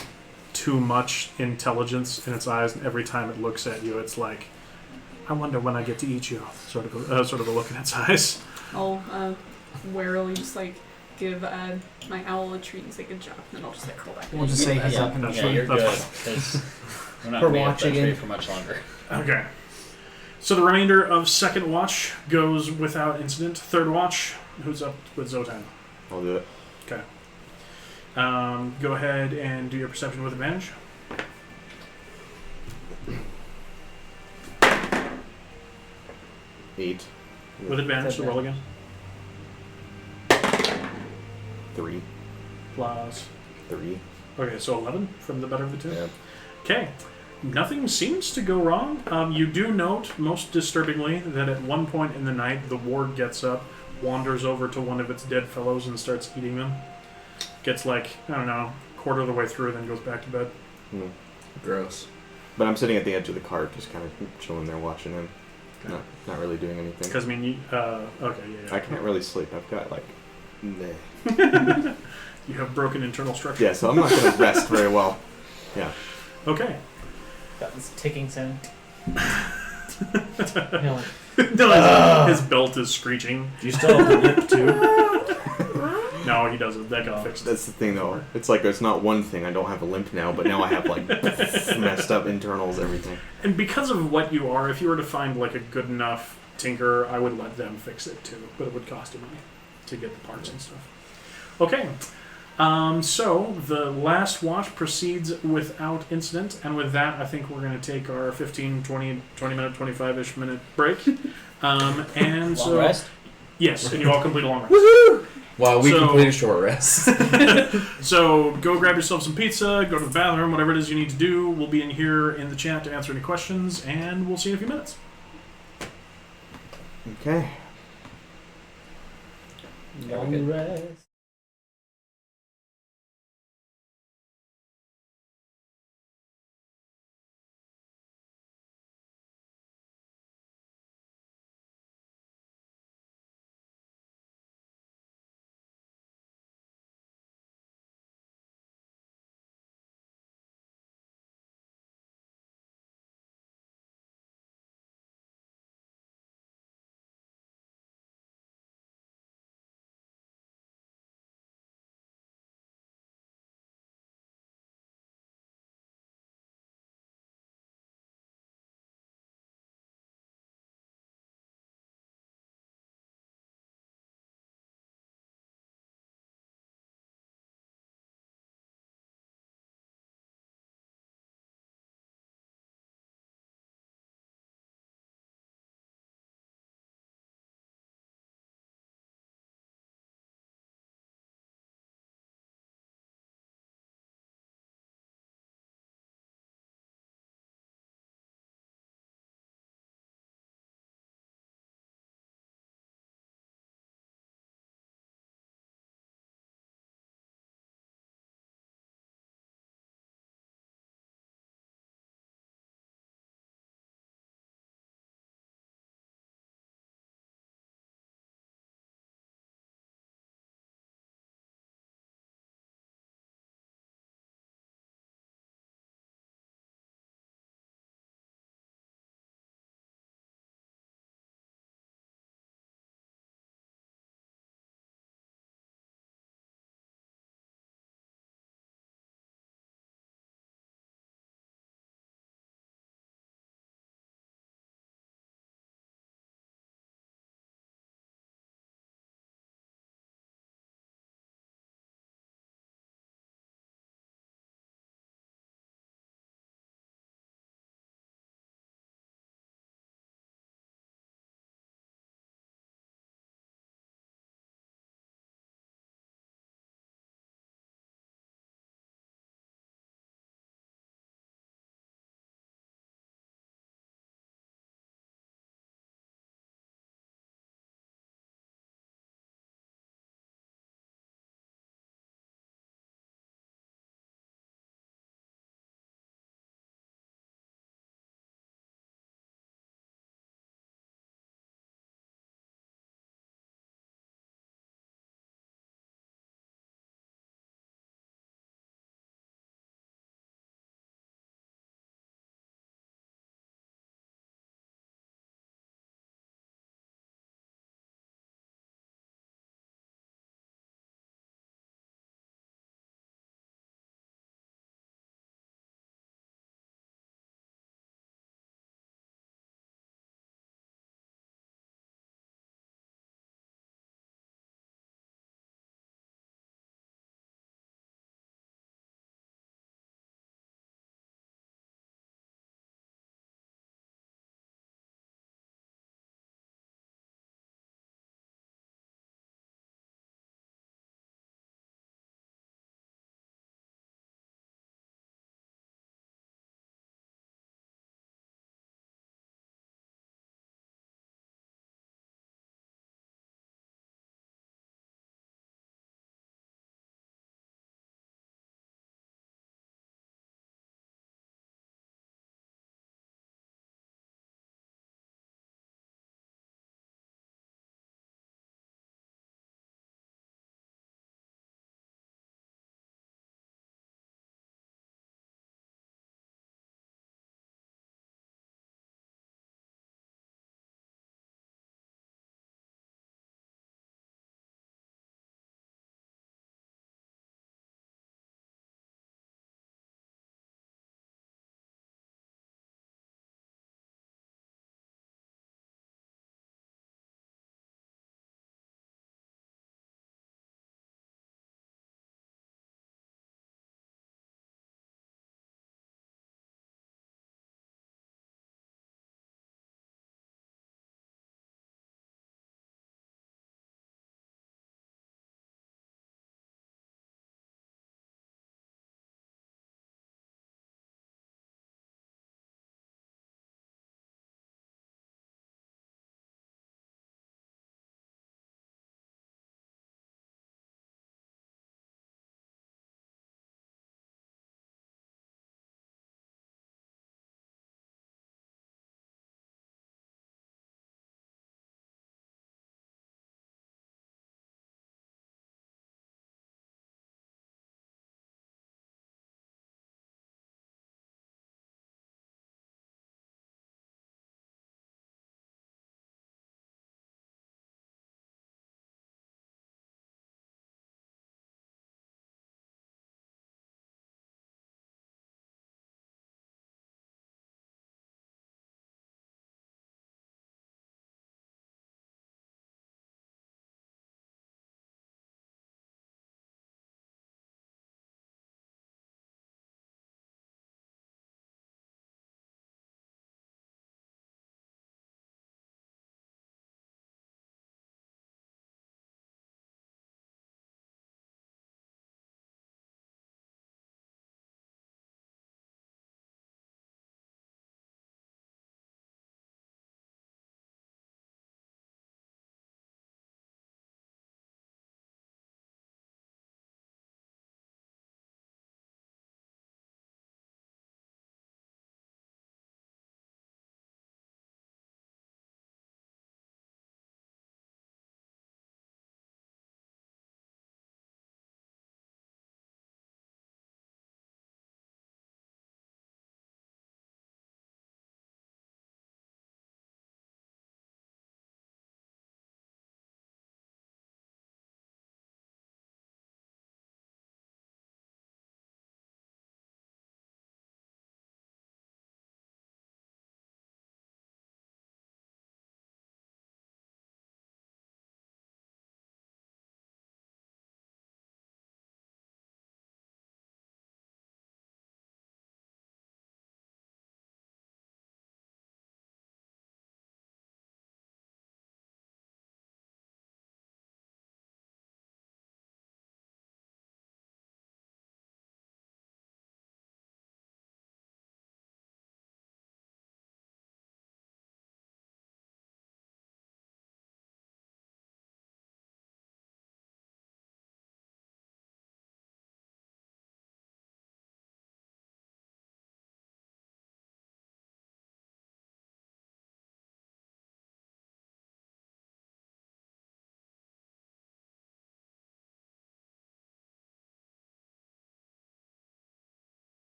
too much intelligence in its eyes, and every time it looks at you, it's like, I wonder when I get to eat you. Sort of a look in its eyes. I'll warily just like give my owl a treat and say good job, and then I'll just like curl back. We'll just say he's yeah, up in the yeah, tree. you're good. That's 'cause we're not We're going to be up that watching tree him. for much longer. Okay. So the remainder of second watch goes without incident. Third watch, who's up with Zotan? I'll do it. Okay. Go ahead and do your perception with advantage. Eight. With advantage, so roll again. 3. Plus. 3. Okay, so 11 from the better of the two. Yeah. Okay. Nothing seems to go wrong. You do note, most disturbingly, that at one point in the night, the ward gets up, wanders over to one of its dead fellows, and starts eating them. Gets like, I don't know, quarter of the way through, then goes back to bed. Hmm. Gross. But I'm sitting at the edge of the cart, just kind of chilling there, watching him. Okay. Not really doing anything. Because, I mean, you, okay, yeah. I can't really sleep. I've got like, meh. You have broken internal structure. Yeah, so I'm not going to rest very well. Yeah. Okay. Got this ticking sound. You know, No, his belt is screeching. Do you still have the whip too? he does it. That got fixed. That's the thing, though. It's like it's not one thing. I don't have a limp now, but now I have like messed up internals, everything. And because of what you are, if you were to find like a good enough tinker, I would let them fix it too. But it would cost you money to get the parts and stuff. Okay. So the last watch proceeds without incident, and with that, I think we're going to take our 15, 20 minute, 25-ish minute break. And Long so rest? yes, and you all complete a long rest. Woohoo! Well, we So- complete a short rest. So go grab yourself some pizza, go to the bathroom, whatever it is you need to do. We'll be in here in the chat to answer any questions, and we'll see you in a few minutes. Okay. Long rest.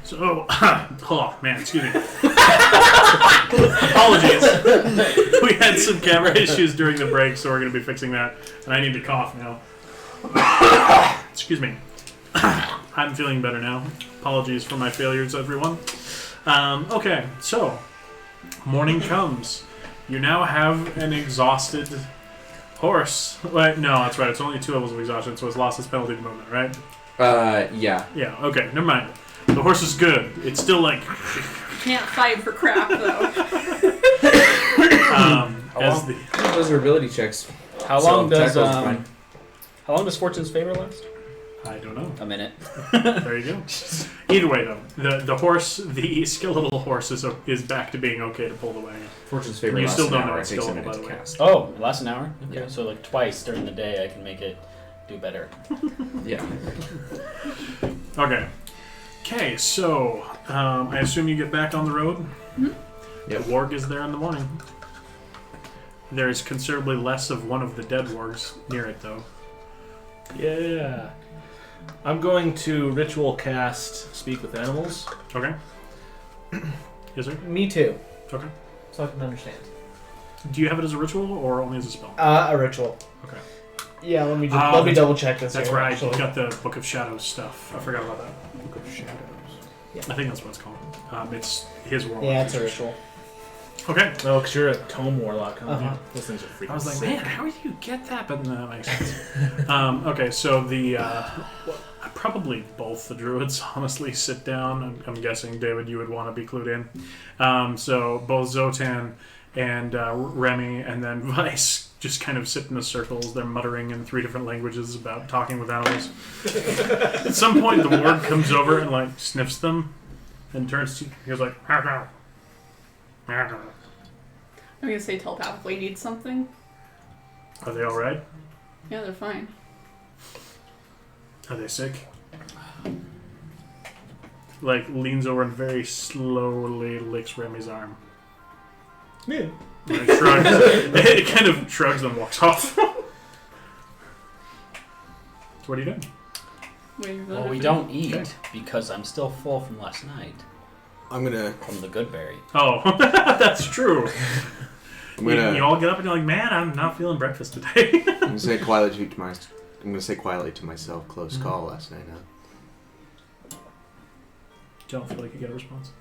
So, oh man, excuse me. Apologies. We had some camera issues during the break, so we're going to be fixing that. And I need to cough now. Excuse me. I'm feeling better now. Apologies for my failures, everyone. Okay, so morning comes. You now have an exhausted horse. Wait, no, that's right. It's only 2 levels of exhaustion, so it's lost its penalty to movement, right? Yeah. Yeah. Okay. Never mind. The horse is good. It's still like. Can't fight for crap though. Those are ability checks. How So long does tackle's fine. How long does Fortune's favor last? I don't know. A minute. There you go. Either way, though, the horse, the skeletal horse, is back to being okay to pull the wagon. Fortune's favor. You lasts still an don't know hour. it's It takes a skeletal, minute by to the way. cast. Oh, it lasts an hour? Okay, Yeah. so like twice during the day I can make it do better. Yeah. Okay. Okay, so I assume you get back on the road? Mm-hmm. The warg is there in the morning. There is considerably less of one of the dead wargs near it, though. Yeah. I'm going to ritual cast Speak with Animals. Okay. Yes, sir? Me too. Okay. So I can understand. Do you have it as a ritual or only as a spell? A ritual. Okay. Yeah, let me that's- double check this. That's here, right. actually. You got the Book of Shadows stuff. I forgot about that. Book of Shadows. I think that's what it's called. It's his warlock. Yeah, it's a ritual. Okay. Oh, because you're a tome warlock, huh? Uh-huh. Those things are freaking I was like, sick. man, how did you get that? But no, that makes sense. Okay, so the probably both the druids honestly sit down. I'm guessing, David, you would want to be clued in. So both Zotan and Remy and then Vice just kind of sit in the circles. They're muttering in 3 different languages about talking with animals. At some point, the ward comes over and like sniffs them and turns to. He goes like, "Arr, arr." I'm gonna say telepathically needs something. Are they all right? Yeah, they're fine. Are they sick? Like leans over and very slowly licks Remy's arm. Yeah. And it shrugs. It kind of shrugs and walks off. So what are you doing? Wait, Well, we don't eat because I'm still full from last night I'm gonna. from the good berry. Oh, that's true. I'm gonna. You all get up and you're like, man, I'm not feeling breakfast today. I'm gonna say quietly to my. I'm gonna say quietly to myself. Close call last night. Huh? Don't feel like you get a response.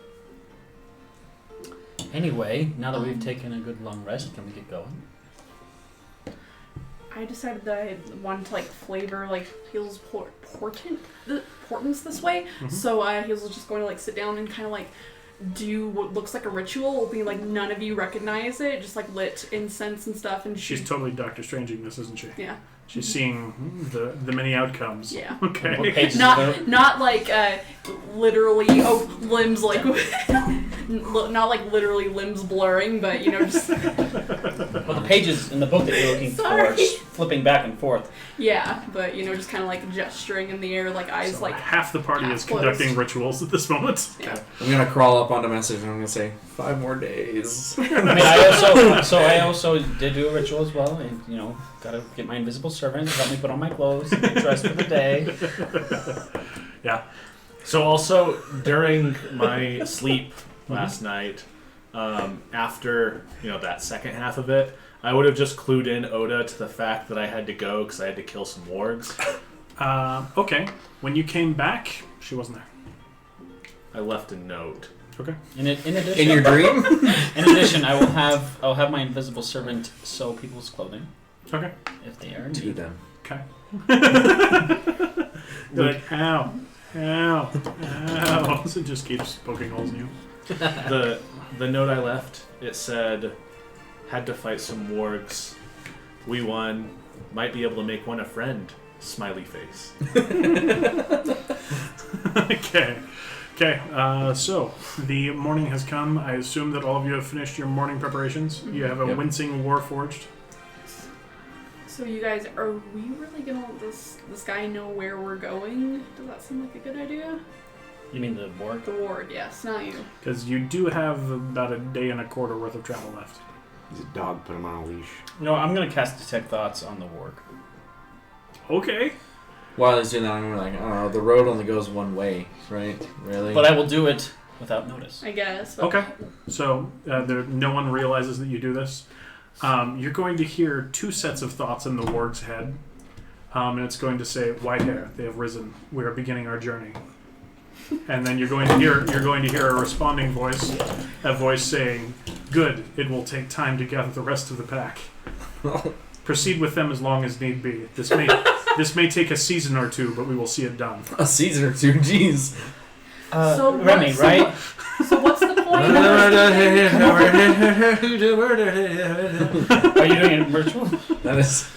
Anyway, now that we've taken a good long rest, can we get going? I decided that I wanted to like flavor like Heel's portents this way. Mhm. So Heels was just going to like sit down and kind of like do what looks like a ritual. It'll be like none of you recognize it, just like lit incense and stuff. And She's totally Dr. Stranging this, isn't she? yeah, She's seeing the many outcomes. yeah. What Okay. page is it? Not like literally limbs like not like literally limbs blurring, but you know just Well, the pages in the book that you're looking for are Sorry. just flipping back and forth. yeah, but you know just kind of like gesturing in the air, like eyes So like half the party half is closed. conducting rituals at this moment. yeah. I'm gonna crawl up onto message and I'm gonna say 5 more days. I mean, I also did do a ritual as well, and you know, gotta get my invisible servant to help me put on my clothes, and get dressed for the day. Yeah. So also during my sleep last night, after that second half of it, I would have just clued in Oda to the fact that I had to go because I had to kill some wargs. Okay. When you came back, she wasn't there. I left a note. Okay. In addition, In your dream? In addition, I'll have my invisible servant sew people's clothing Okay. if they are in To need. them. Okay. You're like, ow, ow, ow. So it just keeps poking holes in you. The note I left, it said, had to fight some wargs. We won. Might be able to make one a friend. Smiley face. Okay. Okay, so the morning has come. I assume that all of you have finished your morning preparations. You have a Yep. wincing warforged. So you guys, are we really gonna let this guy know where we're going? Does that seem like a good idea? You mean the warg? The ward, yes, not you. Because you do have about a day and a quarter worth of travel left. He's a dog. Put him on a leash. No, I'm gonna cast detect thoughts on the warg. Okay. while he's doing that, I'm gonna be like, I don't know, the road only goes one way, right? Really? But I will do it without notice. I guess. But Okay. So no one realizes that you do this. You're going to hear two sets of thoughts in the warg's head. And it's going to say, "White hair, they have risen. We are beginning our journey." And then you're going to hear a responding voice, a voice saying, "Good. It will take time to gather the rest of the pack. Proceed with them as long as need be. This may take a season or two, but we will see it done." A season or two, jeez. So Remy, what's- right? So what's the point? Are you doing a ritual? That is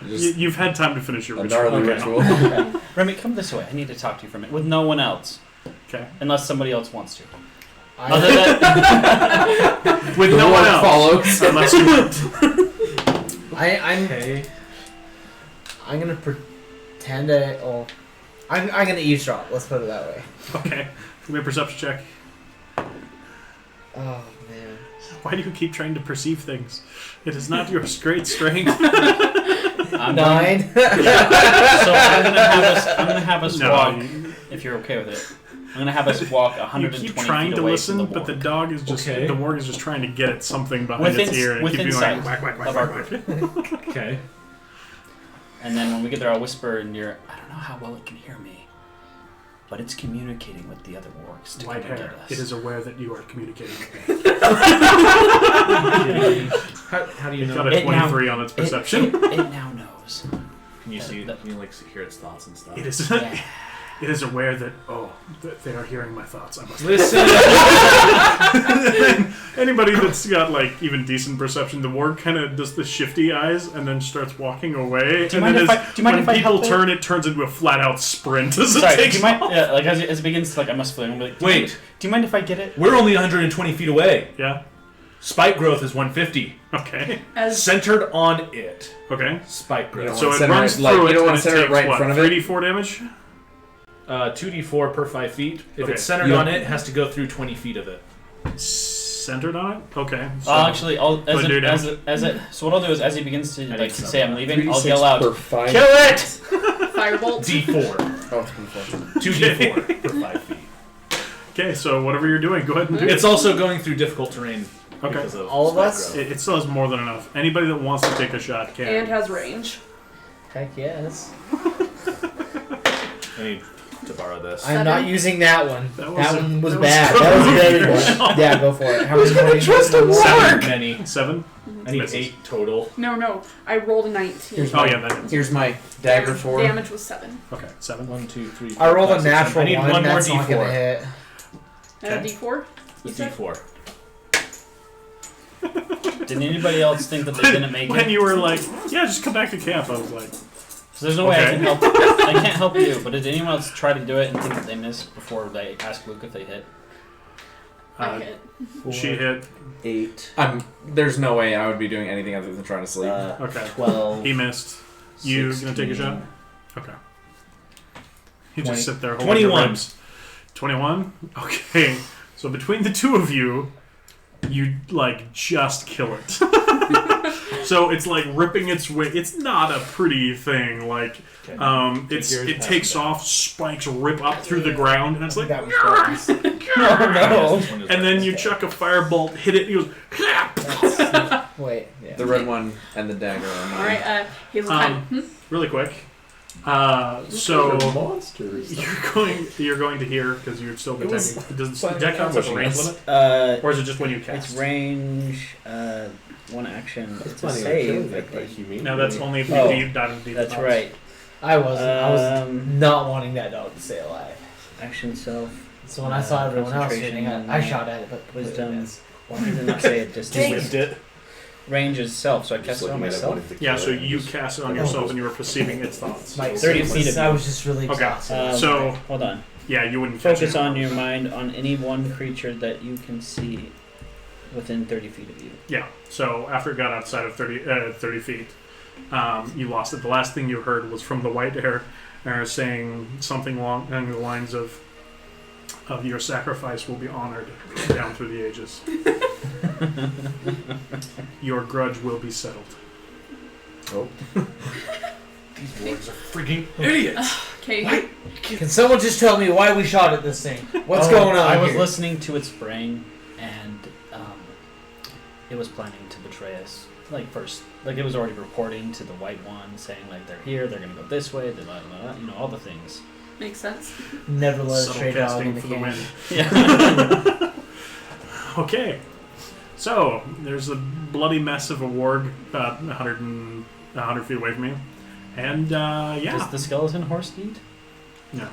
just You've had time to finish your a ritual. gnarly Okay. ritual. Okay. Remy, come this way. I need to talk to you for a minute. With no one else. Okay. Unless somebody else wants to. I, Other than... With The no one warg else. follows. Unless you want. I'm Okay. I'm gonna pretend that. Oh, I'm gonna eavesdrop. Let's put it that way. Okay. Give me a perception check. Oh man. Why do you keep trying to perceive things? It is not your great strength. I'm 9. So I'm gonna have us walk, if you're okay with it. I'm gonna have us walk You 120 keep trying feet to away listen, from the but the warg. dog is just Okay. the warg is just trying to get at something behind its ear and within keep sight going whack whack whack of our whack. group. Okay. And then when we get there, I'll whisper in your. I don't know how well it can hear me, but it's communicating with the other wargs to White come and hair. get us. It is aware that you are communicating with me. How do you It's know? got a It now- 23 on its perception. It now knows. Can you see? Can you like hear its thoughts and stuff? It is. Yeah. It is aware that that they are hearing my thoughts. I must Listen. Anybody that's got like even decent perception, the warg kind of does the shifty eyes and then starts walking away. Do you and mind then if when people help turn, it turns into a flat out sprint as it Sorry, do takes you mind? off. Yeah, like as it begins to like, I must flee. I'm like, Wait. Do you mind if I get it? We're only 120 feet away. Yeah. Spike growth is 150. Okay. As Centered on it. Okay. Spike You don't growth. So wanna it center runs it, like, through you it. don't wanna and center it takes right in what, front of it? 3d4 damage. 2d4 per 5 feet. If Okay. it's centered You on don't- it, it has to go through 20 feet of it. Centered on it. Okay. So Actually, Wanna do so what I'll do is as he begins to I like need say I'm some. leaving, I'll 3d6 yell out, per 5. "Kill it!" firebolt. D4. Oh, 24. 2d4 per 5 feet. okay. So whatever you're doing, go ahead and do It's also going through difficult terrain. Okay. Because of All of spike us? growth. It still has more than enough. Anybody that wants to take a shot can. And has range. Heck yes. I need to borrow this. I'm not using that one. That That, was a- one was that was bad. a That was a good very one. one. Yeah, go for it. How many more? Trust him. Many. 7. I need Misses. 8 total. No. I rolled a 19. Here's Oh yeah, that is. Here's my dagger 4. Damage was 7. Okay, 7. 1, 2, 3, I rolled 4, a 5, 6, 7. natural I need one. one more That's not gonna d4. hit. And a Okay. D4. The said? d4. Did anybody else think that they didn't make When it? you were like, yeah, just come back to camp, I was like, So there's no way I Okay. can help. I can't help you. But did anyone else try to do it and think that they missed before they ask Luke if they hit? I hit. she hit. 8. There's no way I would be doing anything other than trying to sleep. Okay. 12. He missed. You gonna take a shot? 16. Okay. You 20. just sit there holding your 21. ribs. 21? Okay. So between the two of you, you like just kill it. So it's like ripping its way. It's not a pretty thing. Like, Okay. it takes off, spikes rip up through the ground, and it's like, That was gross. No. and then you chuck a firebolt, hit it, and you goes, Wait. Yeah. The red one and the dagger are mine. Alright, he's really quick. So monsters. you're going to hear because you're still It was detecting. Does fun deck counts have a range ambushing limit, or is it just when you It's cast? range, one action. That's It's a funny, save. I like think. human. No, that's only if you Oh, dive into deep. That's thoughts. right. I wasn't. I was Um, not wanting that dog to stay alive. Action self. So when I saw everyone else shooting, concentration, I shot at it, but wisdom. missed. Why did it not say it Just distance? whipped it. Range is self, so I Just cast it on looking at it, myself. wanting to Yeah, kill so it, you just- cast it on yourself and you were perceiving its thoughts. Like 30 feet of I you. was just really Okay. exhausted. So- hold on. Yeah, you wouldn't catch Focus it. on your mind on any one creature that you can see within 30 feet of you. Yeah. So after it got outside of 30 feet, you lost it. The last thing you heard was from the white hair saying something along the lines of your sacrifice will be honored down through the ages. Your grudge will be settled. These wargs are freaking freaking idiots! Okay. Why? Can someone just tell me why we shot at this thing? What's Oh, going on I was here? listening to its brain, and it was planning to betray us. First, it was already reporting to the White One, saying they're here, they're gonna go this way, blah, blah, blah, all the things. Makes sense. Never let a Subtle stray dog in casting the for the can. win. Yeah. Okay. So, there's a bloody mess of a warg about 100 feet away from you. And, yeah. Does the skeleton horse eat? No.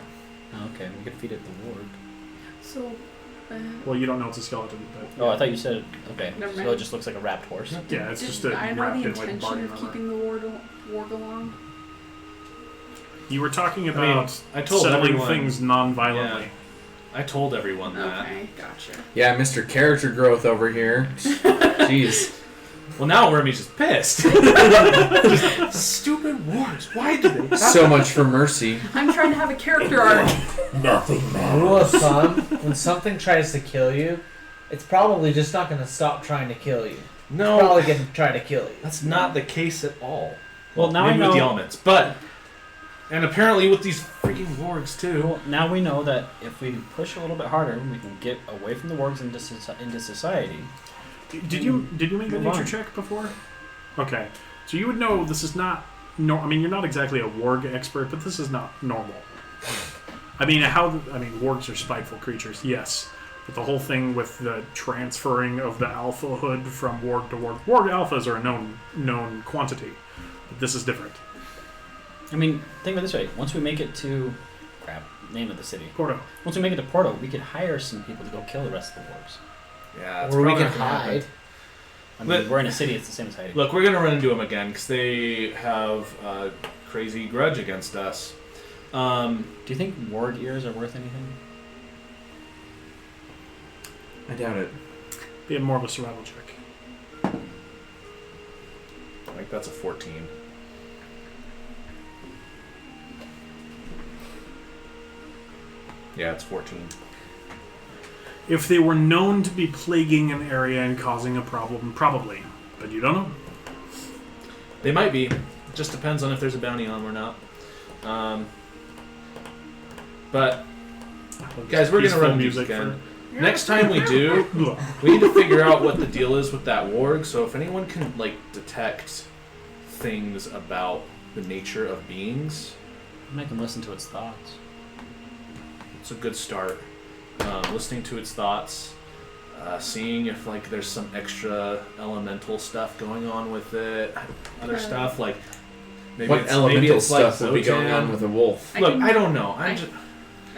Oh, okay, we could feed it the ward. So, Well, you don't know it's a skeleton, but... Oh, I thought you said okay. Never So mind. it just looks like a wrapped horse. Yeah, it's just did a I know wrapped the in, intention bargain of armor. keeping the warg along? You were talking I mean, about I told settling everyone. things non-violently. Yeah. I told everyone that. Okay, gotcha. Yeah, Mr. Character Growth over here. Jeez. Well, now Wormy's just pissed. Stupid wars. Why do they? So much for mercy. I'm trying to have a character arc. Nothing Rule of thumb: when something tries to kill you, it's probably just not going to stop trying to kill you. It's No, probably going to try to kill you. that's not the case at all. Well, now maybe I with the know. elements, but and apparently with these freaking wargs too. Well, now we know that if we push a little bit harder, we can get away from the wargs into society. Did you make a Move nature on. check before? Okay. So you would know this is not... I mean, you're not exactly a warg expert, but this is not normal. I mean, wargs are spiteful creatures, yes. But the whole thing with the transferring of the alpha hood from warg to warg... Warg alphas are a known quantity. But this is different. I mean, think of it this way: once we make it to, name of the city. Porto. Once we make it to Porto, we could hire some people to go kill the rest of the wargs. Yeah, that's Or we probably can not gonna happen. hide. I mean, But- we're in a city; it's the same as hiding. Look, we're gonna run into them again because they have a crazy grudge against us. Do you think warg ears are worth anything? I doubt it. Be more of a survival check. I think that's a 14. Yeah, it's 14. If they were known to be plaguing an area and causing a problem, probably. But you don't know. They might be. It just depends on if there's a bounty on them or not. But guys, we're gonna Peaceful run music music again. Yeah. Next time we do, we need to figure out what the deal is with that warg. So if anyone can detect things about the nature of beings, Make them listen to its thoughts. it's a good start. Listening to its thoughts, seeing if there's some extra elemental stuff going on with it, other stuff maybe What it's, elemental maybe it's stuff would be going Zotan. on with a wolf? I Look, can- I don't know. I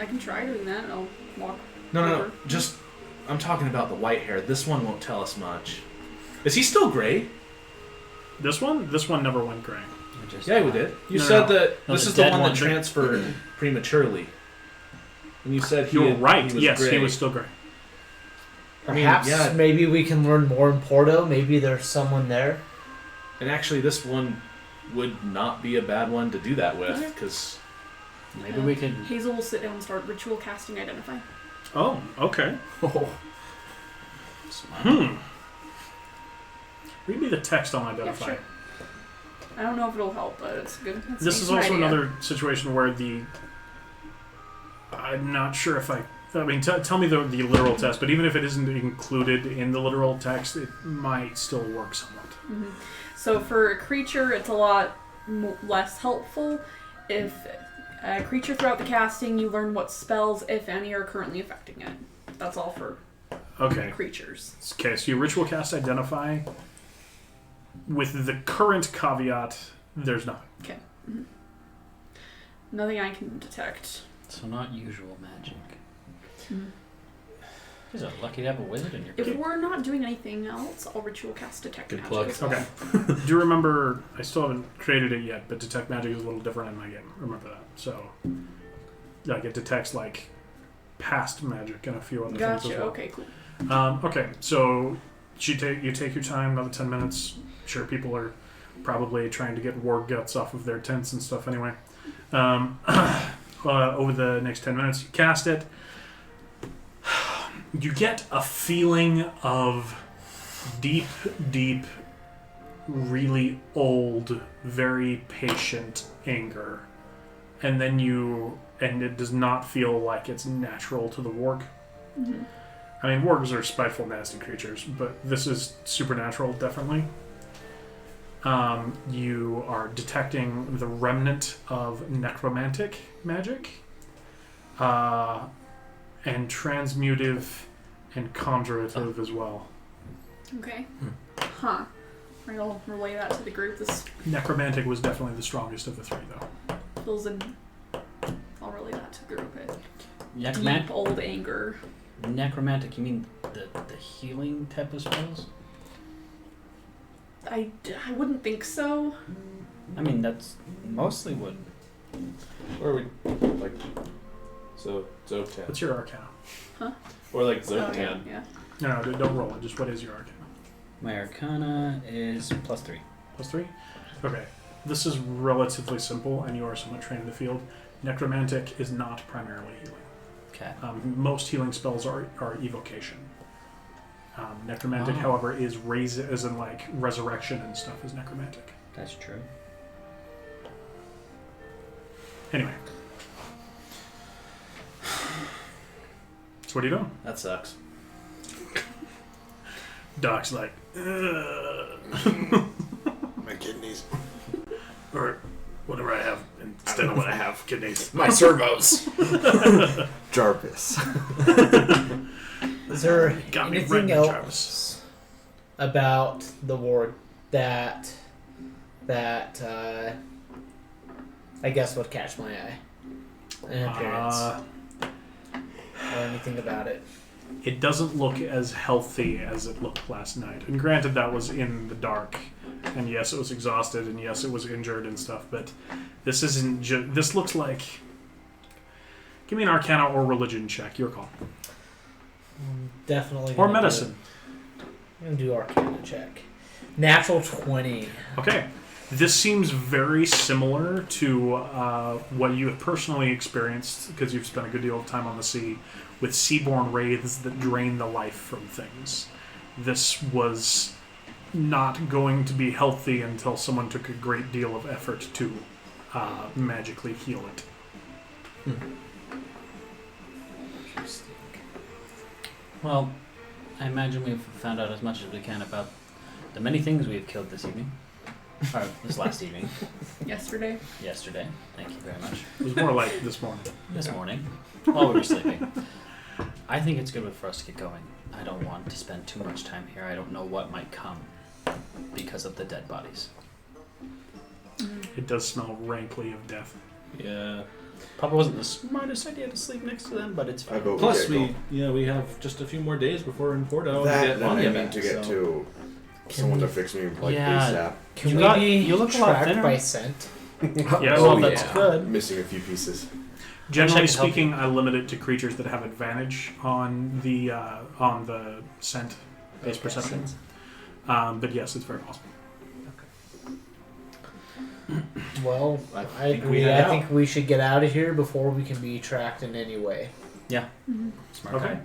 can try doing that. I'll walk. No. over. Just I'm talking about the white hair. This one won't tell us much. Is he still gray? This one never went gray. Yeah, we did. You No, said no. that No, this the is the dead one one. that transferred prematurely. And you said he You're had- right. He was Yes, gray. he was still gray. I mean, Perhaps yeah. maybe we can learn more in Porto. Maybe there's someone there. And actually, this one would not be a bad one to do that with, because Maybe we could. Hazel will sit down and start ritual casting identify. Oh, okay. Smart. Read me the text on identify. sure. I don't know if it'll help, but it's good. It's This a is decent also idea. another situation where I'm not sure if I mean, tell me the literal text, but even if it isn't included in the literal text, it might still work somewhat. Mm-hmm. So for a creature, it's a lot less helpful. If a creature throughout the casting, you learn what spells, if any, are currently affecting it. That's all for Okay. creatures. Okay, so you ritual cast identify. With the current caveat, there's nothing. Okay. Mm-hmm. Nothing I can detect. So not usual magic. Mm-hmm. Is it lucky to have a wizard in your If kit? we're not doing anything else, I'll ritual cast detect Good magic. plug. as well. Okay. Do you remember? I still haven't created it yet, but detect magic is a little different in my game. Remember that. So, it detects past magic and a few other things as Gotcha. well. Okay. Cool. Okay, so you take your time, another 10 minutes. Sure, people are probably trying to get war guts off of their tents and stuff anyway. Over the next 10 minutes, you cast it. You get a feeling of deep, really old, very patient anger and it does not feel like it's natural to the warg. Mm-hmm. I mean, wargs are spiteful, nasty creatures, but this is supernatural, definitely. You are detecting the remnant of necromantic magic, and transmutive and conjurative as well. Okay. Huh. We're going to relay that to the group. This Necromantic was definitely the strongest of the three, though. fills in. I'll relay that to the group. Necromantic. Deep old anger. Necromantic. You mean the healing type of spells? I wouldn't think so. I mean, that's mostly what. Or we like so Zotan. What's your arcana? Or like Oh, Zotan. yeah. No, don't roll it. Just what is your arcana? My arcana is +3. +3? Okay. This is relatively simple, and you are somewhat trained in the field. Necromantic is not primarily healing. Okay. Most healing spells are evocation. Necromantic, however, is raise, as in like resurrection and stuff, is necromantic. That's true. Anyway. So what are you doing? That sucks. Doc's like, My kidneys. or whatever I have instead of what I have, kidneys. My servos. Jarvis. Is there Got me anything right, else Travis. about the ward that I guess would catch my eye? An appearance or anything about it? It doesn't look as healthy as it looked last night. And granted, that was in the dark. And yes, it was exhausted, and yes, it was injured and stuff, but this isn't this looks like... Give me an Arcana or Religion check, your call. Definitely. Or gonna Medicine. I'm going to do Arcana check. Natural 20. Okay. This seems very similar to what you have personally experienced, because you've spent a good deal of time on the sea, with seaborne wraiths that drain the life from things. This was not going to be healthy until someone took a great deal of effort to magically heal it. Well, I imagine we've found out as much as we can about the many things we've killed this evening. Or this last evening. Yesterday. Yesterday. Thank you very much. It was more like this morning. This morning. While we were sleeping. I think it's good for us to get going. I don't want to spend too much time here. I don't know what might come because of the dead bodies. It does smell rankly of death. Yeah. Probably wasn't the smartest idea to sleep next to them, but it's I fine. vote Plus, we we have just a few more days before we're in Porto. that and and get I Anya mean back, to get so. to someone to fix me like Yeah. ASAP. Can You we got- be you look a lot tracked thinner. by scent? Yeah, Well, so that's good. Missing a few pieces. generally Wish I could help speaking, I limit it to creatures that have advantage on the scent-based perception. But yes, it's very possible. Well, I I think we agree. head I out. think we should get out of here before we can be tracked in any way. Smart Okay. guy.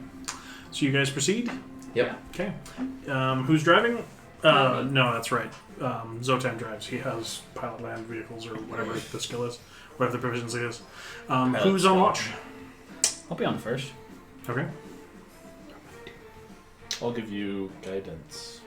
So you guys proceed? Yep. Okay. Who's driving? No, that's right. Zotan drives. He has pilot land vehicles or whatever the skill is, whatever the proficiency is. Who's on watch? I'll be on first. Okay. I'll give you guidance.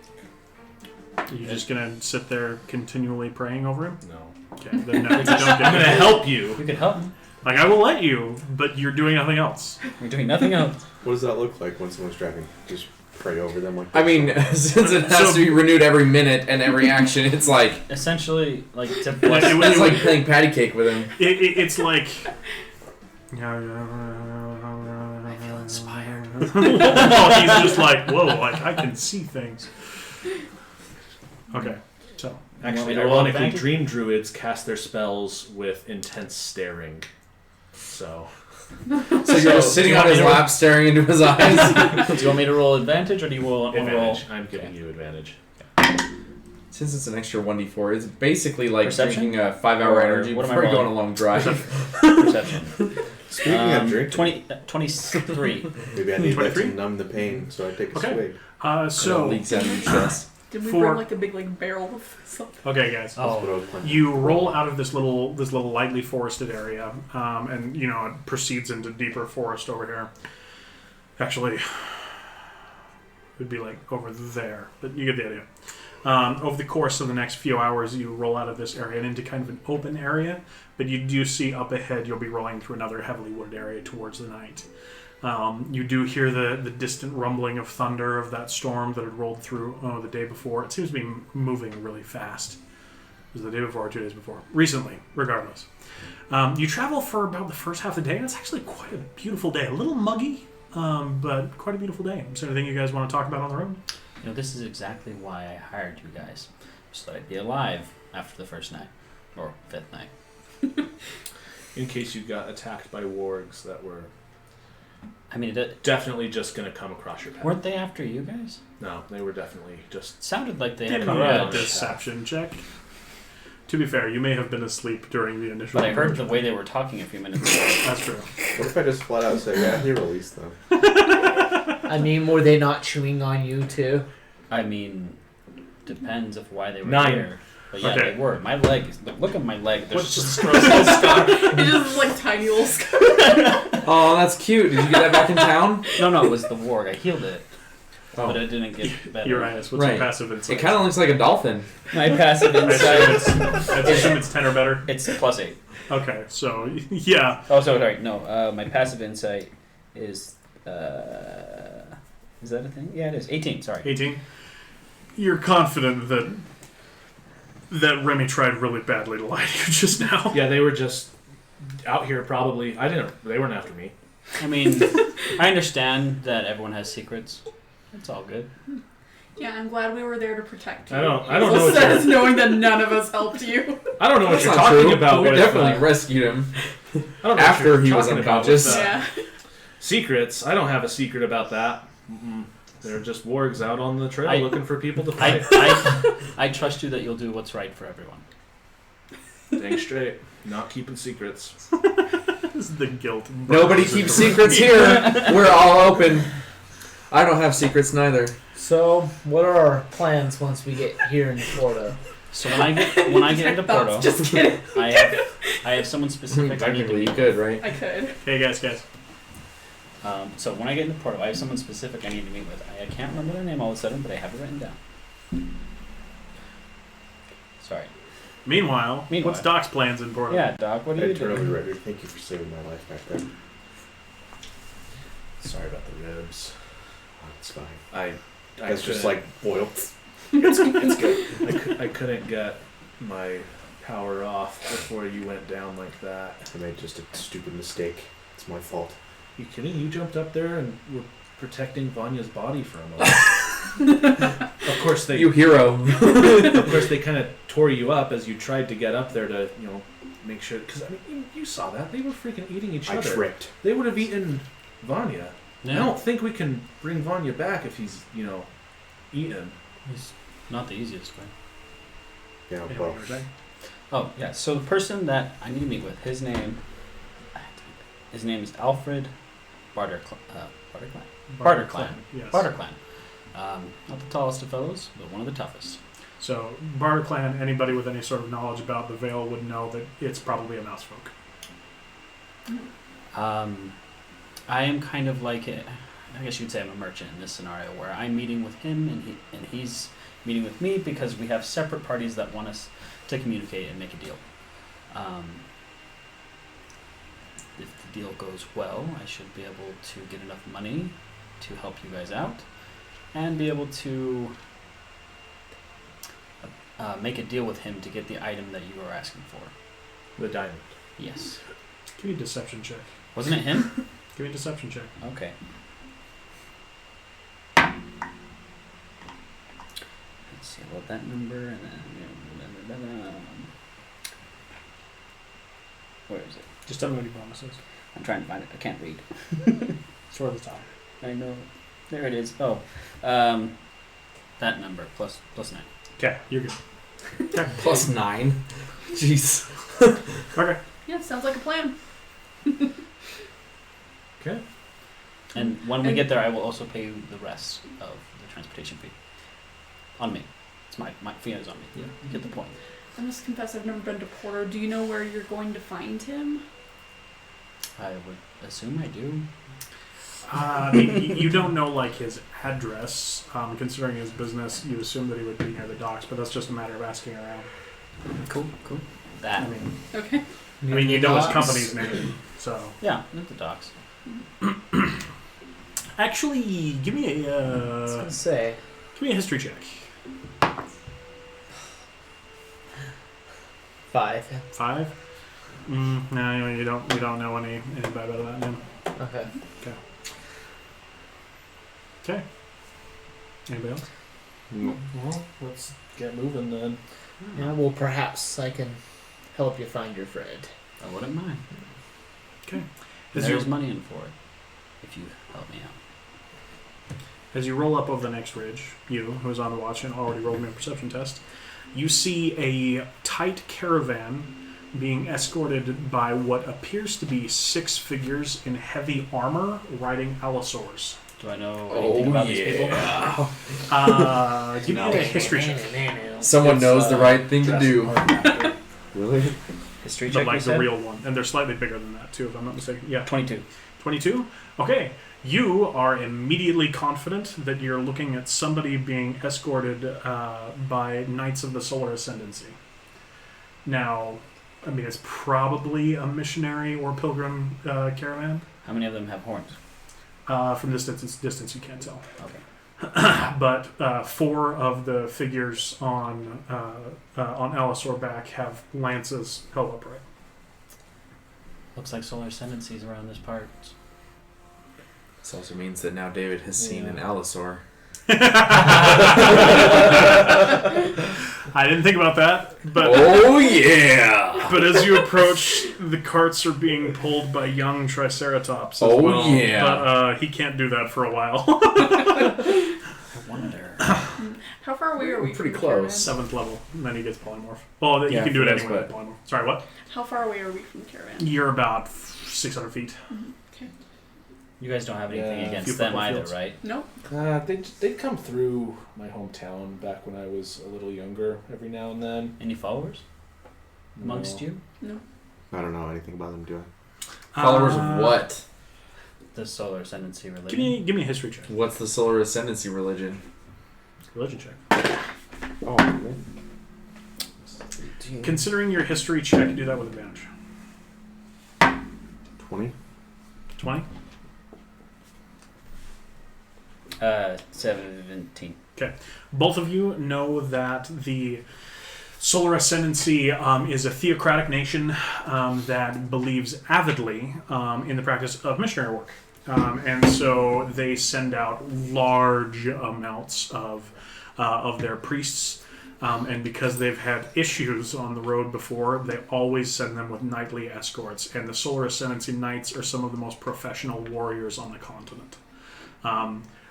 Are you just gonna sit there continually praying over him? No. Okay. Then no, you don't get I'm gonna help you. You could help me. Like I will let you, but you're doing nothing else. We're doing nothing else. What does that look like when someone's driving? Just pray over them like I mean, since it has to be renewed every minute and every action, it's like Essentially, like to Like, bless. it that's would- like playing patty cake with him. It's like. I feel inspired. He's just like, whoa, like I can see things. Okay, so Actually, to roll ironically, advantage? dream druids cast their spells with intense staring. So So you're just sitting on his lap, staring into his eyes. Do you want me to roll advantage, or do you want to roll? advantage. I'm giving you advantage. Since it's an extra 1d4, it's basically like Perception? drinking a 5-hour Or energy what am I before you go on a rolling? long drive. Perception. Speaking of drinking, 23. maybe I need that 23? to numb the pain, so I take a Okay. swig. so leaks out of your chest. Did we For- bring like a big like barrel of something? Okay, guys. That's what I Oh, was planning. You roll out of this little lightly forested area, and it proceeds into deeper forest over here. Actually, it would be like over there, but you get the idea. Over the course of the next few hours, you roll out of this area and into kind of an open area, but you do see up ahead you'll be rolling through another heavily wooded area towards the night. You do hear the distant rumbling of thunder of that storm that had rolled through the day before. It seems to be moving really fast. It was the day before or 2 days before. Recently, regardless. You travel for about the first half of the day, and it's actually quite a beautiful day. A little muggy, but quite a beautiful day. Is there anything you guys want to talk about on the road? this is exactly why I hired you guys. So that I'd be alive after the first night. Or fifth night. In case you got attacked by wargs that were I mean, definitely just going to come across your path. weren't they after you guys? No, they were definitely just... It sounded like they had a Give me a grudge. deception check. To be fair, you may have been asleep during the initial... But I heard the way they were talking a few minutes ago. That's true. What if I just flat out say, yeah, he released them? I mean, were they not chewing on you too? I mean, depends of why they were 9. there. But yeah, Okay. they were. My leg is... Look at my leg. There's What's just... the scar? It just like tiny little scar. Oh, that's cute. Did you get that back in town? No, it was the warg. I healed it. Oh. But it didn't get better. Urias, what's Right. your passive insight? It kind of looks like a dolphin. My passive I assume insight... I assume it's 10 or better. It's +8. Okay, so, yeah. Oh, sorry. No, my passive insight is... is that a thing? Yeah, it is. 18, sorry. 18. You're confident that Remy tried really badly to lie to you just now. Yeah, they were just out here probably. They weren't after me. I mean, I understand that everyone has secrets. It's all good. Yeah, I'm glad we were there to protect you. I don't know what Says knowing that none of us helped you. I don't know what That's you're not talking true. about. We with, definitely rescued him. I don't know after what you're he was talking about unconscious. with, Yeah. secrets. I don't have a secret about that. Mm-mm. They're just wargs out on the trail I- looking for people to fight. I trust you that you'll do what's right for everyone. Dang straight. Not keeping secrets. This is the guilt. Nobody keeps secrets here. We're all open. I don't have secrets neither. So, what are our plans once we get here in Florida? So when I get into Porto, Just kidding. I have someone specific I need to Technically, you meet. could, right? I could. Hey, guys. So when I get into Porto, I have someone specific I need to meet with. I can't remember their name all of a sudden, but I have it written down. Sorry. Meanwhile, what's Doc's plans in Portland? Yeah, Doc, what are you Eternally doing? ready. Thank you for saving my life back there. Sorry about the ribs. Oh, it's fine. I It's just couldn't- like boiled. it's good. I couldn't get my power off before you went down like that. I made just a stupid mistake. It's my fault. You kidding? You jumped up there and were protecting Vanya's body for a moment. Of course they. You hero. Of course they kind of tore you up as you tried to get up there to make sure. Because I mean you saw that they were freaking eating each I other. tripped. They would have eaten Vanya. I Yeah. don't think we can bring Vanya back if he's eaten. He's not the easiest way. Yeah, Yeah, well, what you were saying? Oh, yeah. So the person that I need to meet with, his name is Alfred Barter Clan. Yes. Barter Clan. Not the tallest of fellows, but one of the toughest. So, Barter Clan, anybody with any sort of knowledge about the Vale would know that it's probably a mouse folk. I am kind of like I guess you'd say I'm a merchant in this scenario where I'm meeting with him and he's meeting with me because we have separate parties that want us to communicate and make a deal. If the deal goes well, I should be able to get enough money to help you guys out and be able to make a deal with him to get the item that you are asking for. The diamond. Yes. Give me a deception check. Wasn't it him? Give me a deception check. Okay. Let's see about that number and then where is it? Just tell me what your bonus is. I'm trying to find it. I can't read. It's toward the top. I know. There it is. Oh, that number plus 9. Okay, you're good. Plus 9. Jeez. Okay. Yeah, sounds like a plan. Okay. And when we get there, I will also pay you the rest of the transportation fee. On me. my fears on me. Yeah, you get the point. I must confess, I've never been to Porto. Do you know where you're going to find him? I would assume I do. I mean, you don't know like his address. Considering his business, you assume that he would be near the docks, but that's just a matter of asking around. Cool. I That. mean, Okay. you know his company's name, so. Yeah, at the docks. Actually, give me I was a gonna say. history check. 5. 5. No, you don't know any bad about that name. Okay. Okay. Anybody else? Well, let's get moving then. Yeah, well, perhaps I can help you find your friend. I wouldn't mind. Okay. There's money in for it. If you help me out. As you roll up over the next ridge, you, who is on the watch and already rolled me a perception test, you see a tight caravan being escorted by what appears to be 6 figures in heavy armor riding allosaurs. Do I know anything about these people? Give me a history check. Someone knows the right thing to do. Really? History But check, like you the said? real one. And they're slightly bigger than that, too, if I'm not mistaken. Yeah. 22. 22? Okay. You are immediately confident that you're looking at somebody being escorted by Knights of the Solar Ascendancy. Now, I mean, it's probably a missionary or pilgrim caravan. How many of them have horns? From this distance, you can't tell. Okay. But 4 of the figures on Allosaur back have lances held upright. Looks like solar ascendancies around this part. This also means that now David has seen an allosaur. I didn't think about that, but Oh yeah! but as you approach, the carts are being pulled by young Triceratops. As Oh, well. yeah. But he can't do that for a while. I wonder. How far away are we Pretty from close. the 7th level, and then he gets polymorph. Well, you Yeah, can do it that's anyway with polymorph. Sorry, what? caravan? How far away are we from the caravan? You're about 600 feet. You guys don't have anything Yeah. Few against them football either, fields. right? No. They'd come through my hometown back when I was a little younger every now and then. Any followers amongst No. you? No. I don't know anything about them, do I? Followers of what? The solar ascendancy religion? Give me a history check. What's the Solar Ascendancy religion? Religion check. Oh, man. Considering your history check, do that with advantage. 20? 20? 17. Both of you know that the Solar Ascendancy is a theocratic nation that believes avidly in the practice of missionary work. And so they send out large amounts of their priests. And because they've had issues on the road before, they always send them with knightly escorts. And the Solar Ascendancy Knights are some of the most professional warriors on the continent.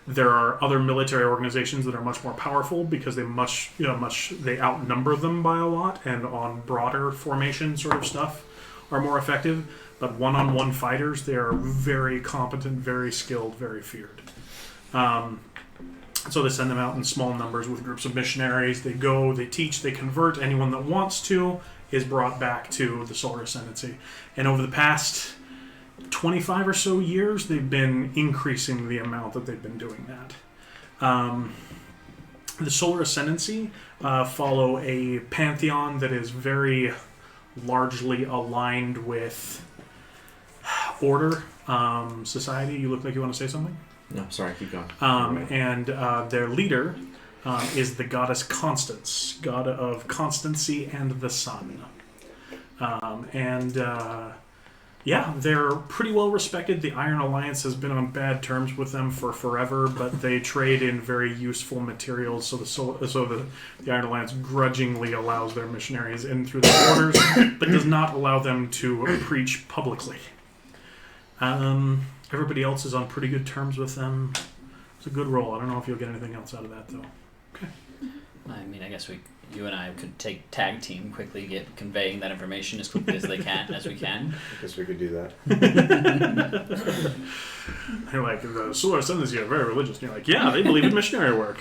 There are other military organizations that are much more powerful because they outnumber them by a lot, and on broader formation sort of stuff are more effective. But one-on-one fighters, they are very competent, very skilled, very feared. So they send them out in small numbers with groups of missionaries. They go, they teach, they convert. Anyone that wants to is brought back to the Solar Ascendancy. And over the past 25 or so years, they've been increasing the amount that they've been doing that. The Solar Ascendancy follow a pantheon that is very largely aligned with order, society. You look like you want to say something? No, sorry, keep going. And their leader is the goddess Constance, god of constancy and the sun. Yeah, they're pretty well respected. The Iron Alliance has been on bad terms with them for forever, but they trade in very useful materials. So the Iron Alliance grudgingly allows their missionaries in through their orders, but does not allow them to preach publicly. Everybody else is on pretty good terms with them. It's a good roll. I don't know if you'll get anything else out of that, though. I mean, I guess we you and I could tag team quickly, get conveying that information as quickly as we can. I guess we could do that. You're like, the Solar Ascendancy are very religious. And you're like, yeah, they believe in missionary work.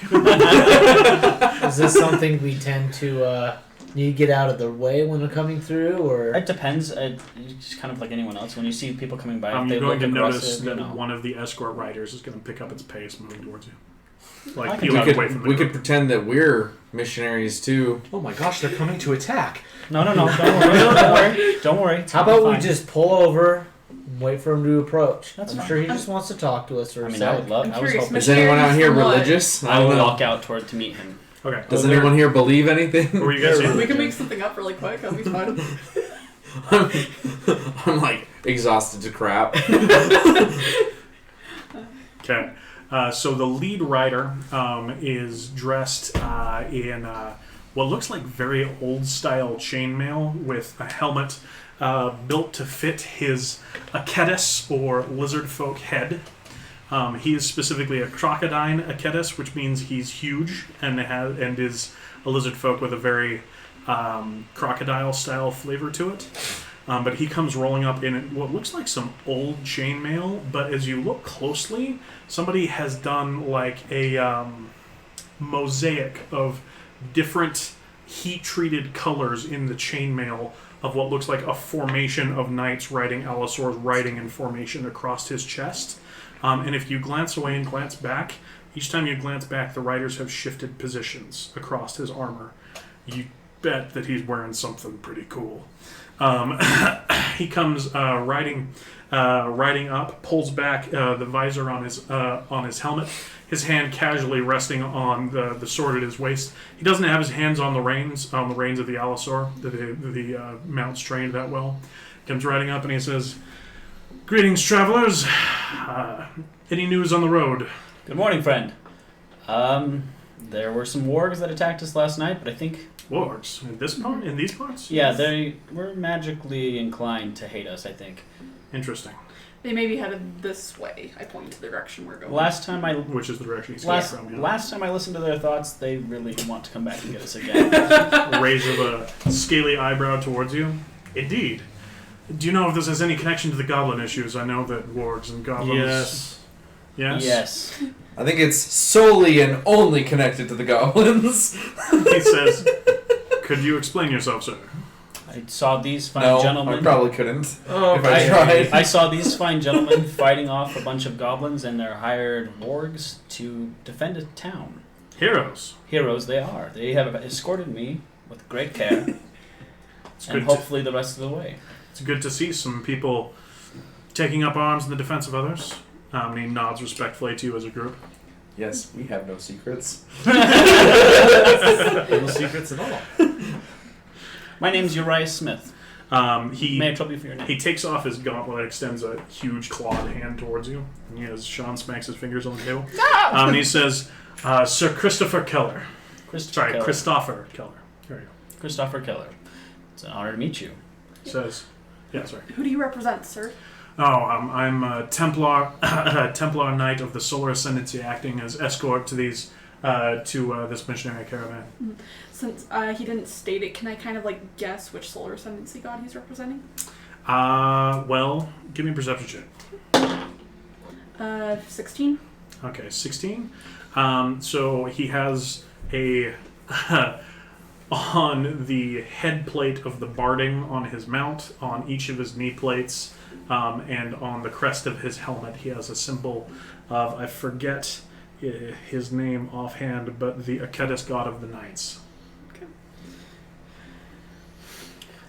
Is this something we tend to need to get out of the way when they're coming through, or? It depends. It's just kind of like anyone else. When you see people coming by, if they You're going look to notice aggressive, that one of the escort riders is going to pick up its pace moving towards you. I Like, can peeling tell. away from the We group. could pretend that we're missionaries too. Oh my gosh, they're coming to attack. No, don't worry. Don't worry. It's How gonna be about we fine. just pull over, and wait for him to approach? That's I'm fine. sure he just wants to talk to us for I a mean, sec. I would love. I'm I was curious, hoping. Is anyone out here Missionaries for what? religious? I don't will know. walk out to meet him. Okay. Does anyone here believe anything? What were you guys saying? We can make something up really quick. That'll be fun. I'm like exhausted to crap. Okay. So the lead rider is dressed in what looks like very old-style chainmail with a helmet built to fit his Archaios or lizard folk head. He is specifically a crocodile Archaios, which means he's huge and is a lizard folk with a very crocodile-style flavor to it. But he comes rolling up in what looks like some old chainmail, but as you look closely, somebody has done like a mosaic of different heat-treated colors in the chainmail of what looks like a formation of knights riding allosaurs riding in formation across his chest. And if you glance away and glance back, each time you glance back, the riders have shifted positions across his armor. You bet that he's wearing something pretty cool. He comes riding up, pulls back the visor on his helmet, his hand casually resting on the sword at his waist. He doesn't have his hands on the reins of the allosaur, the mount's trained that well. He comes riding up and he says, "Greetings, travelers. Any news on the road?" Good morning, friend. There were some wargs that attacked us last night, but I think Wargs in this part, in these parts? yeah, they were magically inclined to hate us. I think. Interesting. They may be headed this way. I point to the direction we're going. Last time I Which is the direction he's coming from? Yeah. last time I listened to their thoughts, they really want to come back and get us again. Raise of a scaly eyebrow towards you. Indeed. Do you know if this has any connection to the goblin issues? I know that wargs and goblins. Yes. Yes. Yes. I think it's solely and only connected to the goblins. He says, "Could you explain yourself, sir?" I saw these fine No, gentlemen. I probably couldn't. Oh, If I tried. I saw these fine gentlemen fighting off a bunch of goblins and their hired wargs to defend a town. Heroes. Heroes they are. They have escorted me with great care, It's and good. hopefully the rest of the way. It's good to see some people taking up arms in the defense of others. And he nods respectfully to you as a group. Yes, we have no secrets. No secrets at all. My name's Uriah Smith. He May I trouble you for your name? He takes off his gauntlet and extends a huge clawed hand towards you. And Sean smacks his fingers on the table. And he says, "Sir Christopher Keller." Christopher Keller. Christopher Keller. There you go. Christopher Keller. It's an honor to meet you. Says, yeah, sorry. Who do you represent, sir? Oh, I'm a Templar, Templar Knight of the Solar Ascendancy, acting as escort to these, to this missionary caravan. Since he didn't state it, can I kind of like guess which solar ascendancy god he's representing? Well, give me a perception check. 16. Okay, 16. So he has a on the head plate of the barding on his mount, on each of his knee plates, and on the crest of his helmet, he has a symbol of, I forget his name offhand, but the Archaios god of the knights. Okay.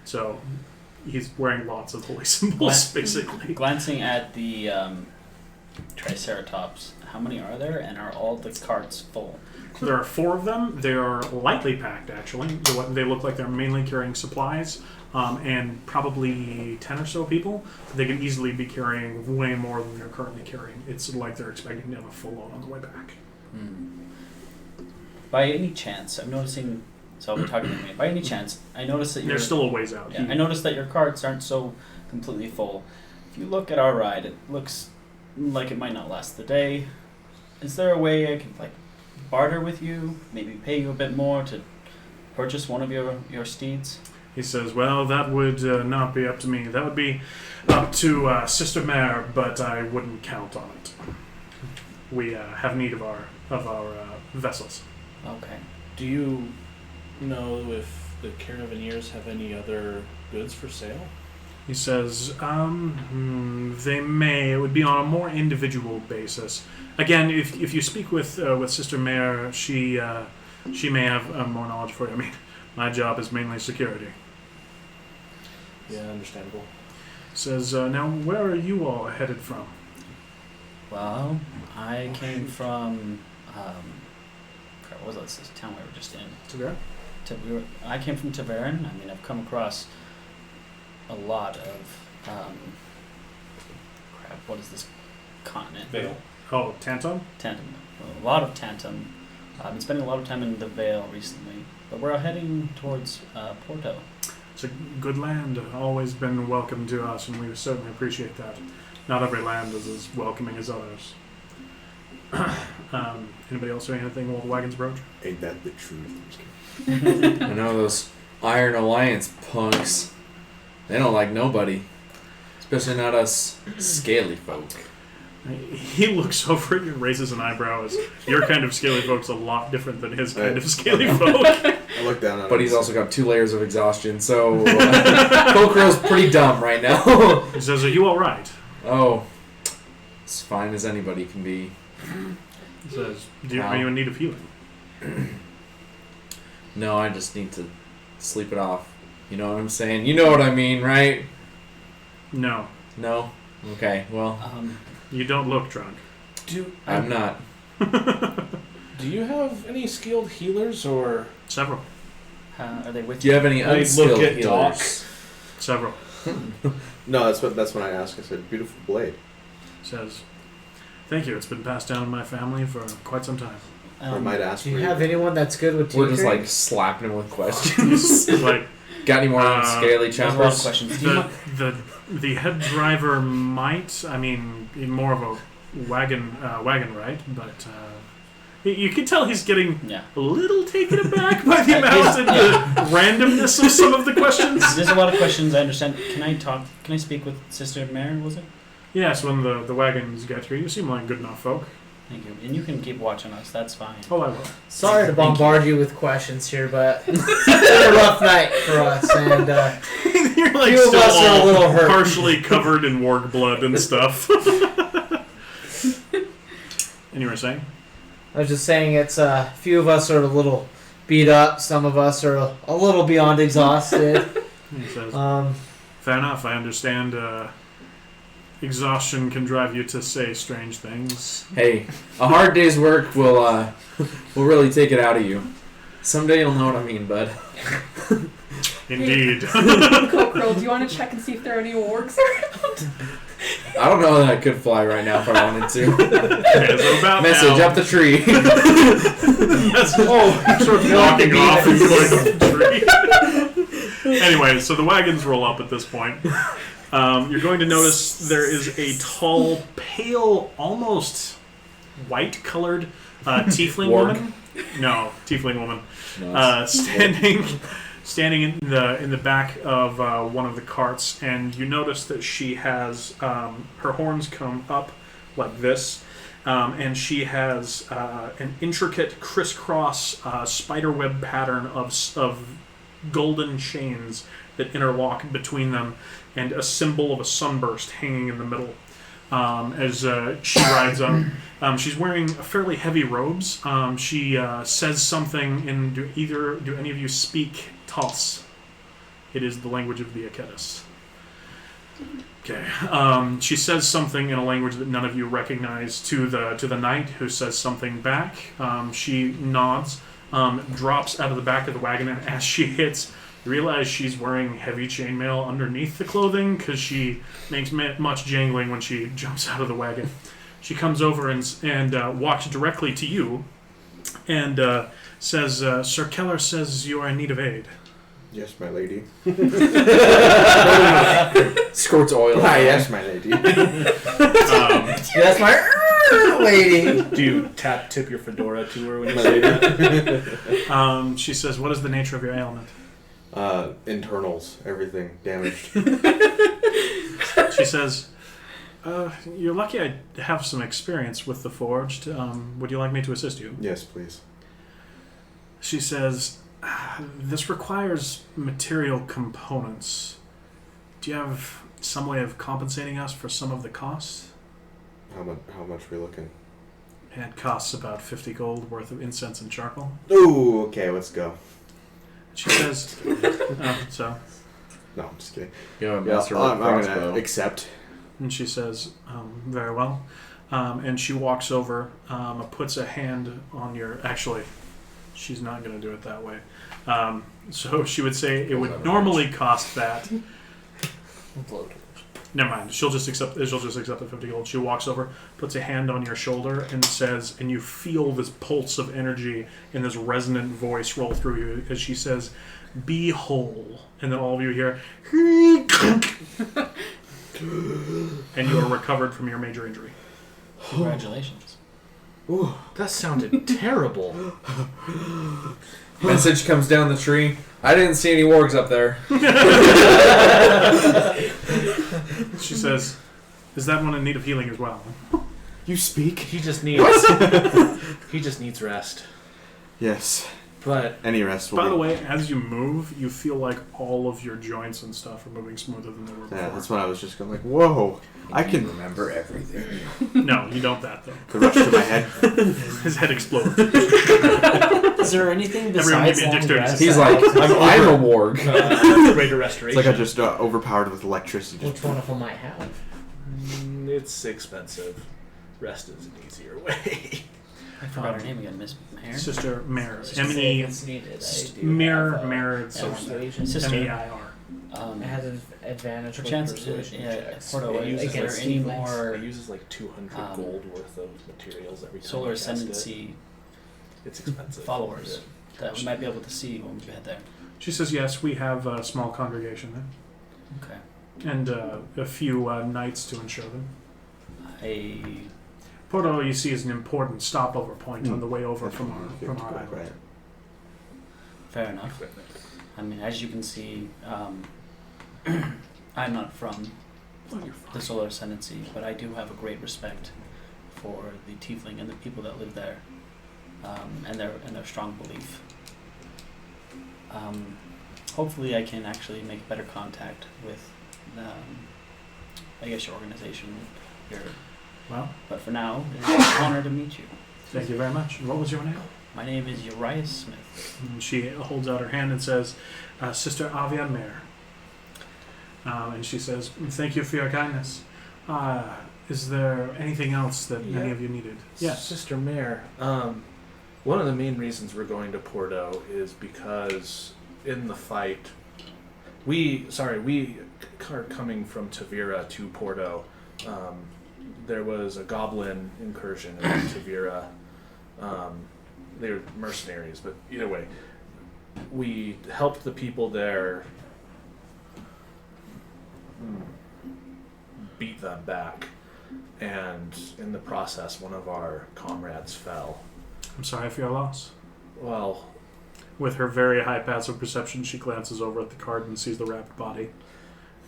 So he's wearing lots of holy symbols, basically. Glancing at the Triceratops, how many are there, and are all the carts full? There are 4 of them. They are lightly packed, actually. They look like they're mainly carrying supplies, and probably 10 or so people. They can easily be carrying way more than they're currently carrying. It's like they're expecting to have a full load on the way back. By any chance, I'm noticing. So we're talking to me. By any chance, I notice that They're still a ways out. Yeah, I noticed that your carts aren't so completely full. If you look at our ride, it looks like it might not last the day. Is there a way I can barter with you? Maybe pay you a bit more to purchase one of your steeds? He says, well, that would not be up to me. That would be up to Sister Mare, but I wouldn't count on it. We have need of our vessels. Okay. Do you know if the Caravaneers have any other goods for sale? He says, they may. It would be on a more individual basis. Again, if you speak with Sister Mare, she may have more knowledge for you. I mean, my job is mainly security. Yeah, understandable. Says, now, where are you all headed from? Well, I came from what was that this town we were just in? Tavera? I came from Tavern. I mean, I've come across a lot of what is this continent? Vale. Oh, Tantum? Tantum. A lot of Tantum. I've been spending a lot of time in the Vale recently, but we're heading towards Porto. It's a good land. Always been welcome to us, and we certainly appreciate that. Not every land is as welcoming as others. Anybody else say anything while the wagons broach? Ain't that the truth? I know those Iron Alliance punks. They don't like nobody. Especially not us scaly folk. He looks over at you and raises an eyebrow as your kind of scaly folk's a lot different than his kind of scaly folk. I look down at him. But he's also got 2 layers of exhaustion, so Kokoro's pretty dumb right now. He says, are you alright? Oh, as fine as anybody can be. He says, are you in need of healing? No, I just need to sleep it off. You know what I'm saying? You know what I mean, right? No. No? Okay, well, You don't look drunk. I'm not. Do you have any skilled healers or? Several. Are they with Do you have any I unskilled look at healers? Several. No, that's when I asked. I said, "Beautiful blade." Says, thank you. It's been passed down in my family for quite some time. Or I might ask. Do you for have anyone that's good with We're just tinkering? like slapping him with questions. Like, Got any more scaly There's a lot of choppers? questions. Do you the head driver might. I mean, more of a wagon ride, but you can tell he's getting Yeah. a little taken aback by the amount and the randomness of some of the questions. There's a lot of questions. I understand. Can I speak with Sister Mare? Was it? Yes, when the wagons get here, you seem like good enough folk. Thank you. And you can keep watching us. That's fine. Oh, I will. Sorry to bombard you with questions here, but it's been a rough night for us, and You're like few of still us are a all little hurt. partially covered in warg blood and stuff. And you were saying? I was just saying it's a few of us are a little beat up. Some of us are a little beyond exhausted. He says, Um, fair enough. I understand. Exhaustion can drive you to say strange things. Hey, a hard day's work will really take it out of you. Someday you'll know what I mean, bud. Indeed. Kokoro, do you want to check and see if there are any orcs around? I don't know that I could fly right now if I wanted to. Okay, so about Message now, up the tree. he starts walking off and going up the tree. Anyway, so the wagons roll up at this point. You're going to notice there is a tall, pale, almost white-colored tiefling Warg. woman. No, tiefling woman. No, Standing in the back of one of the carts, and you notice that she has her horns come up like this, and she has an intricate crisscross spiderweb pattern of golden chains that interlock between them, and a symbol of a sunburst hanging in the middle. As she rides up, she's wearing fairly heavy robes. She says something in. Do any of you speak Toss? It is the language of the Akedis. Okay. She says something in a language that none of you recognize to the knight, who says something back. She nods, drops out of the back of the wagon, and as she hits, you realize she's wearing heavy chainmail underneath the clothing because she makes much jangling when she jumps out of the wagon. She comes over and walks directly to you and says, Sir Keller says you are in need of aid. Yes, my lady. Squirts oil. Ah, yes, my lady. that's my. lady. Do you tip your fedora to her when you say that? She says, "What is the nature of your ailment?" Internals, everything damaged. She says, "You're lucky I have some experience with the forged. Would you like me to assist you?" Yes, please. She says, "This requires material components. Do you have some way of compensating us for some of the costs?" How much are we looking? It costs about 50 gold worth of incense and charcoal. Ooh, okay, let's go. She says, so. No, I'm just kidding. You know, Yeah, master I'm crossbow. gonna accept. And she says, very well. And she walks over, puts a hand on your... Actually, she's not going to do it that way. So she would say it would normally cost that. Never mind. She'll just accept the 50 gold. She walks over, puts a hand on your shoulder, and says, and you feel this pulse of energy and this resonant voice roll through you as she says, "Be whole." And then all of you hear, and you are recovered from your major injury. Congratulations. Ooh, that sounded terrible. Message comes down the tree. I didn't see any wargs up there. She says, "Is that one in need of healing as well?" You speak? He just needs. He just needs rest. Yes. But Any rest will By be... the way, as you move, you feel like all of your joints and stuff are moving smoother than they were before. Yeah, that's what I was just going like, whoa. I can remember everything. No, you don't that, though. The rush to my head. His head explodes. Is there anything Everyone besides give me a long dexterity rest? He's like, I'm a warg. greater It's restoration. like I just overpowered with electricity. Which one of them might have? It's expensive. Rest is an easier way. I forgot her name again, Miss Mayer. Sister Mare. Just say M-E... if it's needed. I do Mirror, have, Mirror, persuasion. Sister. M-E-I-R. It has an advantage For with chances, persuasion yeah, checks. Porto, It uses is there against any tieflings. more It uses like 200 gold worth of materials every time. Solar you cast it. Ascendancy It's expensive. followers that we might be able to see when we head there? She says, yes, we have a small congregation there. Okay. And a few knights to ensure them. Porto, you see, is an important stopover point on the way over from our island. Right. Fair enough. I mean, as you can see, I'm not from the Solar Ascendancy, but I do have a great respect for the tiefling and the people that live there, and their strong belief. Hopefully, I can actually make better contact with, I guess, your organization. Well, But for now, it's an honor to meet you. thank you very much. And what was your name? My name is Archaios Smith. And she holds out her hand and says, Sister Avian Mare. And she says, thank you for your kindness. Is there anything else that any of you needed? Yes. Sister Mare, one of the main reasons we're going to Porto is because in the fight, we are coming from Tavira to Porto. There was a goblin incursion in Tavira. They were mercenaries, but either way, we helped the people there beat them back, and in the process, one of our comrades fell. I'm sorry for your loss. Well, With her very high passive perception, she glances over at the card and sees the wrapped body.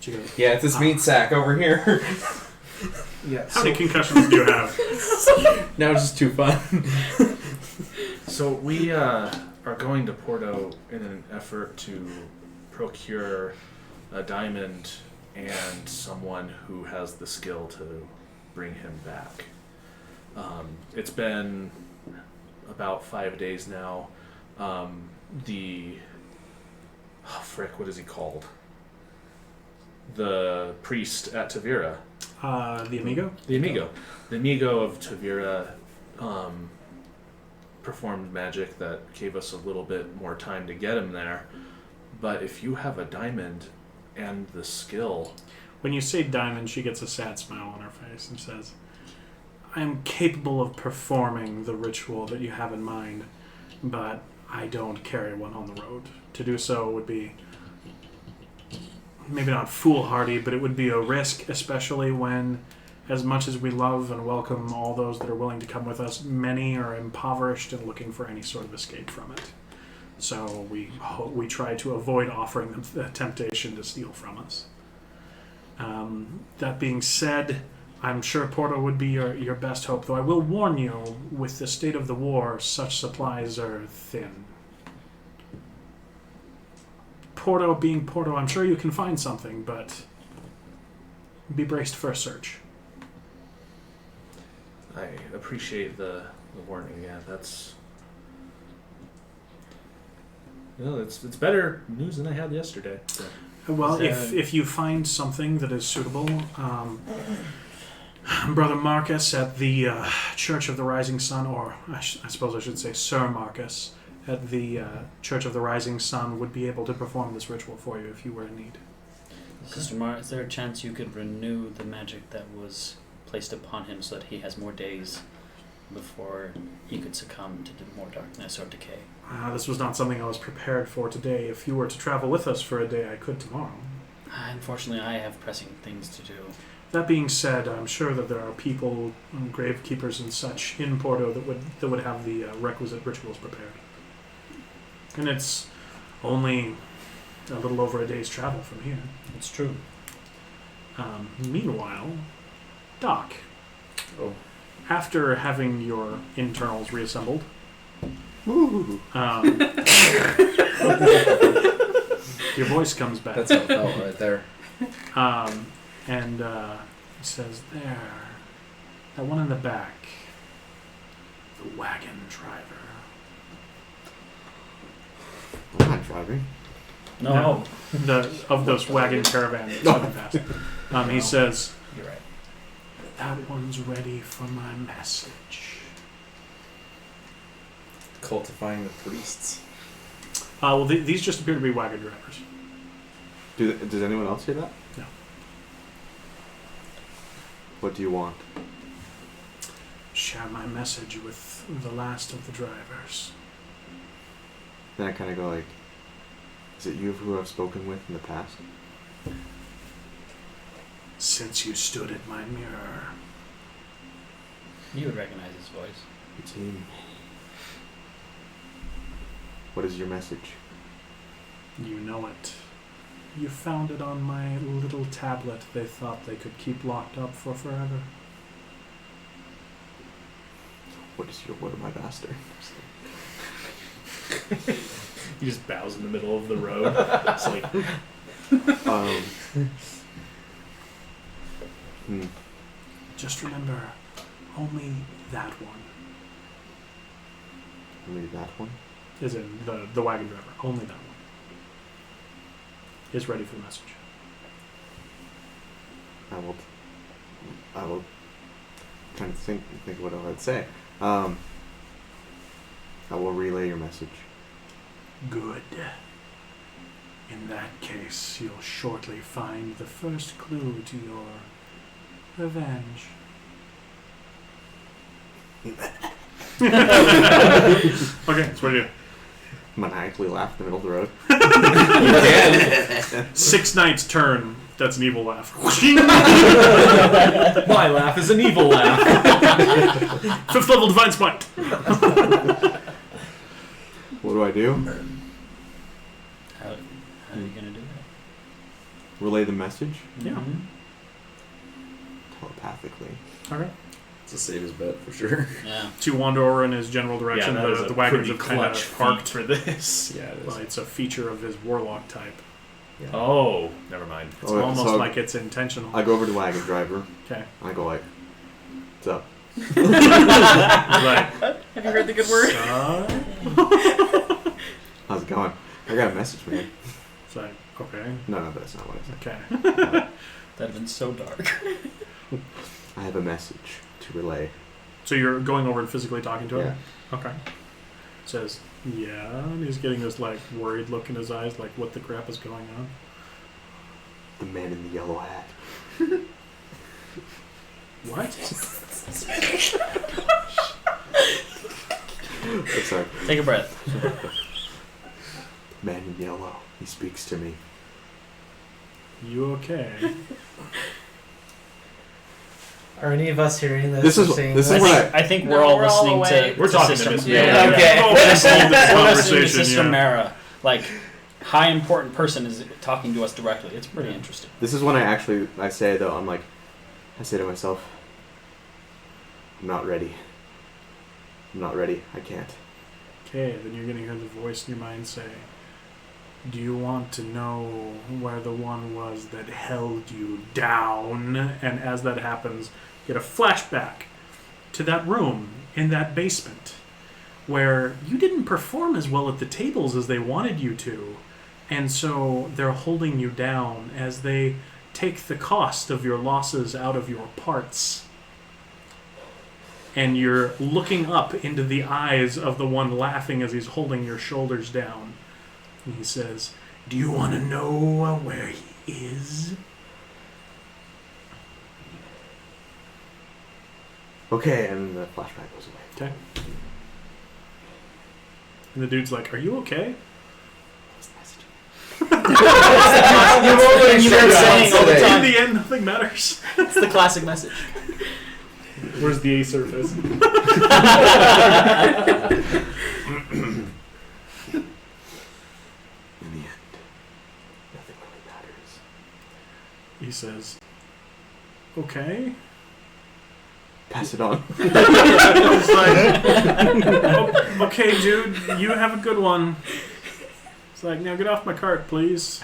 She goes, Yeah, it's this meat sack over here. yeah. how many concussions do you have? Now it's just too fun. So we are going to Porto in an effort to procure a diamond and someone who has the skill to bring him back. It's been about 5 days now. What is he called? The priest at Tavira. The Amigo? The Amigo of Tavira performed magic that gave us a little bit more time to get him there. But if you have a diamond and the skill... When you say diamond, she gets a sad smile on her face and says, I am capable of performing the ritual that you have in mind, but I don't carry one on the road. To do so would be maybe not foolhardy, but it would be a risk, especially when, as much as we love and welcome all those that are willing to come with us, many are impoverished and looking for any sort of escape from it. So we try to avoid offering them the temptation to steal from us. That being said, I'm sure Porto would be your best hope, though I will warn you, with the state of the war, such supplies are thin. Porto being Porto, I'm sure you can find something, but be braced for a search. I appreciate the warning. Yeah, that's. It's better news than I had yesterday. So. Well, if you find something that is suitable, Brother Marcus at the Church of the Rising Sun, or I suppose I should say Sir Marcus at the Church of the Rising Sun would be able to perform this ritual for you if you were in need. Sister Mar, is there a chance you could renew the magic that was placed upon him so that he has more days before he could succumb to more darkness or decay? This was not something I was prepared for today. If you were to travel with us for a day, I could tomorrow. Unfortunately, I have pressing things to do. That being said, I'm sure that there are people, gravekeepers and such, in Porto that would have the requisite rituals prepared. And it's only a little over a day's travel from here. It's true. Meanwhile, Doc. Oh. After having your internals reassembled, your voice comes back. That's how it felt right there. And he says, there, that one in the back, the wagon driver. I'm not driving. No. Of those wagon caravans coming past. He says, You're right. that one's ready for my message. Cultifying the priests. Well, these just appear to be wagon drivers. Does anyone else hear that? No. What do you want? Share my message with the last of the drivers. Then I kind of go like, is it you who I've spoken with in the past? Since you stood at my mirror. You would recognize his voice. It's him. What is your message? You know it. You found it on my little tablet they thought they could keep locked up for forever. What is your word, my bastard? He just bows in the middle of the road. It's like, Just remember, only that one. Only that one? Is in the wagon driver. Only that one. Is ready for the message. I will trying to think of what I'd say. I will relay your message. Good. In that case, you'll shortly find the first clue to your revenge. Okay, so what do you do? Maniacally laugh in the middle of the road. You can. 6 Knights turn. That's an evil laugh. my laugh is an evil laugh. 5th level Divine Smite. What do I do? How are you going to do that? Relay the message Yeah. Mm-hmm. telepathically. Okay. It's a save his bet for sure. Yeah. To wander over in his general direction, Yeah, that is the a wagons pretty have kind clutch of parked. feat for this. Yeah, it Well, is. it's a feature of his warlock type. Yeah. Oh, never mind. It's Oh, almost so like it's intentional. I go over to the wagon driver. Okay. I go like, what's up? Right. Have you heard the good word? How's it going? I got a message for you. It's like, okay. No, that's not what I said. Okay. That'd have been so dark. I have a message to relay. So you're going over and physically talking to him? Yeah. Okay. Says, yeah, and he's getting this like worried look in his eyes, like what the crap is going on? The man in the yellow hat. What? I'm sorry. Take a breath. Man in yellow. He speaks to me. You okay? Are any of us hearing this? This is- or seeing this is this? what I think No, we're all we're all listening awake. to We're talking to Sister Miss Mara. Mara. Okay. Oh, we're listening to this We're listening to conversation, Sister yeah. Mara. Like, high important person is talking to us directly. It's pretty interesting. This is when I say though, I say to myself, I'm not ready. I'm not ready. I can't. Okay, then you're gonna hear the voice in your mind say, "Do you want to know where the one was that held you down?" And as that happens, get a flashback to that room in that basement where you didn't perform as well at the tables as they wanted you to. And so they're holding you down as they take the cost of your losses out of your parts. And you're looking up into the eyes of the one laughing as he's holding your shoulders down. And he says, "Do you want to know where he is?" Okay, and the flashback goes away. Okay. And the dude's like, "Are you okay?" You've already shared saying all the today. In the end, nothing matters. It's the classic message. Where's the A surface? In the end, nothing really matters. He says, "Okay." Pass it on. It's like, "Okay, dude, you have a good one." It's like, "Now get off my cart, please."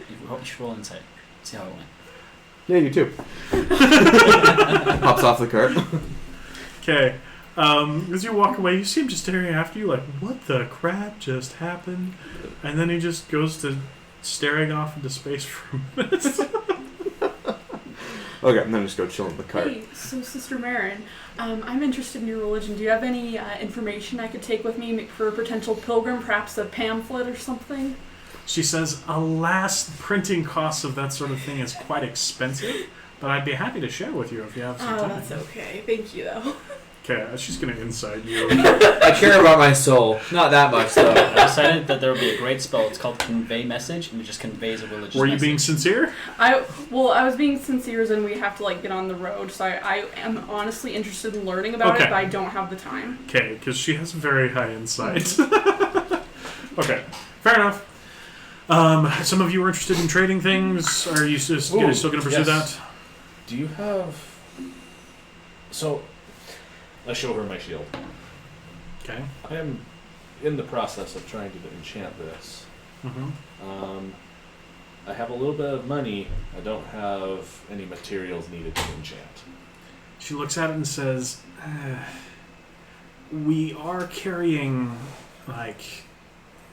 You should roll insight. See how it went. Yeah, you too. Hops off the cart. Okay. As you walk away, you see him just staring after you like, "What the crap just happened?" And then he just goes to staring off into space for a minute. Okay, and then just go chill in the cart. Hey, so Sister Marin, I'm interested in your religion. Do you have any information I could take with me for a potential pilgrim, perhaps a pamphlet or something? She says, "Alas, printing costs of that sort of thing is quite expensive, but I'd be happy to share with you if you have some Oh, time." that's okay. Thank you, though. Okay, she's gonna inside you. I care about my soul. Not that much, though. I decided that there would be a great spell. It's called Convey Message, and it just conveys a religious Were you message. being sincere? I was being sincere, as in we have to get on the road. So I am honestly interested in learning about Okay. it, but I don't have the time. Okay, because she has very high insight. Okay, fair enough. Some of you are interested in trading things. Are you still going to pursue yes. that? Do you have? So, I show her my shield. Okay. I am in the process of trying to enchant this. Mm-hmm. I have a little bit of money. I don't have any materials needed to enchant. She looks at it and says, "We are carrying,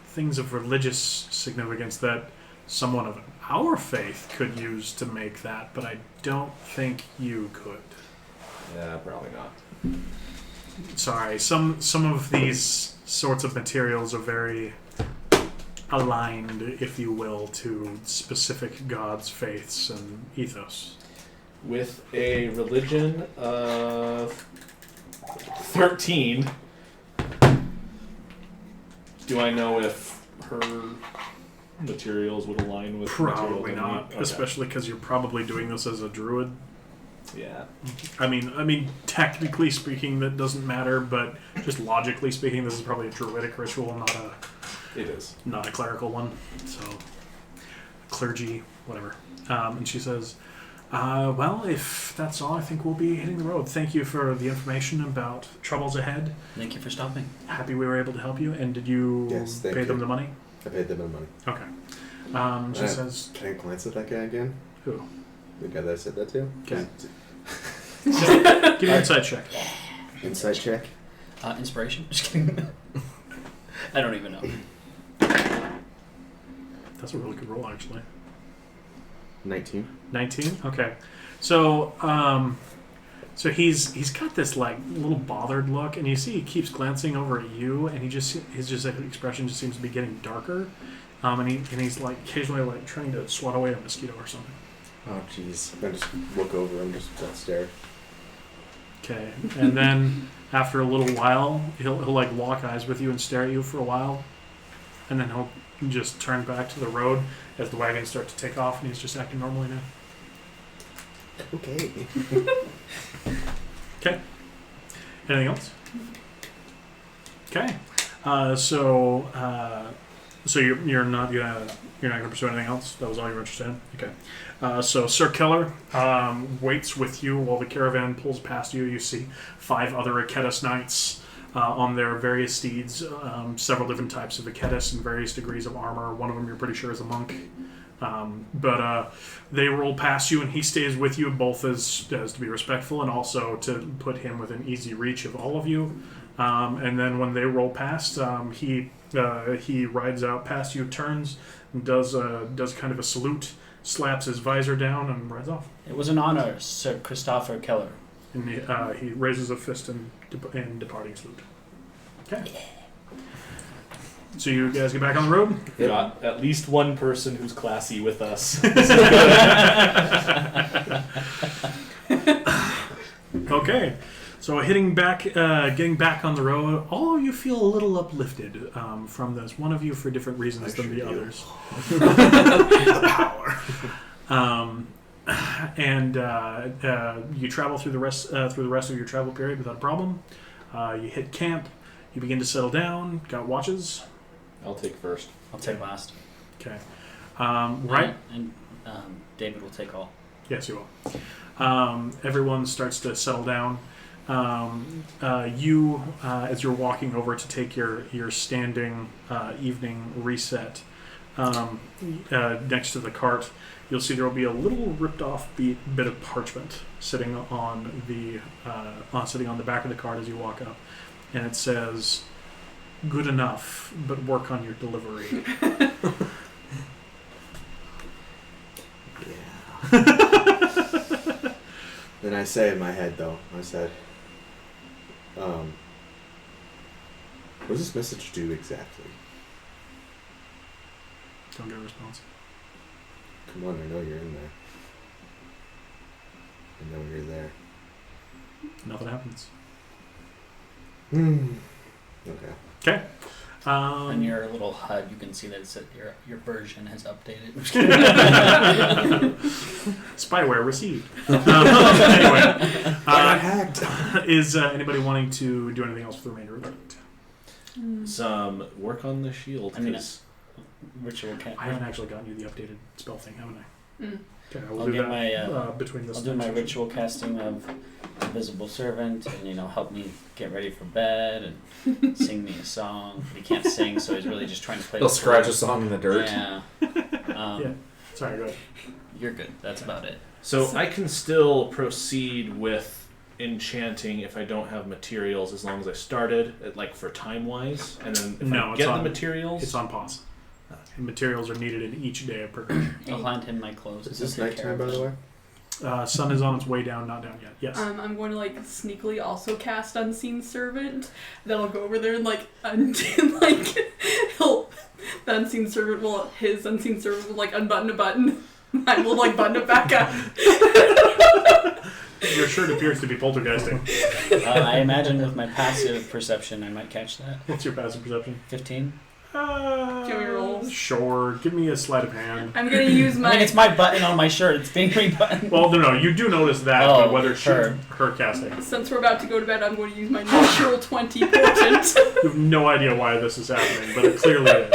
things of religious significance that someone of our faith could use to make that, but I don't think you could." Yeah, probably not. Sorry, some of these sorts of materials are very aligned, if you will, to specific gods, faiths, and ethos. With a religion of 13, do I know if her materials would align with Probably materials I not, need? Okay. especially because you're probably doing this as a druid. Yeah. I mean, technically speaking, that doesn't matter, but just logically speaking, this is probably a druidic ritual, It is. not a clerical one. So, clergy, whatever. And she says, "Well, if that's all, I think we'll be hitting the road. Thank you for the information about troubles ahead. Thank you for stopping. Happy we were able to help you. And did you Yes, thank pay them you. the money?" I paid them my money. Okay. She says, Can I glance at that guy again? "Who? The guy that I said that to? Okay. Give me an insight check." Insight check. Inspiration? Just kidding. I don't even know. That's a really good roll, actually. 19. 19? Okay. So, so he's got this little bothered look, and you see he keeps glancing over at you, and his expression just seems to be getting darker, and he's occasionally trying to swat away a mosquito or something. Oh, jeez. I just look over and just stare. Okay, and then after a little while, he'll lock eyes with you and stare at you for a while, and then he'll just turn back to the road as the wagons start to take off, and he's just acting normally now. Okay. Okay. Anything else? Okay. So you're not gonna pursue anything else. That was all you were interested in. Okay. So Sir Keller waits with you while the caravan pulls past you. You see 5 other Archaios knights on their various steeds, several different types of Archaios and various degrees of armor. One of them you're pretty sure is a monk. But they roll past you, and he stays with you, both as to be respectful and also to put him within easy reach of all of you. And then when they roll past, he rides out past you, turns, and does kind of a salute, slaps his visor down, and rides off. It was an honor, Sir Christopher Keller. And he raises a fist in departing salute. Okay. So you guys get back on the road? We've got at least one person who's classy with us. Okay. So getting back on the road, all of you feel a little uplifted from this. One of you for different reasons than the others. The power. You travel through the rest of your travel period without a problem. You hit camp. You begin to settle down. Got watches. I'll take first. I'll take last. Okay. Right. And David will take all. Yes, you will. Everyone starts to settle down. You, as you're walking over to take your standing evening reset, next to the cart, you'll see there will be a little ripped off bit of parchment sitting on the back of the cart as you walk up, and it says, "Good enough, but work on your delivery." Yeah. Then I say in my head, though, I said, what does this message do exactly? Don't get a response. Come on, I know you're in there. I know you're there. Nothing happens. Okay. Okay. On your little HUD, you can see that it's your version has updated. Spyware received. Anyway, got hacked. Is anybody wanting to do anything else for the remainder of the night? Some work on the shield. I mean, 'cause ritual cat. I haven't actually gotten you the updated spell thing, haven't I? Mm. Okay, I will I'll do get that my, between this. I'll do my next ritual casting of Invisible Servant, and help me get ready for bed, and sing me a song. He can't sing, so he's really just trying to play. He'll the scratch flute. a song in the dirt. Yeah. Yeah. Sorry, go ahead. You're good. That's about it. So I can still proceed with enchanting if I don't have materials, as long as I started, for time-wise. And then if I get the materials... It's on pause. Materials are needed in each day of progression. I'll hand him my clothes. Is this He'll take care nighttime, of by the them. way? Sun is on its way down, not down yet. Yes. I'm going to sneakily also cast Unseen Servant. Then I'll go over there and his Unseen Servant will unbutton a button. Mine will button it back up. Your shirt appears to be poltergeisting. I imagine with my passive perception, I might catch that. What's your passive perception? 15. Give me rolls. Sure. Give me a sleight of hand. I'm going to use my... I mean, it's my button on my shirt. It's being rebuttoned. Well, no, you do notice that, but whether her casting. Since we're about to go to bed, I'm going to use my natural 20 portent. You have no idea why this is happening, but it clearly is.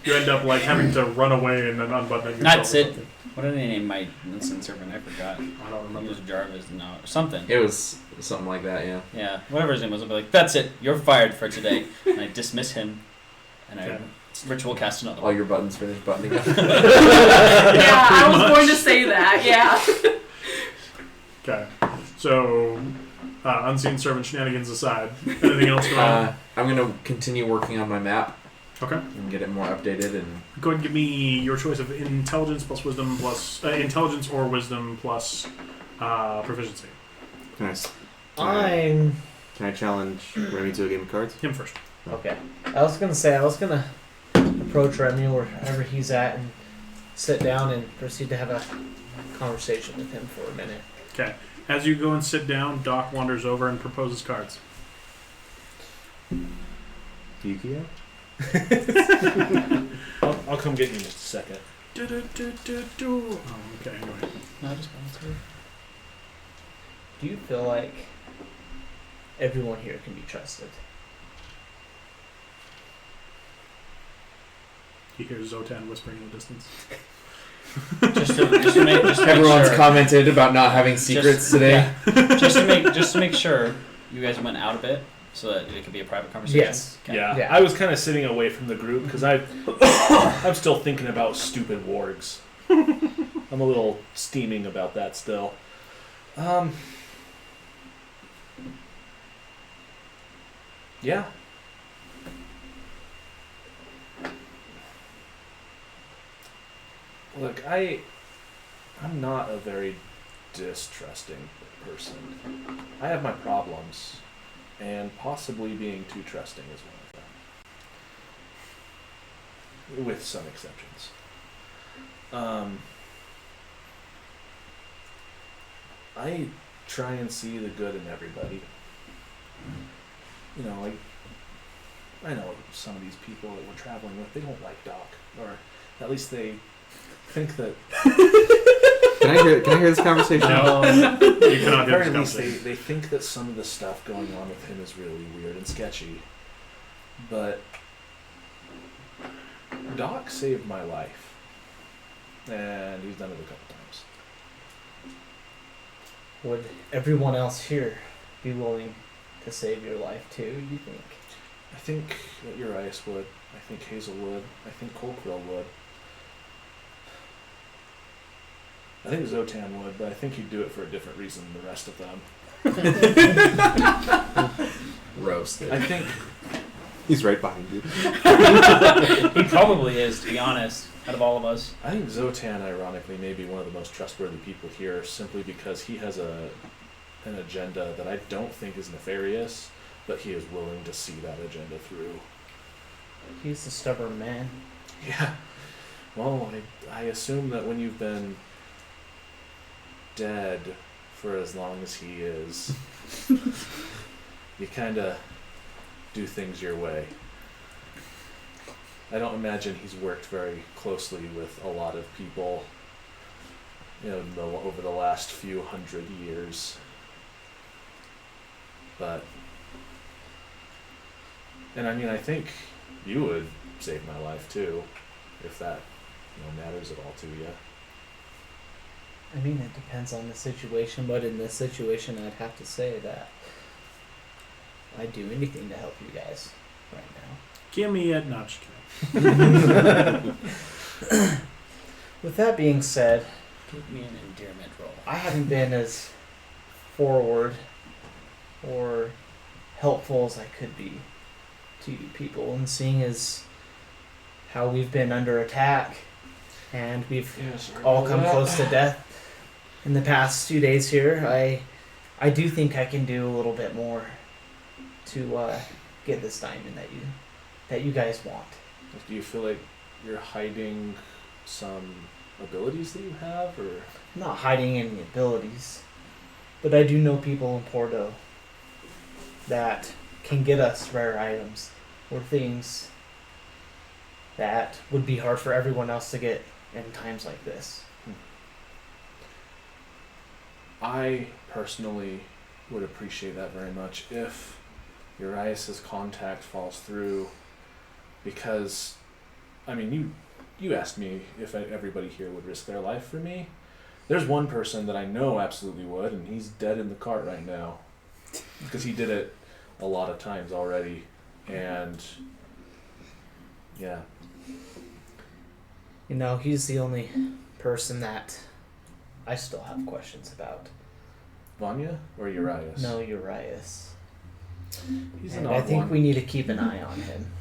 You end up having to run away and then unbutton yourself. That's it. What did they name my Unseen Servant? I forgot. I don't remember. It was Jarvis, no, or something. It was something like that, yeah. Yeah, whatever his name was, I'll be like, that's it, you're fired for today. And I dismiss him, and I ritual cast another All one. your buttons finished buttoning up. Yeah, I was going to say that, yeah. Okay. So, Unseen Servant shenanigans aside, anything else going on? I'm going to continue working on my map. Okay. And get it more updated and... Go ahead and give me your choice of intelligence plus wisdom plus... intelligence or wisdom plus proficiency. Nice. I'm... Can I challenge Remy to a game of cards? Him first. Okay. I was gonna approach Remy wherever he's at and sit down and proceed to have a conversation with him for a minute. Okay. As you go and sit down, Doc wanders over and proposes cards. Yu-Gi-Oh? I'll come get you in just a second. Oh, okay, anyway. No, I just wanted to. Do you feel like everyone here can be trusted? You hear Zotan whispering in the distance. Just to make Everyone's sure, commented about not having secrets today. yeah. just to make sure you guys went out a bit so that it could be a private conversation. Yes. Okay. Yeah. Yeah. I was kind of sitting away from the group because I'm still thinking about stupid wargs. I'm a little steaming about that still. Yeah. Look, I'm not a very distrusting person. I have my problems, and possibly being too trusting is one of them. With some exceptions. I try and see the good in everybody. You know, like, I know some of these people that we're traveling with, they don't like Doc, or at least they think that. Can I hear this conversation? No, you cannot At hear the very this least, conversation. they think that some of the stuff going on with him is really weird and sketchy. But Doc saved my life, and he's done it a couple times. Would everyone else here be willing to save your life too, you think? I think that Urias would. I think Hazel would. I think Colquill would. I think Zotan would, but I think he'd do it for a different reason than the rest of them. Roasted. I think He's right behind you. He probably is, to be honest, out of all of us. I think Zotan, ironically, may be one of the most trustworthy people here, simply because he has an agenda that I don't think is nefarious, but he is willing to see that agenda through. He's a stubborn man. Yeah. Well, I assume that when you've been dead for as long as he is, you kind of do things your way. I don't imagine he's worked very closely with a lot of people, over the last few hundred years. But, and I mean, I think you would save my life too, if that matters at all to you. I mean, it depends on the situation, but in this situation, I'd have to say that I'd do anything to help you guys right now. Give me a... No, just kidding. With that being said, Give me an endearment roll. I haven't been as forward or helpful as I could be to you people, and seeing as how we've been under attack and we've all come close to death in the past 2 days here, I do think I can do a little bit more to get this diamond that you guys want. Do you feel like you're hiding some abilities that you have, or? I'm not hiding any abilities, but I do know people in Porto that can get us rare items or things that would be hard for everyone else to get in times like this. I personally would appreciate that very much if Urias' contact falls through, because, I mean, you asked me if everybody here would risk their life for me. There's one person that I know absolutely would, and he's dead in the cart right now, because he did it a lot of times already, and yeah. You know, he's the only person that I still have questions about. Vanya or Urias? No, Urias. He's And an I odd think one. we need to keep an eye on him,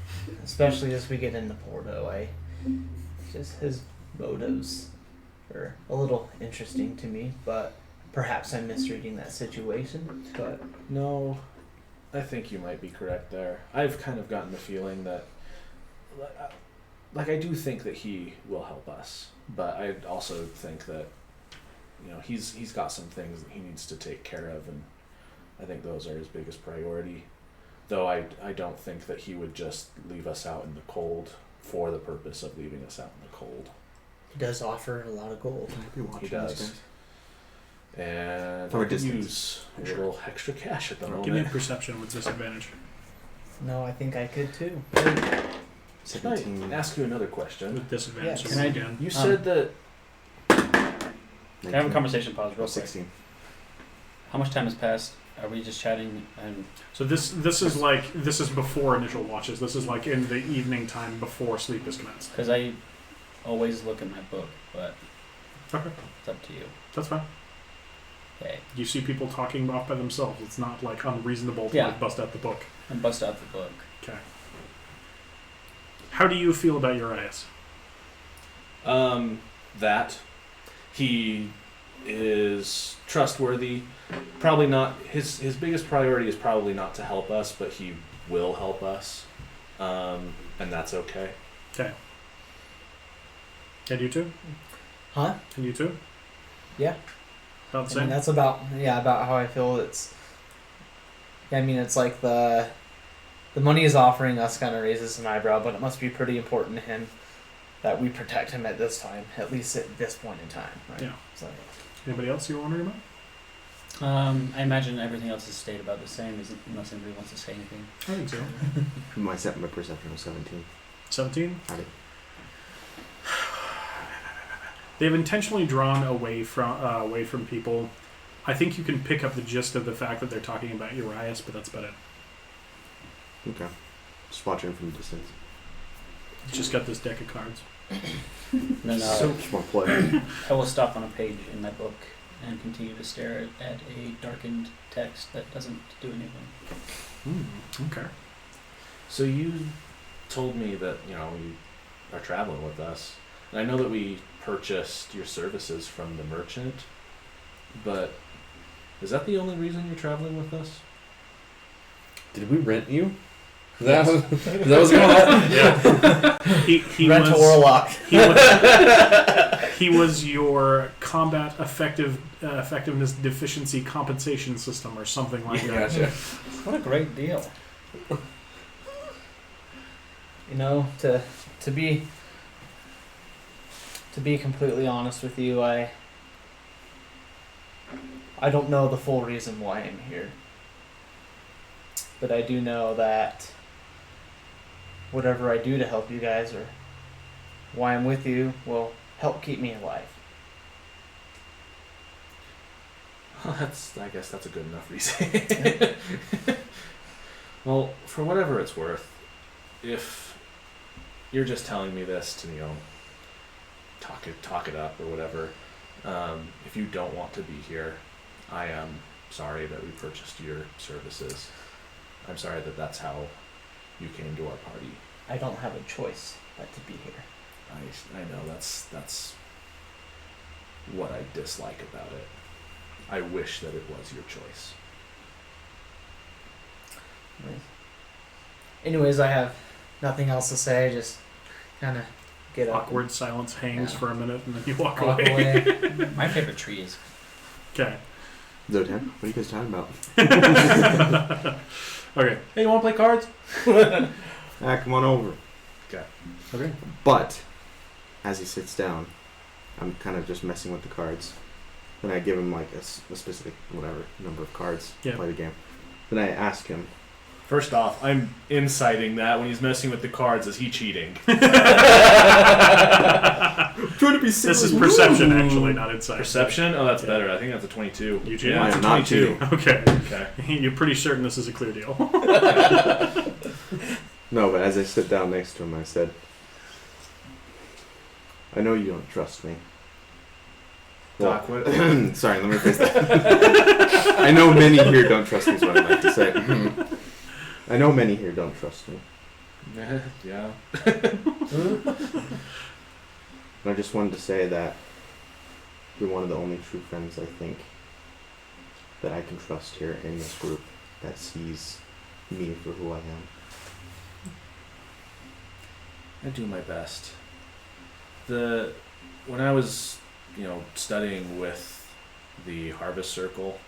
especially as we get into Porto. Just his motives are a little interesting to me, but perhaps I'm misreading that situation. But No, I think you might be correct there. I've kind of gotten the feeling that, I do think that he will help us, but I also think that, he's got some things that he needs to take care of, and I think those are his biggest priority. Though I don't think that he would just leave us out in the cold for the purpose of leaving us out in the cold. he does offer a lot of gold. I'd be watching He does. these guys. And I'd From a like to distance. use a little extra cash at the Give me a moment. perception with disadvantage. No, I think I could too. Can I 17. ask you another question? With disadvantage. Yes. so again. You said that. Can I have a conversation pause real quick? 16. How much time has passed? Are we just chatting? And So this is before initial watches. This is like in the evening time before sleep is commenced. because I always look at my book, but Okay, it's up to you. that's fine. Okay, You see people talking off by themselves. It's not like unreasonable to Yeah. like bust out the book. and bust out the book. Okay. How do you feel about Urias? That he is trustworthy. Probably not his biggest priority is probably not to help us, but he will help us, and that's okay. And you too? Huh? And you too? Yeah. About the I mean, same? that's about how I feel. It's like the money he's offering us kind of raises an eyebrow, but it must be pretty important to him that we protect him at this time, at least at this point in time, right? Yeah. So, Anybody else you're wondering about? I imagine everything else has stayed about the same, unless anybody wants to say anything. I think so. My perception was 17. 17? Howdy. They've intentionally drawn away from people. I think you can pick up the gist of the fact that they're talking about Urias, but that's about it. Okay. Just watching from a distance. Just got this deck of cards. Then Just more play. I will stop on a page in my book and continue to stare at a darkened text that doesn't do anything. Okay. So you told me that you are traveling with us, and I know that we purchased your services from the merchant, but is that the only reason you're traveling with us? Did we rent you? Is that what's going on? Yeah. He rent was, a warlock. He was your combat effectiveness deficiency compensation system or something like that. Gotcha. What a great deal. To be completely honest with you, I don't know the full reason why I'm here. But I do know that whatever I do to help you guys or why I'm with you will help keep me alive. Well, I guess that's a good enough reason. Well, for whatever it's worth, if you're just telling me this to talk it up or whatever, if you don't want to be here, I am sorry that we purchased your services. I'm sorry that that's how you came to our party. I don't have a choice but to be here. I know that's what I dislike about it. I wish that it was your choice. Anyways, I have nothing else to say. Just kind of get up. Awkward silence hangs Yeah. for a minute and then you walk Walk away. away. My favorite trees. Okay. Zotan, what are you guys talking about? Okay. Hey, you want to play cards? Come on over. Okay. But, as he sits down, I'm kind of just messing with the cards. Then I give him like a specific, whatever, number of cards to Yeah. play the game. Then I ask him, First off, I'm inciting that when he's messing with the cards. Is he cheating? trying to be This is perception, actually, not insight. Perception? Oh, that's Yeah. better. I think that's a 22. You cheat? Yeah, I it's a am not 22. Okay. Okay. You're pretty certain this is a clear deal. no, but as I sit down next to him, I said, I know you don't trust me. Doc, what? Sorry, let me rephrase that. I know many here don't trust me is what I'd like to say. I know many here don't trust me. Yeah. And I just wanted to say that you're one of the only true friends I think that I can trust here in this group that sees me for who I am. I do my best. When I was, studying with the Harvest Circle,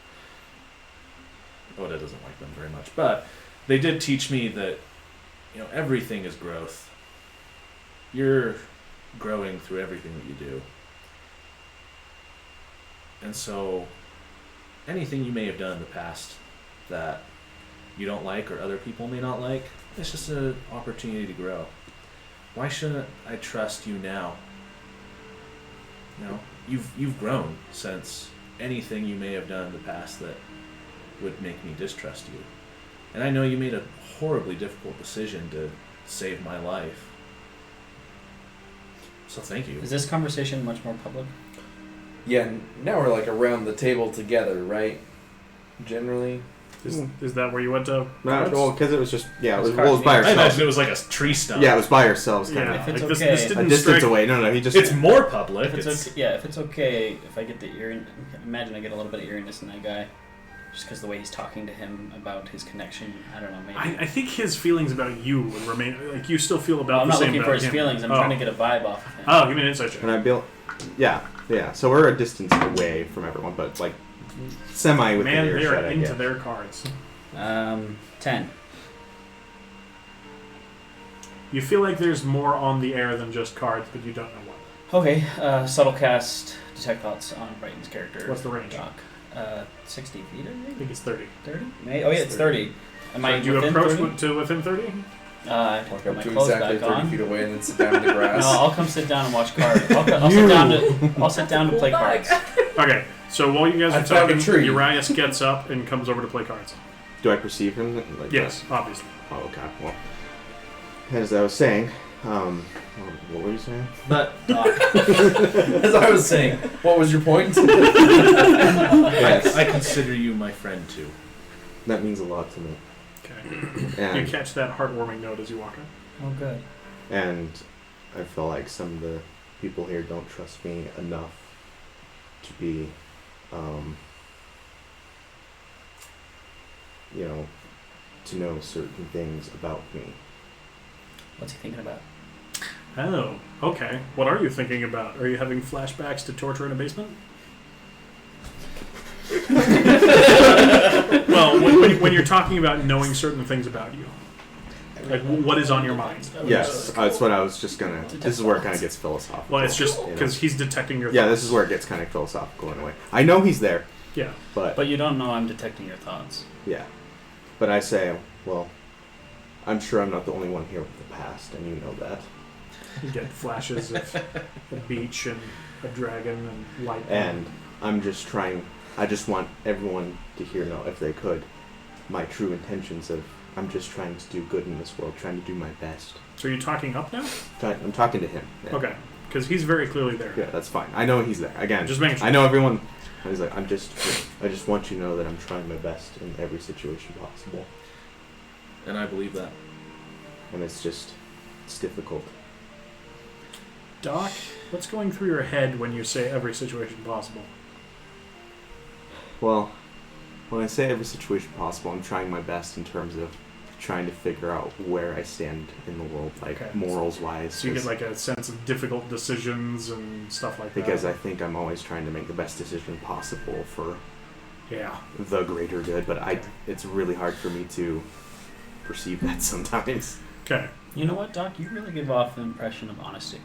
Oda doesn't like them very much, but they did teach me that, everything is growth. You're growing through everything that you do. And so anything you may have done in the past that you don't like or other people may not like, it's just an opportunity to grow. Why shouldn't I trust you now? You know, you've grown since anything you may have done in the past that would make me distrust you. And I know you made a horribly difficult decision to save my life. So thank you. Is this conversation much more public? Yeah, now we're like around the table together, right? Generally. Is that where you went to? No, well, because it was just it was by I ourselves. imagine it was like a tree stump. Yeah, it was by ourselves, kind Yeah, If it's like this, okay. this of didn't a distance strike- away. No, he just. It's more public. If it's okay, if it's okay, if I get the eeriness, imagine I get a little bit of eeriness in that guy, just because the way he's talking to him about his connection. I don't know, maybe. I think his feelings about you would remain like you still feel about I'm the not same looking about for his him. feelings. I'm Oh. trying to get a vibe off of him. Oh, give me an insight check. And I built. Yeah. So we're a distance away from everyone, but like semi within Man, they earshot, are I into guess. their cards. 10. You feel like there's more on the air than just cards, but you don't know what. Okay, subtle cast, detect thoughts on Brighton's character. What's the range? Doc. 60 feet, I I think? think it's 30. 30? Oh, yeah, it's 30. Am I So do you within approach 30? to within 30? I have to Walk put up my to clothes exactly back 30 on. feet away and then sit down in the grass. No, I'll come sit down and watch cards. I'll sit down to play cards. Okay, so while you guys I are found a talking, tree. Urias gets up and comes over to play cards. Do I perceive him? Like Yes, obviously. that? Oh, okay. Well, as I was saying, what were you saying? But As I was saying, what was your point? Yes, I consider you my friend too. that means a lot to me. Okay. You And catch that heartwarming note as you walk in. oh, good. and I feel like some of the people here don't trust me enough to be, to know certain things about me. What's he thinking about? Oh, okay. What are you thinking about? Are you having flashbacks to torture in a basement? Well, when you're talking about knowing certain things about you, like what is on your mind? Yes, that's what I was just gonna. This is where it kind of gets philosophical. Well, it's just you know? because he's detecting your Yeah, thoughts. this is where it gets kind of philosophical in a way. I know he's there, Yeah. But you don't know I'm detecting your thoughts. yeah. But I say, well, I'm sure I'm not the only one here with the past, and you know that. You get flashes of a beach and a dragon and lightning. And I'm just trying. I just want everyone to know, if they could, my true intentions of I'm just trying to do good in this world, trying to do my best. So are you talking up now? I'm talking to him. Yeah. Okay, because he's very clearly there. Yeah, that's fine. I know he's there. Again, Just making sure. I know everyone. He's like, I just want you to know that I'm trying my best in every situation possible, And I believe that. and it's difficult. Doc, what's going through your head when you say every situation possible? Well, when I say every situation possible, I'm trying my best in terms of trying to figure out where I stand in the world, like Okay. morals wise. So you get like a sense of difficult decisions and stuff like that. Because I think I'm always trying to make the best decision possible for Yeah. the greater good, but it's really hard for me to perceive that sometimes. Okay. You know what, Doc? You really give off an impression of honesty.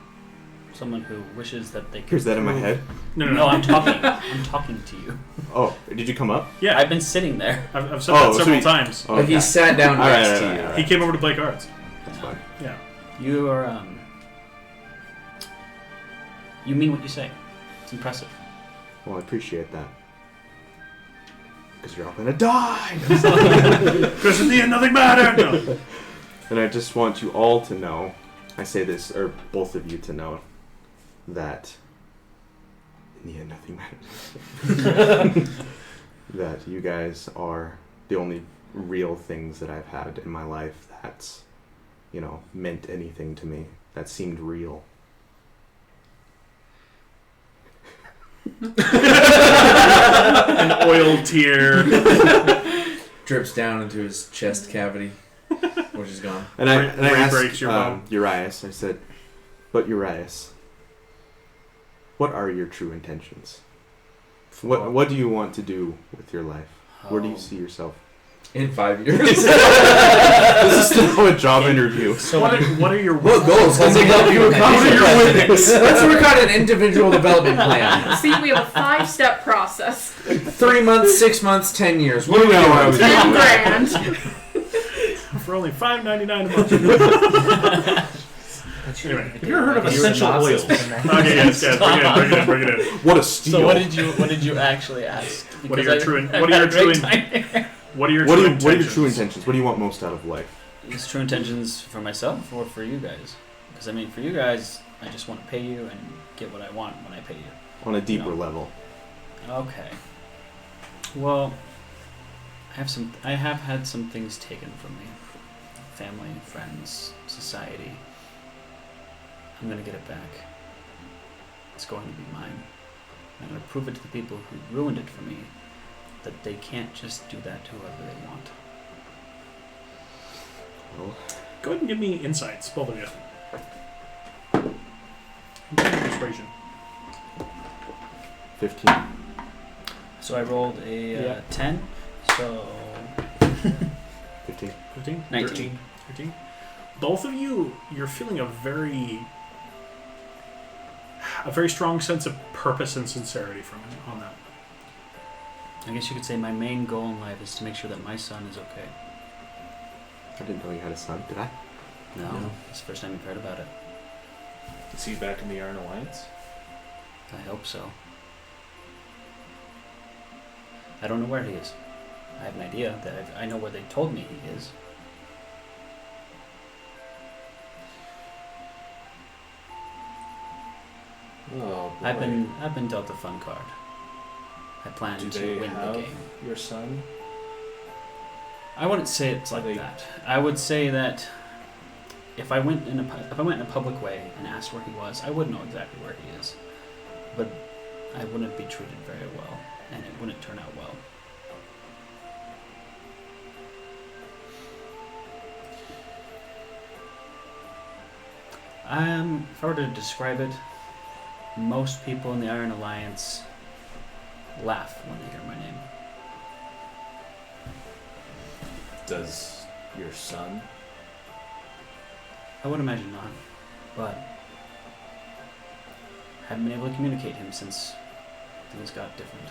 Someone who wishes that they could. Here's that in my prove- head. No. I'm talking. I'm talking to you. Oh, did you come up? Yeah, I've been sitting there. I've said Oh, that several sweet. times. Oh, Like he okay. sat down All right, next all to right, you. all right. He came over to play cards. That's fine. Yeah. You are. You mean what you say. It's impressive. Well, I appreciate that. Because you're all gonna die! Because in the end, nothing mattered. No. And I just want you all to know, I say this, or both of you to know, that in the end nothing matters. That you guys are the only real things that I've had in my life that's, meant anything to me, that seemed real. An oil tear. Drips down into his chest cavity, which is gone. And I Brain asked breaks your bone. Urias, I said, but Urias, what are your true intentions? What do you want to do with your life? Where do you see yourself? In 5 years. This is still a job interview. So What are your What goals can we help you accomplish? Let's work on an individual development plan. See, we have a 5-step process. 3 months, 6 months, 10 years. What do we know I was doing? 10 grand. for only $5.99 a month? Anyway, Have you ever heard of essential oils? Okay, yes, bring it in. What a steal! So what did you actually ask? What are your Because true? I What are your had a true? great time here. What are your What true are your intentions? true intentions? What do you want most out of life? It's true intentions for myself or for you guys? Because I mean, for you guys, I just want to pay you and get what I want when I pay you. On a deeper No. level. Okay. Well, I have had some things taken from me. Family, friends, society. I'm gonna get it back. It's going to be mine. I'm gonna prove it to the people who ruined it for me that they can't just do that to whoever they want. Well, Go ahead and give me insights, both of you. Persuasion. 15. So I rolled a Yeah. 10. So 15. 15? 19. 13? Both of you, you're feeling a very strong sense of purpose and sincerity from him on that. I guess you could say my main goal in life is to make sure that my son is okay. I didn't know you had a son, did I? No, No. it's the first time you've heard about it. Is he back in the Iron Alliance? I hope so. I don't know where he is. I have an idea that I know where they told me he is. Oh, boy. I've been dealt a fun card. I plan Do to they win have the game. your son? I wouldn't say it's like They- that. I would say that if I went in a public way and asked where he was, I would know exactly where he is. But I wouldn't be treated very well, and it wouldn't turn out well. If I were to describe it, most people in the Iron Alliance laugh when they hear my name. Does your son? I would imagine not, but I haven't been able to communicate him since things got different.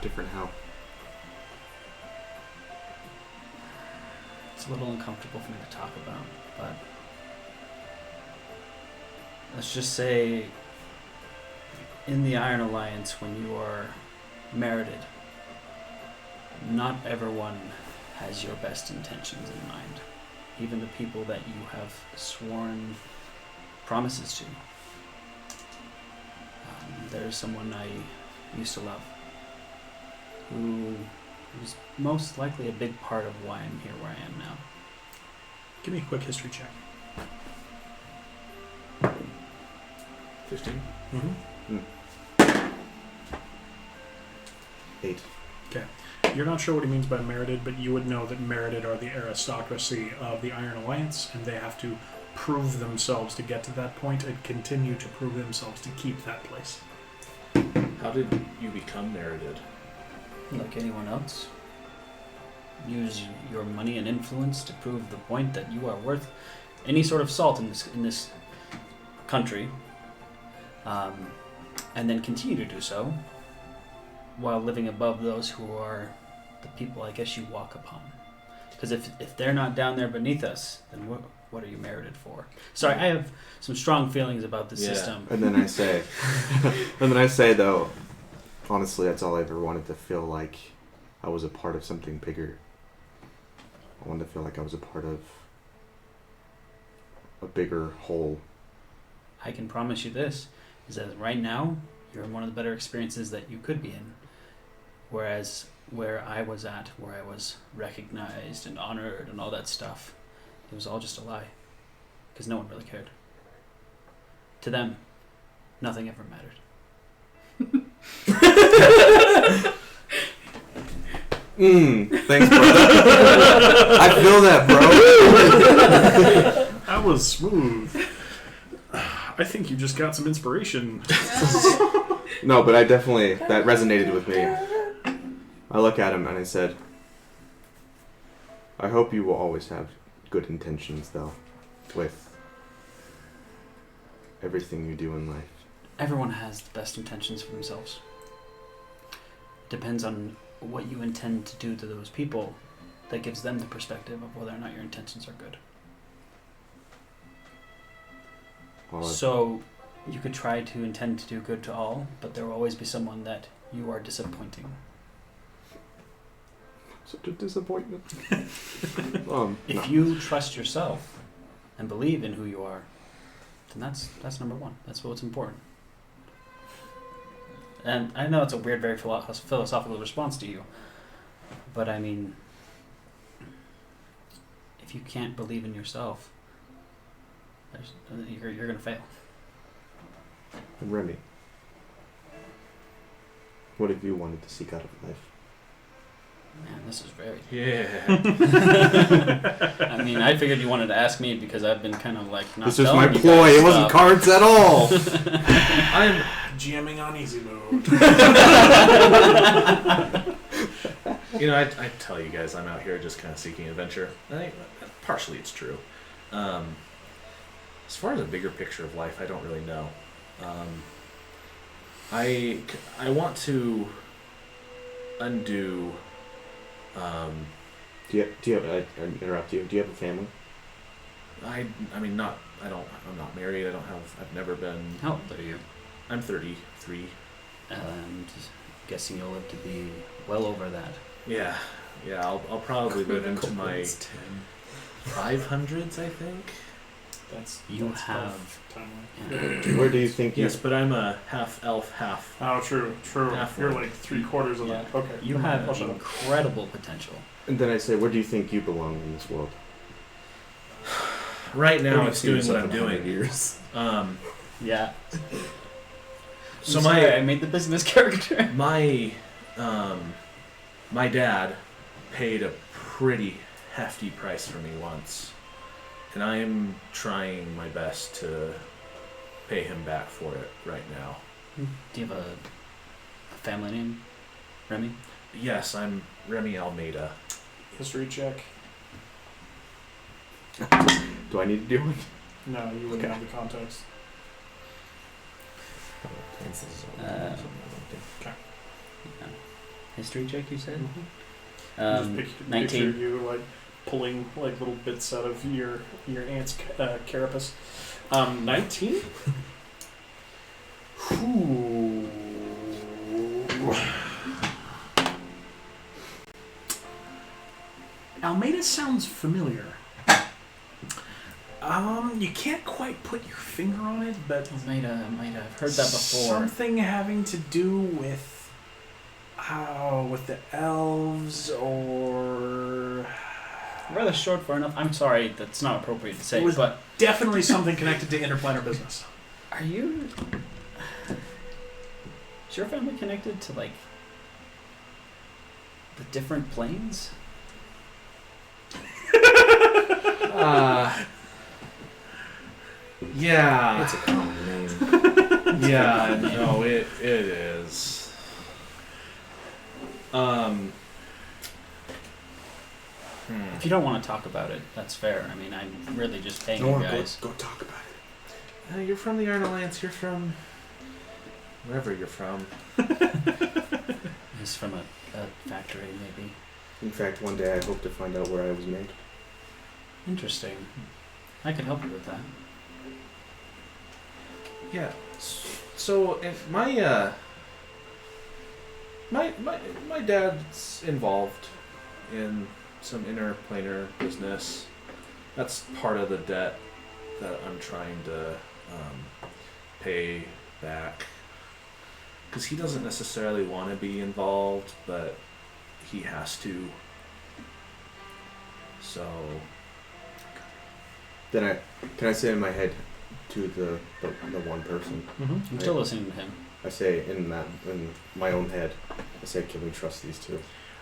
Different how? It's a little uncomfortable for me to talk about, but let's just say in the Iron Alliance, when you are merited, not everyone has your best intentions in mind. Even the people that you have sworn promises to. There's someone I used to love who was most likely a big part of why I'm here where I am now. Give me a quick history check. 15? Mm-hmm. 8. You're not sure what he means by merited, but you would know that merited are the aristocracy of the Iron Alliance, and they have to prove themselves to get to that point and continue to prove themselves to keep that place. How did you become merited? Like anyone else, use your money and influence to prove the point that you are worth any sort of salt in this country, and then continue to do so while living above those who are the people I guess you walk upon. Because if they're not down there beneath us, then what are you merited for? Sorry, I have some strong feelings about the system. And then I say, though, honestly, that's all I ever wanted to feel like I was a part of something bigger. I wanted to feel like I was a part of a bigger whole. I can promise you this, is that right now, you're in one of the better experiences that you could be in. Whereas where I was at, where I was recognized and honored and all that stuff, it was all just a lie. Because no one really cared. To them, nothing ever mattered. Thanks, brother. I feel that, bro. That was smooth. I think you just got some inspiration. No, but that resonated with me. I look at him and I said, I hope you will always have good intentions, though, with everything you do in life. Everyone has the best intentions for themselves. Depends on what you intend to do to those people that gives them the perspective of whether or not your intentions are good. Well, So you could try to intend to do good to all, but there will always be someone that you are disappointing. such a disappointment. If you trust yourself and believe in who you are, then that's number one. That's what's important. And I know it's a weird, very philosophical response to you, but I mean, if you can't believe in yourself, you're going to fail. And Remy, what have you wanted to seek out of life? Man, this is very... Yeah. I mean, I figured you wanted to ask me because I've been kind of like not This was telling my you ploy. guys It wasn't stuff. cards at all. I'm jamming on easy mode. I tell you guys I'm out here just kind of seeking adventure. I think partially it's true. As far as a bigger picture of life, I don't really know. I want to undo. Do you have? I interrupt you. Do you have a family? I'm not married. I've never been. How old are you? I'm 33. And guessing you'll live to be well over that. Yeah. I'll probably live into my 500s, I think. That's have... timeline. Where do you think Yes, but I'm a half elf, half. Oh, true. Half You're orc. like 3/4 of Yeah. that. Okay. You have incredible potential. And then I say, where do you think you belong in this world? Right Where do now, you it's see doing yourself what I'm in 100 doing. years? Yeah. So I'm sorry, I made the business character. my dad paid a pretty hefty price for me once, and I am trying my best to pay him back for it right now. Do you have a family name, Remy? Yes, I'm Remy Almeida. History check. Do I need to do one? No, you wouldn't have the context. Yeah. History check, you said? Just picture 19. you like pulling like little bits out of your aunt's carapace. 19. Ooh. Almeida sounds familiar. You can't quite put your finger on it, but Almeida, I've heard that before. something having to do with the elves or Rather short for enough. I'm sorry, that's not appropriate to say, It was- but definitely something connected to interplanar business. are you... Is your family connected to, like, the different planes? Yeah. It's a common name. Yeah, no, it is. If you don't want to talk about it, that's fair. I mean, I'm really just paying you guys. Go talk about it. You're from the Iron Alliance. You're from wherever you're from. He's from a factory, maybe. In fact, one day I hope to find out where I was made. Interesting. I can help you with that. Yeah. So if my dad's involved in some interplanar business. That's part of the debt that I'm trying to pay back. Because he doesn't necessarily want to be involved, but he has to. So. Then can I say in my head to the one person? Mm-hmm. I'm still listening to him. I say in my own head, I say, can we trust these two?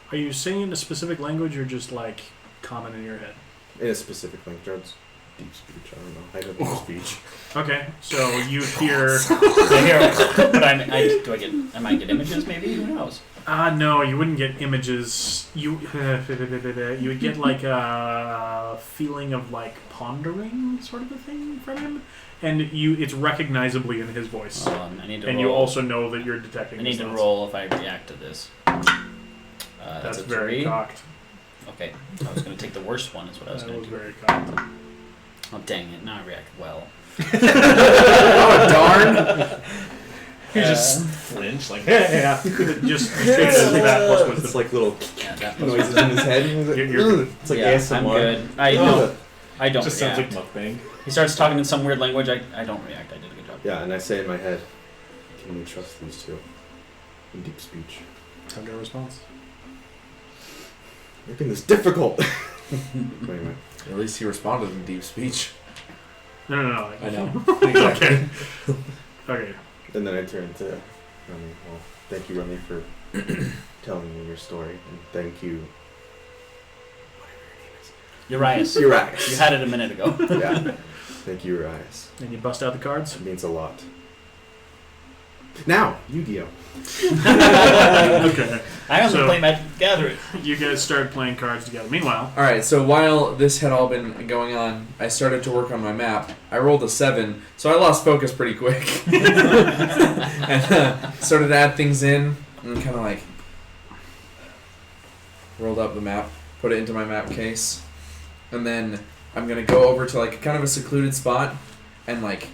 Are you saying in a specific language or just like common in your head? In a specific language. Deep speech. I don't know. I know deep speech. Okay, so you hear. But I might get images maybe? Who knows? No, you wouldn't get images. You you would get like a feeling of like pondering sort of a thing from him, and it's recognizably in his voice. I need to And roll. you also know that you're detecting. I need his to thoughts. roll if I react to this. That's a very 3. cocked. Okay, I was going to take the worst one. Is what I was That going was to do. very cocked. Oh dang it! Now I react well. Oh darn! You just flinch like, yeah. Just straight as that plus It's wisdom. like little Yeah, that was noises in his head. He's like, You're "Ugh." It's like yeah, ASMR. I'm good. I don't Just react. sounds like mukbang. He starts talking in some weird language. I don't react. I did a good job. Yeah, and I say in my head, can we trust these two? In deep speech. Have no response. Making this difficult. Anyway. At least he responded in deep speech. No. I know. Okay. Okay. And then I turn to Remy. Well, thank you, Remy, for telling me your story. And thank you. Urias. Urias. You had it a minute ago. Yeah. Thank you, Urias. And you bust out the cards. It means a lot. Now, Yu-Gi-Oh! Okay. I only So- play Magic the Gathering. You guys start playing cards together. Meanwhile, All right, so while this had all been going on, I started to work on my map. I rolled a 7, so I lost focus pretty quick, and started to add things in, and kind of like rolled up the map, put it into my map case, and then I'm gonna go over to like kind of a secluded spot, and like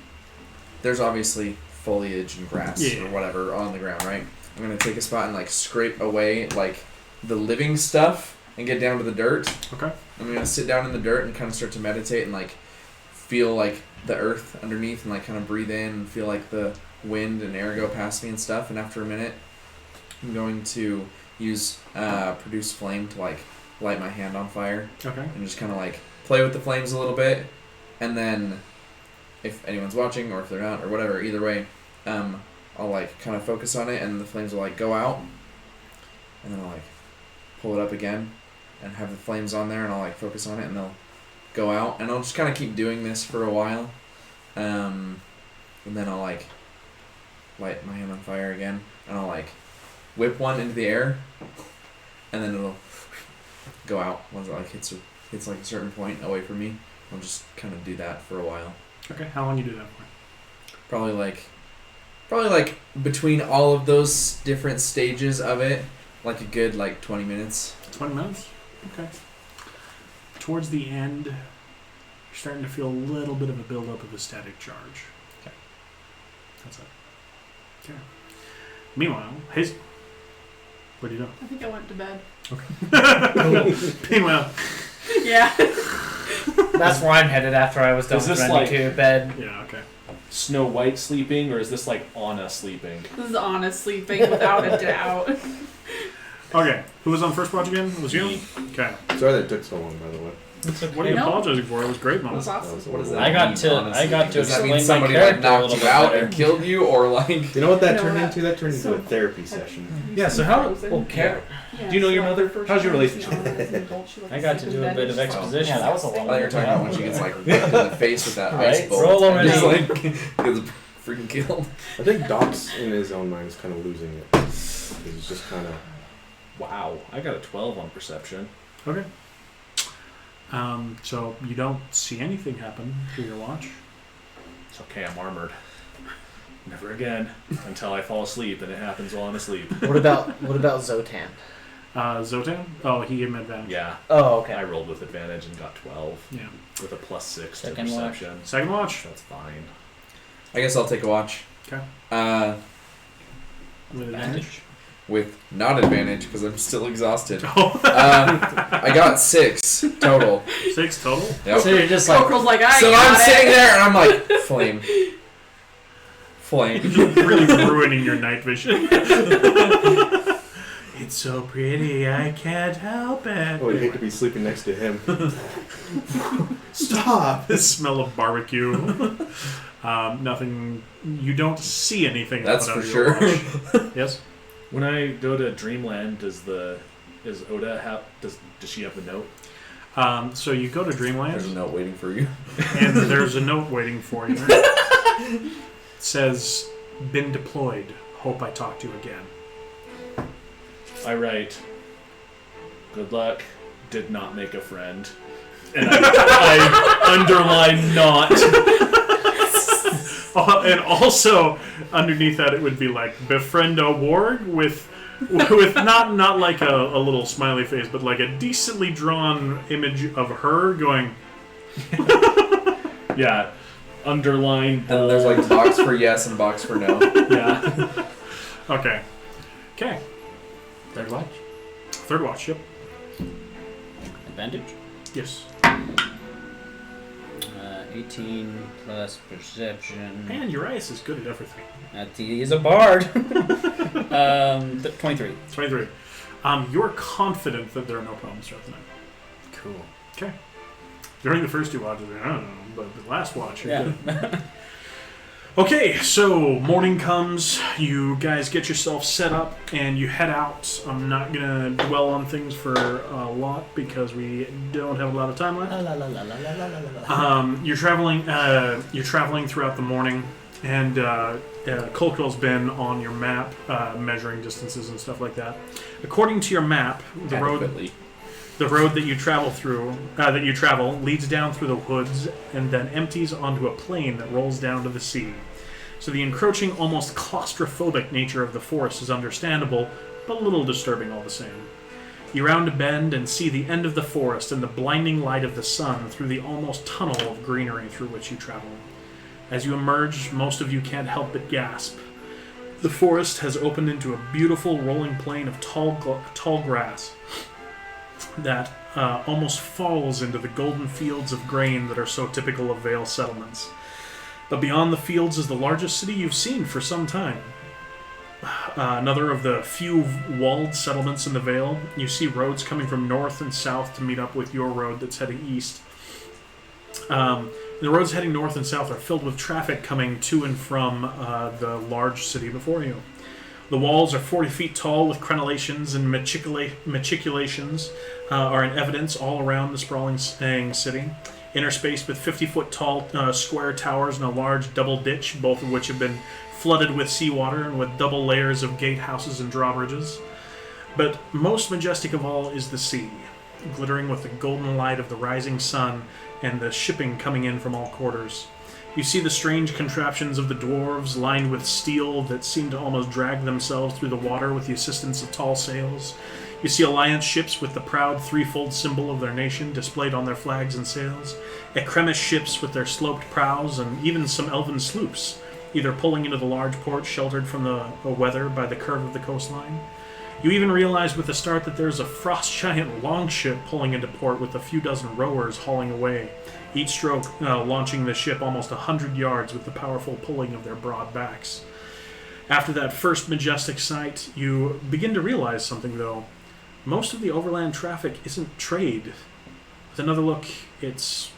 there's obviously foliage and grass Yeah. or whatever on the ground, right? I'm gonna take a spot and like scrape away like the living stuff and get down to the dirt. Okay. I'm gonna sit down in the dirt and kind of start to meditate and like feel like the earth underneath and like kind of breathe in and feel like the wind and air go past me and stuff. And after a minute, I'm going to use produce flame to like light my hand on fire Okay. and just kind of like play with the flames a little bit. And then if anyone's watching or if they're not or whatever, either way, I'll like kind of focus on it and the flames will like go out, and then I'll like pull it up again and have the flames on there and I'll like focus on it and they'll go out, and I'll just kind of keep doing this for a while, and then I'll like light my hand on fire again and I'll like whip one into the air and then it'll go out once it like hits like a certain point away from me. I'll just kind of do that for a while. Okay. How long you do that for? Probably like between all of those different stages of it, like a good like 20 minutes. 20 minutes? Okay. Towards the end, you're starting to feel a little bit of a buildup of a static charge. Okay. That's it. Okay. Meanwhile, what are you doing? I think I went to bed. Meanwhile, Yeah. That's where I'm headed after I was done Is with this Randy like- to bed. yeah, okay. Snow White sleeping, or is this like Anna sleeping? This is honest sleeping without a doubt. Okay, who was on first watch again? It was you? Me. Okay. Sorry that it took so long, by the way. What are you No. apologizing for? It was great, That Mom. was awesome. What is that? I got mean, to honestly? explain Does that mean my somebody like character a knocked little you bit out better. and killed you, or like? You know what that No, turned that- into? That turned into so- a therapy session. Yeah, so how- Frozen. okay. Yeah, Do you know so your mother? the first How's your time she relationship? was an adult, she, like, I got to sleep do in a bed bit and of just, exposition. Yeah, that was a long I thought you were talking about when she gets like whipped in the face with that Right? ice bolt. Roll and just already. like gets freaking killed. I think Doc's in his own mind is kind of losing it. He's just kind of. Wow, I got a 12 on perception. Okay. So you don't see anything happen through your watch. It's okay, I'm armored. Never again. Until I fall asleep, and it happens while I'm asleep. What about Zotan? Zotan? Oh, he gave him advantage. Yeah, Oh, okay. I rolled with advantage and got 12 Yeah. with a +6 to Second watch. perception. Second watch. That's fine. I guess I'll take a watch. Okay. With Advantage. advantage. With not advantage because I'm still exhausted. Oh. I got 6 total. 6 total. Yep. So you're just like, Cokrell's like, I So got I'm it. sitting there and I'm like, flame. You're really ruining your night vision. It's so pretty, I can't help it. Oh, you hate to be sleeping next to him. Stop! The smell of barbecue. Nothing. You don't see anything. That's out for of your sure. watch. Yes. When I go to Dreamland, does Oda have does she have the note? So you go to Dreamland. There's a note waiting for you. And there's a note waiting for you. It says, "Been deployed. Hope I talk to you again." I write, "Good luck. Did not make a friend." And I underline not. And also underneath that, it would be like, "Befriend a warg," with not like a little smiley face, but like a decently drawn image of her going. Yeah, underline. And then there's like a box for yes and a box for no. Yeah. Okay. Third watch. Third watch. Yep. Advantage. Yes. 18 plus perception. And Urias is good at everything. He's a bard. 23. 23. You're confident that there are no problems throughout the night. Cool. Okay. During the first two watches, I don't know, but the last watch, you're good. Okay, so morning comes, you guys get yourself set up, and you head out. I'm not going to dwell on things for a lot, because we don't have a lot of time left. You're traveling throughout the morning, and Kolkrill's been on your map, measuring distances and stuff like that. According to your map, the road that you travel leads down through the woods and then empties onto a plain that rolls down to the sea. So the encroaching, almost claustrophobic nature of the forest is understandable, but a little disturbing all the same. You round a bend and see the end of the forest and the blinding light of the sun through the almost tunnel of greenery through which you travel. As you emerge, most of you can't help but gasp. The forest has opened into a beautiful rolling plain of tall grass that almost falls into the golden fields of grain that are so typical of Vale settlements. But beyond the fields is the largest city you've seen for some time. Another of the few walled settlements in the Vale. You see roads coming from north and south to meet up with your road that's heading east. The roads heading north and south are filled with traffic coming to and from the large city before you. The walls are 40 feet tall with crenellations and matriculations are in evidence all around the sprawling city. Interspaced with 50-foot tall square towers and a large double ditch, both of which have been flooded with seawater and with double layers of gatehouses and drawbridges. But most majestic of all is the sea, glittering with the golden light of the rising sun and the shipping coming in from all quarters. You see the strange contraptions of the dwarves lined with steel that seem to almost drag themselves through the water with the assistance of tall sails. You see alliance ships with the proud threefold symbol of their nation displayed on their flags and sails, Ekremish ships with their sloped prows, and even some elven sloops, either pulling into the large port sheltered from the weather by the curve of the coastline. You even realize with a start that there's a frost giant longship pulling into port with a few dozen rowers hauling away, each stroke launching the ship almost 100 yards with the powerful pulling of their broad backs. After that first majestic sight, you begin to realize something, though. Most of the overland traffic isn't trade. With another look, it's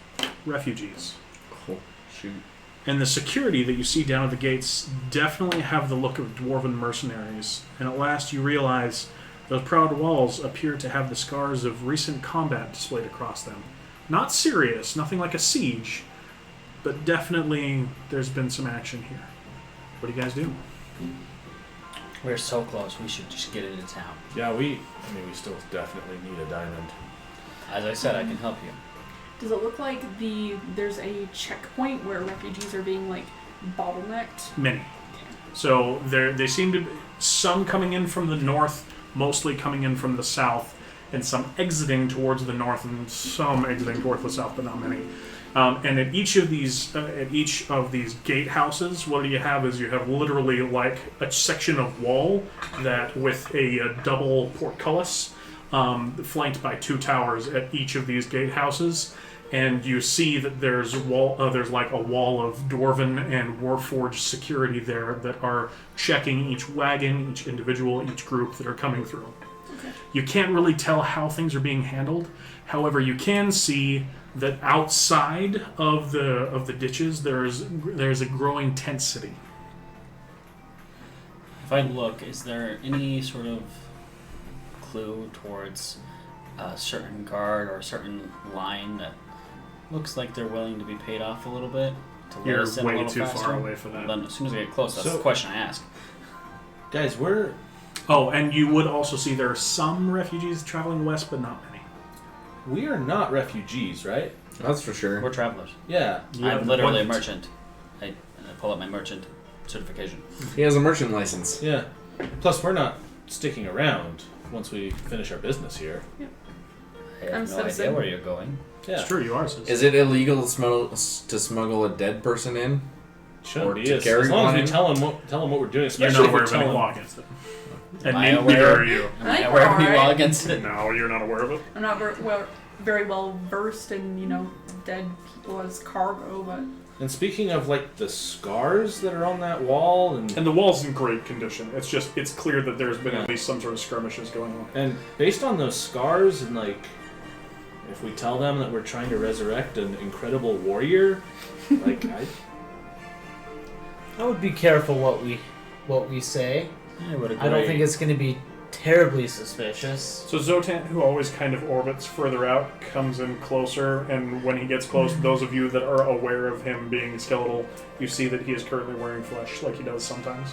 refugees. Cool. Shoot. And the security that you see down at the gates definitely have the look of dwarven mercenaries. And at last you realize those proud walls appear to have the scars of recent combat displayed across them. Not serious, nothing like a siege, but definitely there's been some action here. What do you guys do? We're so close. We should just get into town. Yeah, we still definitely need a diamond. As I said, I can help you. Does it look like there's a checkpoint where refugees are being like bottlenecked? Many. So they seem to be some coming in from the north, mostly coming in from the south, and some exiting towards the north and some exiting towards the south, but not many. And at each of these gatehouses, what you have literally like a section of wall that with a double portcullis, flanked by two towers at each of these gatehouses. And you see that there's like a wall of dwarven and warforged security there that are checking each wagon, each individual, each group that are coming through. Okay. You can't really tell how things are being handled. However, you can see that outside of the ditches there's a growing tent city. If I look, is there any sort of clue towards a certain guard or a certain line that looks like they're willing to be paid off a little bit to let You're us in a way little too faster? far away for that. Then as soon as I get close, that's So- the question I ask. Guys, Oh, and you would also see there are some refugees traveling west, but not many. we are not refugees, right? That's for sure. We're travelers. Yeah. I'm literally a What- merchant. I pull up my merchant certification. He has a merchant license. Yeah. Plus, we're not sticking around once we finish our business here. I have I'm no citizen. idea where you're going. Yeah. It's true, you are. Citizen. Is it illegal to smuggle a dead person in? Shouldn't Or be. to As carry long as one we in? tell them what we're doing, You're especially not if aware we of tell any them. law against it. And Am I neither aware? are you. Am I I think aware we're of any law alright. against it? No, you're not aware of it. I'm not very well versed in, dead people as cargo, but And speaking of like the scars that are on that wall, and And the wall's in great condition. It's clear that there's been at least some sort of skirmishes going on. based on those scars, and like, if we tell them that we're trying to resurrect an incredible warrior, like I would be careful what we say. I would agree. I don't think it's going to be terribly suspicious. So Zotan, who always kind of orbits further out, comes in closer, and when he gets close, those of you that are aware of him being skeletal, you see that he is currently wearing flesh, like he does sometimes.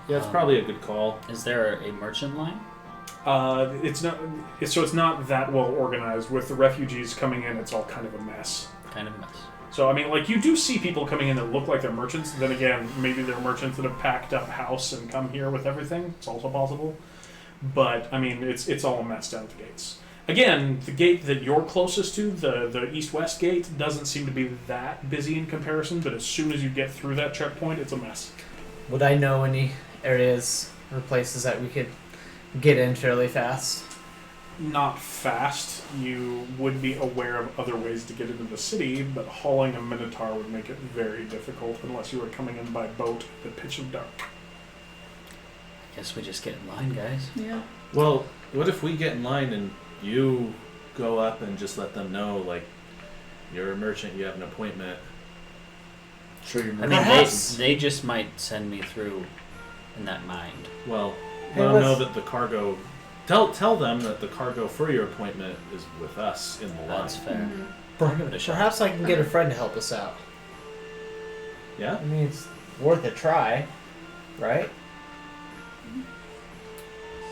yeah, it's probably a good call. Is there a merchant line? It's not that well organized. With the refugees coming in, it's all kind of a mess. Kind of a mess. So, I mean, like, you do see people coming in that look like they're merchants. Then again, maybe they're merchants that have packed up house and come here with everything. It's also possible. But, I mean, it's all a mess down at the gates. Again, the gate that you're closest to, the east-west gate, doesn't seem to be that busy in comparison. But as soon as you get through that checkpoint, it's a mess. Would I know any areas or places that we could get in fairly fast? Not fast. You would be aware of other ways to get into the city, but hauling a Minotaur would make it very difficult unless you were coming in by boat at the pitch of dark. Guess we just get in line, guys. yeah. Well, what if we get in line and you go up and just let them know, like, you're a merchant, you have an appointment. Sure, you're I mean, Perhaps. they just might send me through in that mind. Well, Hey, let them know let's- that the cargo. Tell them that the cargo for your appointment is with us in the line. That's fair. Mm-hmm. I'll give it a shot. Perhaps I can get a friend to help us out. Yeah. I mean, it's worth a try, right?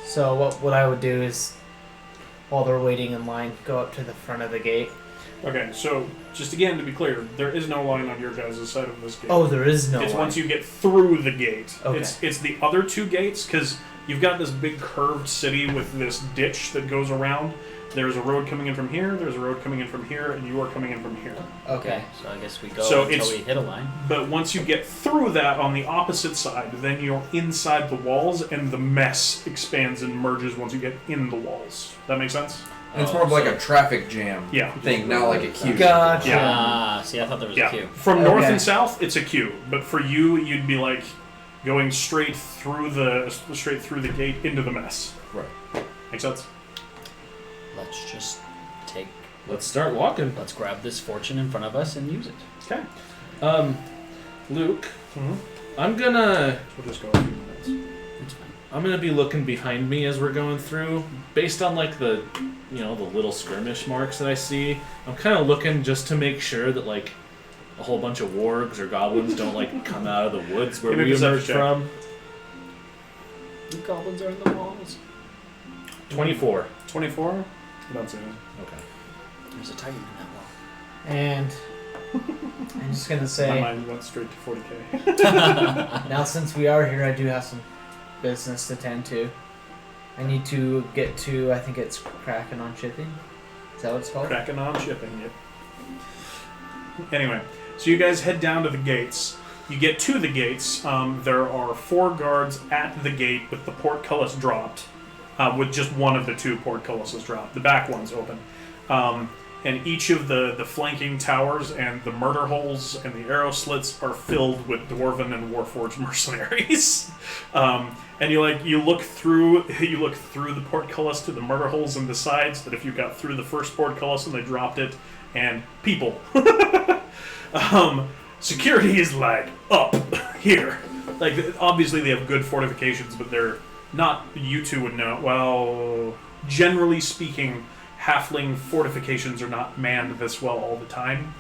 So what I would do is, while they're waiting in line, go up to the front of the gate. Okay, so just again to be clear, there is no line on your guys' side of this gate. Oh, there is no it's line. once you get through the gate. Okay. It's the other two gates because you've got this big curved city with this ditch that goes around. There's a road coming in from here. There's a road coming in from here, and you are coming in from here. Okay. So I guess we go So until it's- we hit a line. But once you get through that on the opposite side, then you're inside the walls, and the mess expands and merges once you get in the walls. That make sense? And it's more of like a traffic jam Yeah. thing, not like a queue. Gotcha. Yeah. Ah, see, I thought there was a Yeah. queue. From north Okay. and south, it's a queue, but for you, you'd be like going straight through the gate into the mess. Right. Make sense? Let's just take. Let's start walking. Let's grab this fortune in front of us and use it. Okay. Luke, Mm-hmm. I'm gonna We'll just go a few minutes. It's fine. I'm gonna be looking behind me as we're going through, based on like the little skirmish marks that I see. I'm kind of looking just to make sure that like a whole bunch of wargs or goblins don't like come out of the woods where Give me we a perception emerged check. from. The goblins are in the walls. 24. 24? I don't see anything. Okay. There's a titan in that wall. And I'm just gonna My say, mind went straight to 40k. now since we are here, I do have some business to tend to. I need to get to, I think it's Kraken on Shipping. Is that what it's called? Cracking on shipping it. Anyway, so you guys head down to the gates. You get to the gates. There are 4 guards at the gate with the portcullis dropped, with just one of the 2 portcullises dropped. The back one's open. And each of the flanking towers and the murder holes and the arrow slits are filled with dwarven and warforged mercenaries. And you look through the portcullis to the murder holes and the sides that if you got through the first portcullis and they dropped it, and people. Security is like up here. Like obviously they have good fortifications, but they're not. You two would know. Well, generally speaking, halfling fortifications are not manned this well all the time.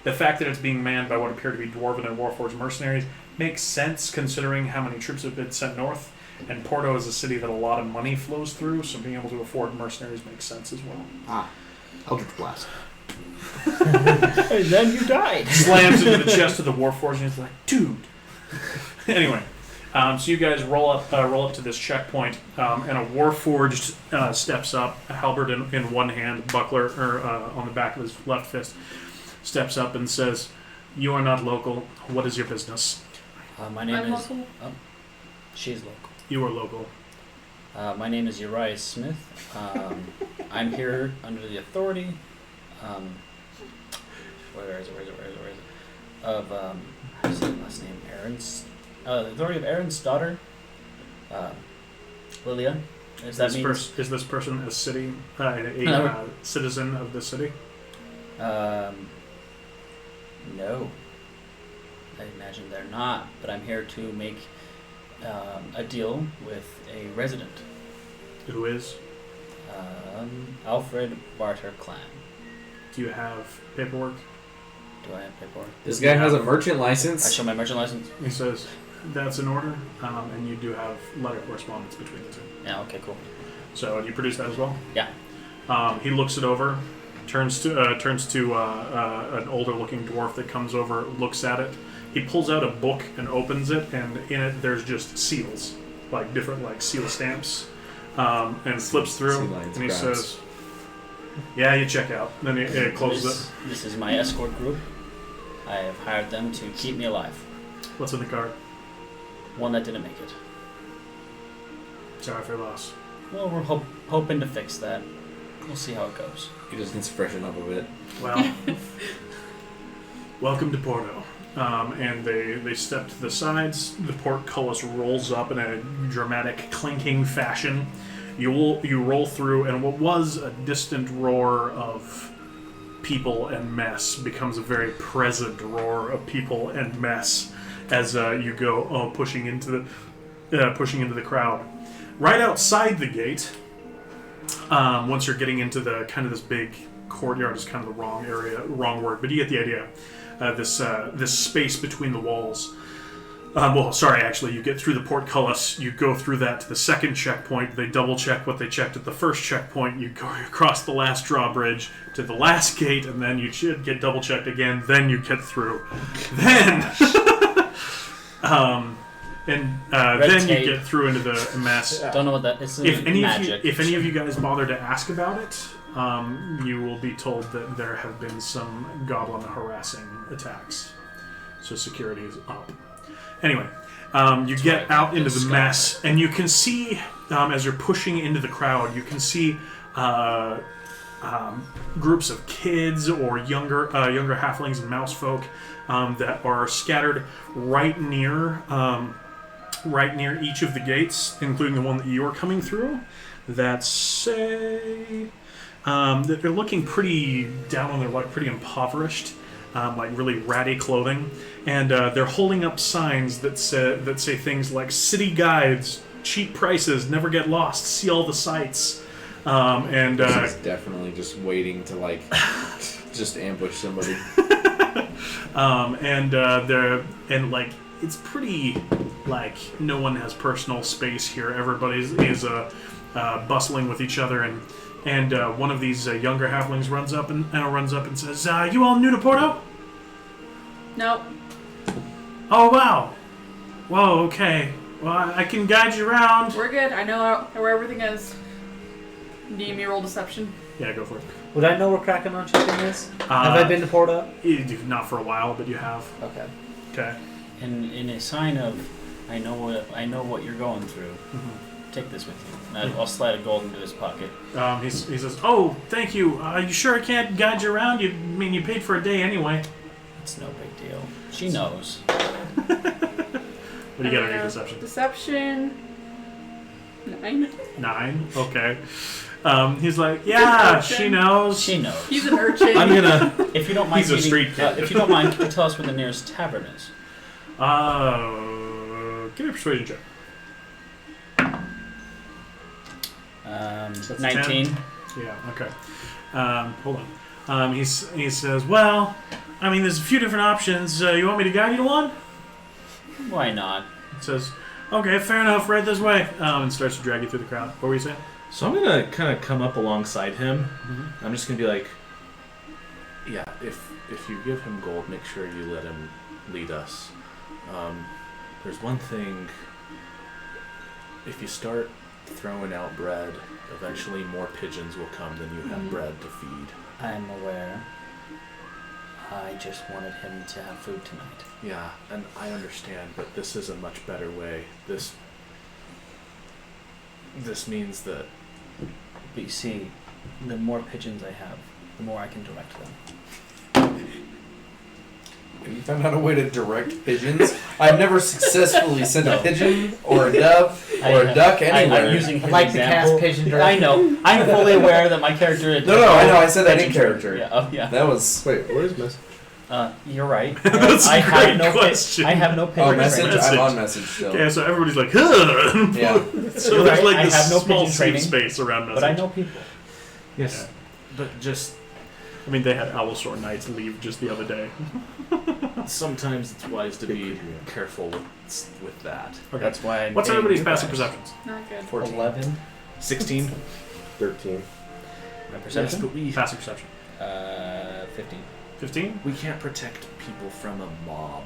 The fact that it's being manned by what appear to be Dwarven and Warforged mercenaries makes sense considering how many troops have been sent north. And Porto is a city that a lot of money flows through, so being able to afford mercenaries makes sense as well. Eldritch Blast. And then you died. Slams into the chest of the Warforged and he's like, dude. Anyway, so you guys roll up to this checkpoint, and a Warforged steps up, a halberd in one hand, buckler on the back of his left fist, steps up and says, "You are not local. What is your business?" My name I'm is. local. She's local. You are local. My name is Archaios Smith. I'm here under the authority. Where is it? Of how's his last name? Aaron's. The authority of Aaron's daughter, Lilia. Is that means? Is this person a city, citizen of the city? No. I imagine they're not, but I'm here to make a deal with a resident. Who is? Alfred Barter Clan. Do you have paperwork? Do I have paperwork? This guy has a merchant I license. show my merchant license. He says, "That's in order," and you do have letter correspondence between the two. Yeah. Okay. Cool. So you produce that as well. Yeah. He looks it over, turns to an older-looking dwarf that comes over, looks at it. He pulls out a book and opens it, and in it there's just seals, like different seal stamps, and flips through, Sea lions, and he crabs. says, "Yeah, you check out." Then he closes it. This is my escort group. I have hired them to keep me alive. What's in the card? One that didn't make it. Sorry for your loss. Well, we're hoping to fix that. We'll see how it goes. He just needs to freshen up a bit. Well, welcome to Porto. And they step to the sides. The portcullis rolls up in a dramatic clinking fashion. You roll through, and what was a distant roar of people and mess becomes a very present roar of people and mess as you go pushing into the crowd. Right outside the gate, once you're getting into the kind of this big courtyard is kind of the wrong word, but you get the idea. This space between the walls. You get through the portcullis, you go through that to the second checkpoint, they double check what they checked at the first checkpoint, you go across the last drawbridge to the last gate, and then you should get double checked again, then you get through. Then then you get through into the mess. Don't know what that is. If Magic. if any of you guys bother to ask about it, you will be told that there have been some goblin harassing attacks. So security is up. Anyway, you get out into the mess, and you can see, as you're pushing into the crowd, you can see groups of kids or younger halflings and mouse folk that are scattered right near each of the gates, including the one that you're coming through. That say that they're looking pretty down on their luck, pretty impoverished, like really ratty clothing, and they're holding up signs that say things like "City guides, cheap prices, never get lost, see all the sights." This is definitely just waiting to just ambush somebody. It's pretty no one has personal space here. Everybody is bustling with each other, and one of these younger halflings runs up and says, "You all new to Porto?" Nope. "Oh wow, whoa, okay. Well, I can guide you around." We're good. I know where everything is. Do you roll deception? Yeah, go for it. Would I know where Kraken on Chicken is? Have I been to Porto? Not for a while, but you have. Okay. Okay. In a sign of, I know what you're going through. Mm-hmm. Take this with you. And I'll slide a gold into his pocket. He says, "Oh, thank you. You sure I can't guide you around? You paid for a day anyway." It's no big deal. She knows. What do you got on your deception? Deception 9. 9? Okay. He's like, "Yeah, she knows." She knows. He's an urchin. I'm gonna. If you don't mind, He's a street kid. if you don't mind, can you tell us where the nearest tavern is? Give me a persuasion check. That's 19. 10. Yeah. Okay. Hold on. He says, "Well, I mean, there's a few different options. You want me to guide you to one?" Why not? He says, "Okay, fair enough. Right this way." And starts to drag you through the crowd. What were you saying? So I'm gonna kind of come up alongside him. Mm-hmm. I'm just gonna be like, yeah, if you give him gold, make sure you let him lead us. There's one thing. If you start throwing out bread, eventually more pigeons will come than you have bread to feed. I'm aware. I just wanted him to have food tonight. Yeah, and I understand, but this is a much better way. This means that But you see, the more pigeons I have, the more I can direct them. Have you found out a way to direct pigeons? I've never successfully sent a pigeon or a dove or a duck anywhere. I'm using his I'd like example. to cast pigeon I direction. know. I'm fully aware that my character. No, I know. I said that in character. Yeah. Oh, yeah. That was. Wait, where's message? You're right. That's I a have great no question. I have no Oh, pigeon message. training. Message. I'm on message still. Okay, so everybody's like, "Huh." Yeah. So You're there's right, like I this have no small pigeon safe training, space around message. But I know people. yes, but just I mean, they had Allosaur Knights leave just the other day. sometimes it's wise to be careful with that. Okay. That's why I'm What's paying everybody's you passive guys. perceptions? Not good. 14. 11. 16. 13. My Yes, perception? but Passive perception. 15. 15? we can't protect people from a mob.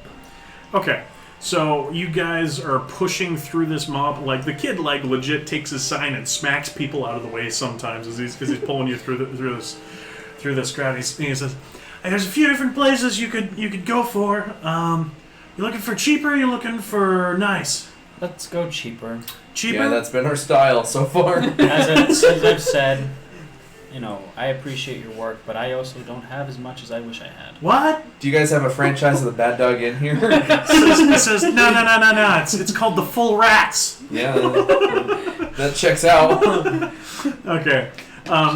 Okay. So you guys are pushing through this mob. Like the kid, like legit takes his sign and smacks people out of the way sometimes as he's pulling you through this crowd. He says, "Hey, there's a few different places you could go for. You looking for cheaper? Or you looking for nice? Let's go cheaper. Cheaper? Yeah, that's been her style so far. As I've said, you know, I appreciate your work, but I also don't have as much as I wish I had. What?" Do you guys have a franchise of the Bad Dog in here? It says no. It's called the Full Rats. Yeah, that checks out. Okay.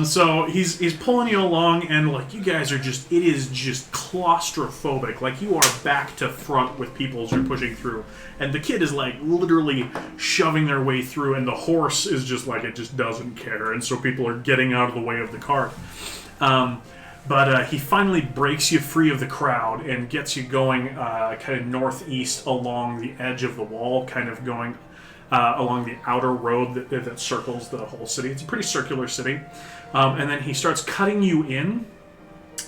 So he's pulling you along, and like you guys are it is just claustrophobic. Like you are back to front with people as you're pushing through, and the kid is like literally shoving their way through, and the horse is just like it just doesn't care, and so people are getting out of the way of the cart. But he finally breaks you free of the crowd and gets you going kind of northeast along the edge of the wall, kind of going along the outer road that circles the whole city. It's a pretty circular city. And then he starts cutting you in,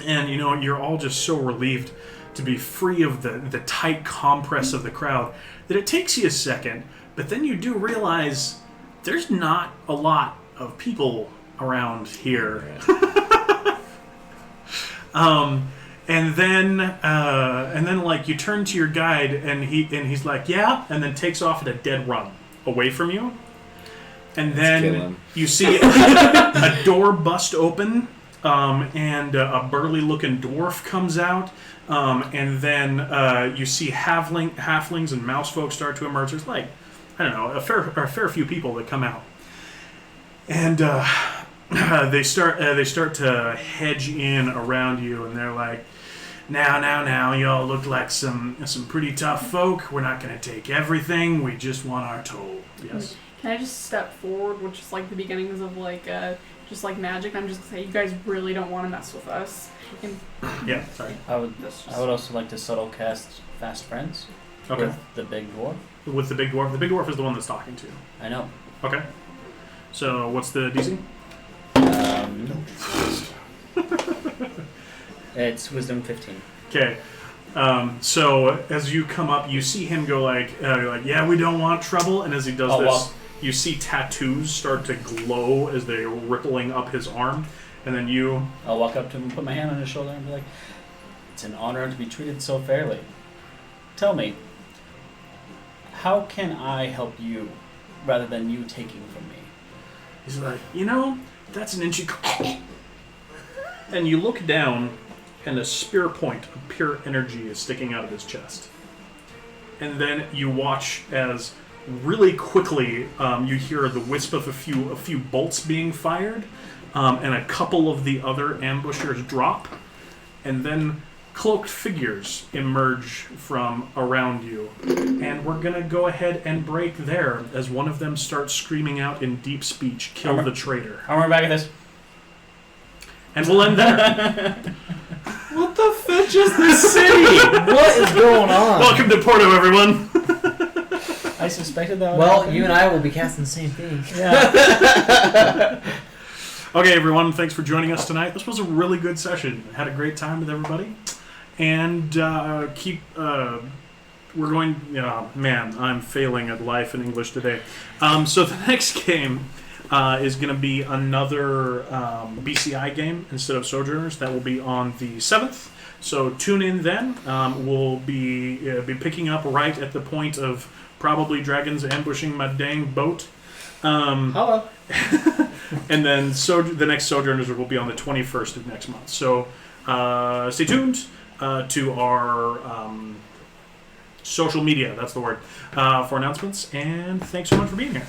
and you know you're all just so relieved to be free of the tight compress of the crowd that it takes you a second, but then you do realize there's not a lot of people around here. And then like you turn to your guide and he's like, "Yeah," and then takes off at a dead run away from you. And kill then him. you see a door bust open, and a burly looking dwarf comes out, and then you see halflings and mouse folk start to emerge. There's like, I don't know, a fair few people that come out. And they start to hedge in around you, and they're like, Now, y'all look like some pretty tough folk. We're not going to take everything. We just want our toll." Yes. Can I just step forward, which is like the beginnings of like just like magic? I'm just gonna say, you guys really don't want to mess with us. And Yeah, sorry. I would also like to subtle cast Fast Friends Okay. with the big dwarf. With the big dwarf. The big dwarf is the one that's talking to you. I know. Okay. So what's the DC? It's Wisdom 15. Okay. So as you come up, you see him go like, "Yeah, we don't want trouble." And as he does Oh, this, well. you see tattoos start to glow as they're rippling up his arm. And then you... I'll walk up to him, put my hand on his shoulder, and be like, "It's an honor to be treated so fairly. Tell me, how can I help you rather than you taking from me?" He's like, "That's an inch..." And you look down, and a spear point of pure energy is sticking out of his chest. And then you watch as really quickly you hear the wisp of a few bolts being fired, and a couple of the other ambushers drop, and then cloaked figures emerge from around you. And we're going to go ahead and break there as one of them starts screaming out in deep speech, "Kill the traitor." We're back at this. And we'll end there. What the fetch is this city? What is going on? Welcome to Porto, everyone. I suspected that would Well, happen. you and I will be casting the same thing. Yeah. Okay, everyone, thanks for joining us tonight. This was a really good session. Had a great time with everybody. And we're going... man, I'm failing at life in English today. So the next game is going to be another BCI game instead of Sojourners. That will be on the 7th. So tune in then. We'll be picking up right at the point of probably dragons ambushing my dang boat. Hello. And then the next Sojourners will be on the 21st of next month. So stay tuned to our social media, that's the word, for announcements. And thanks so much for being here.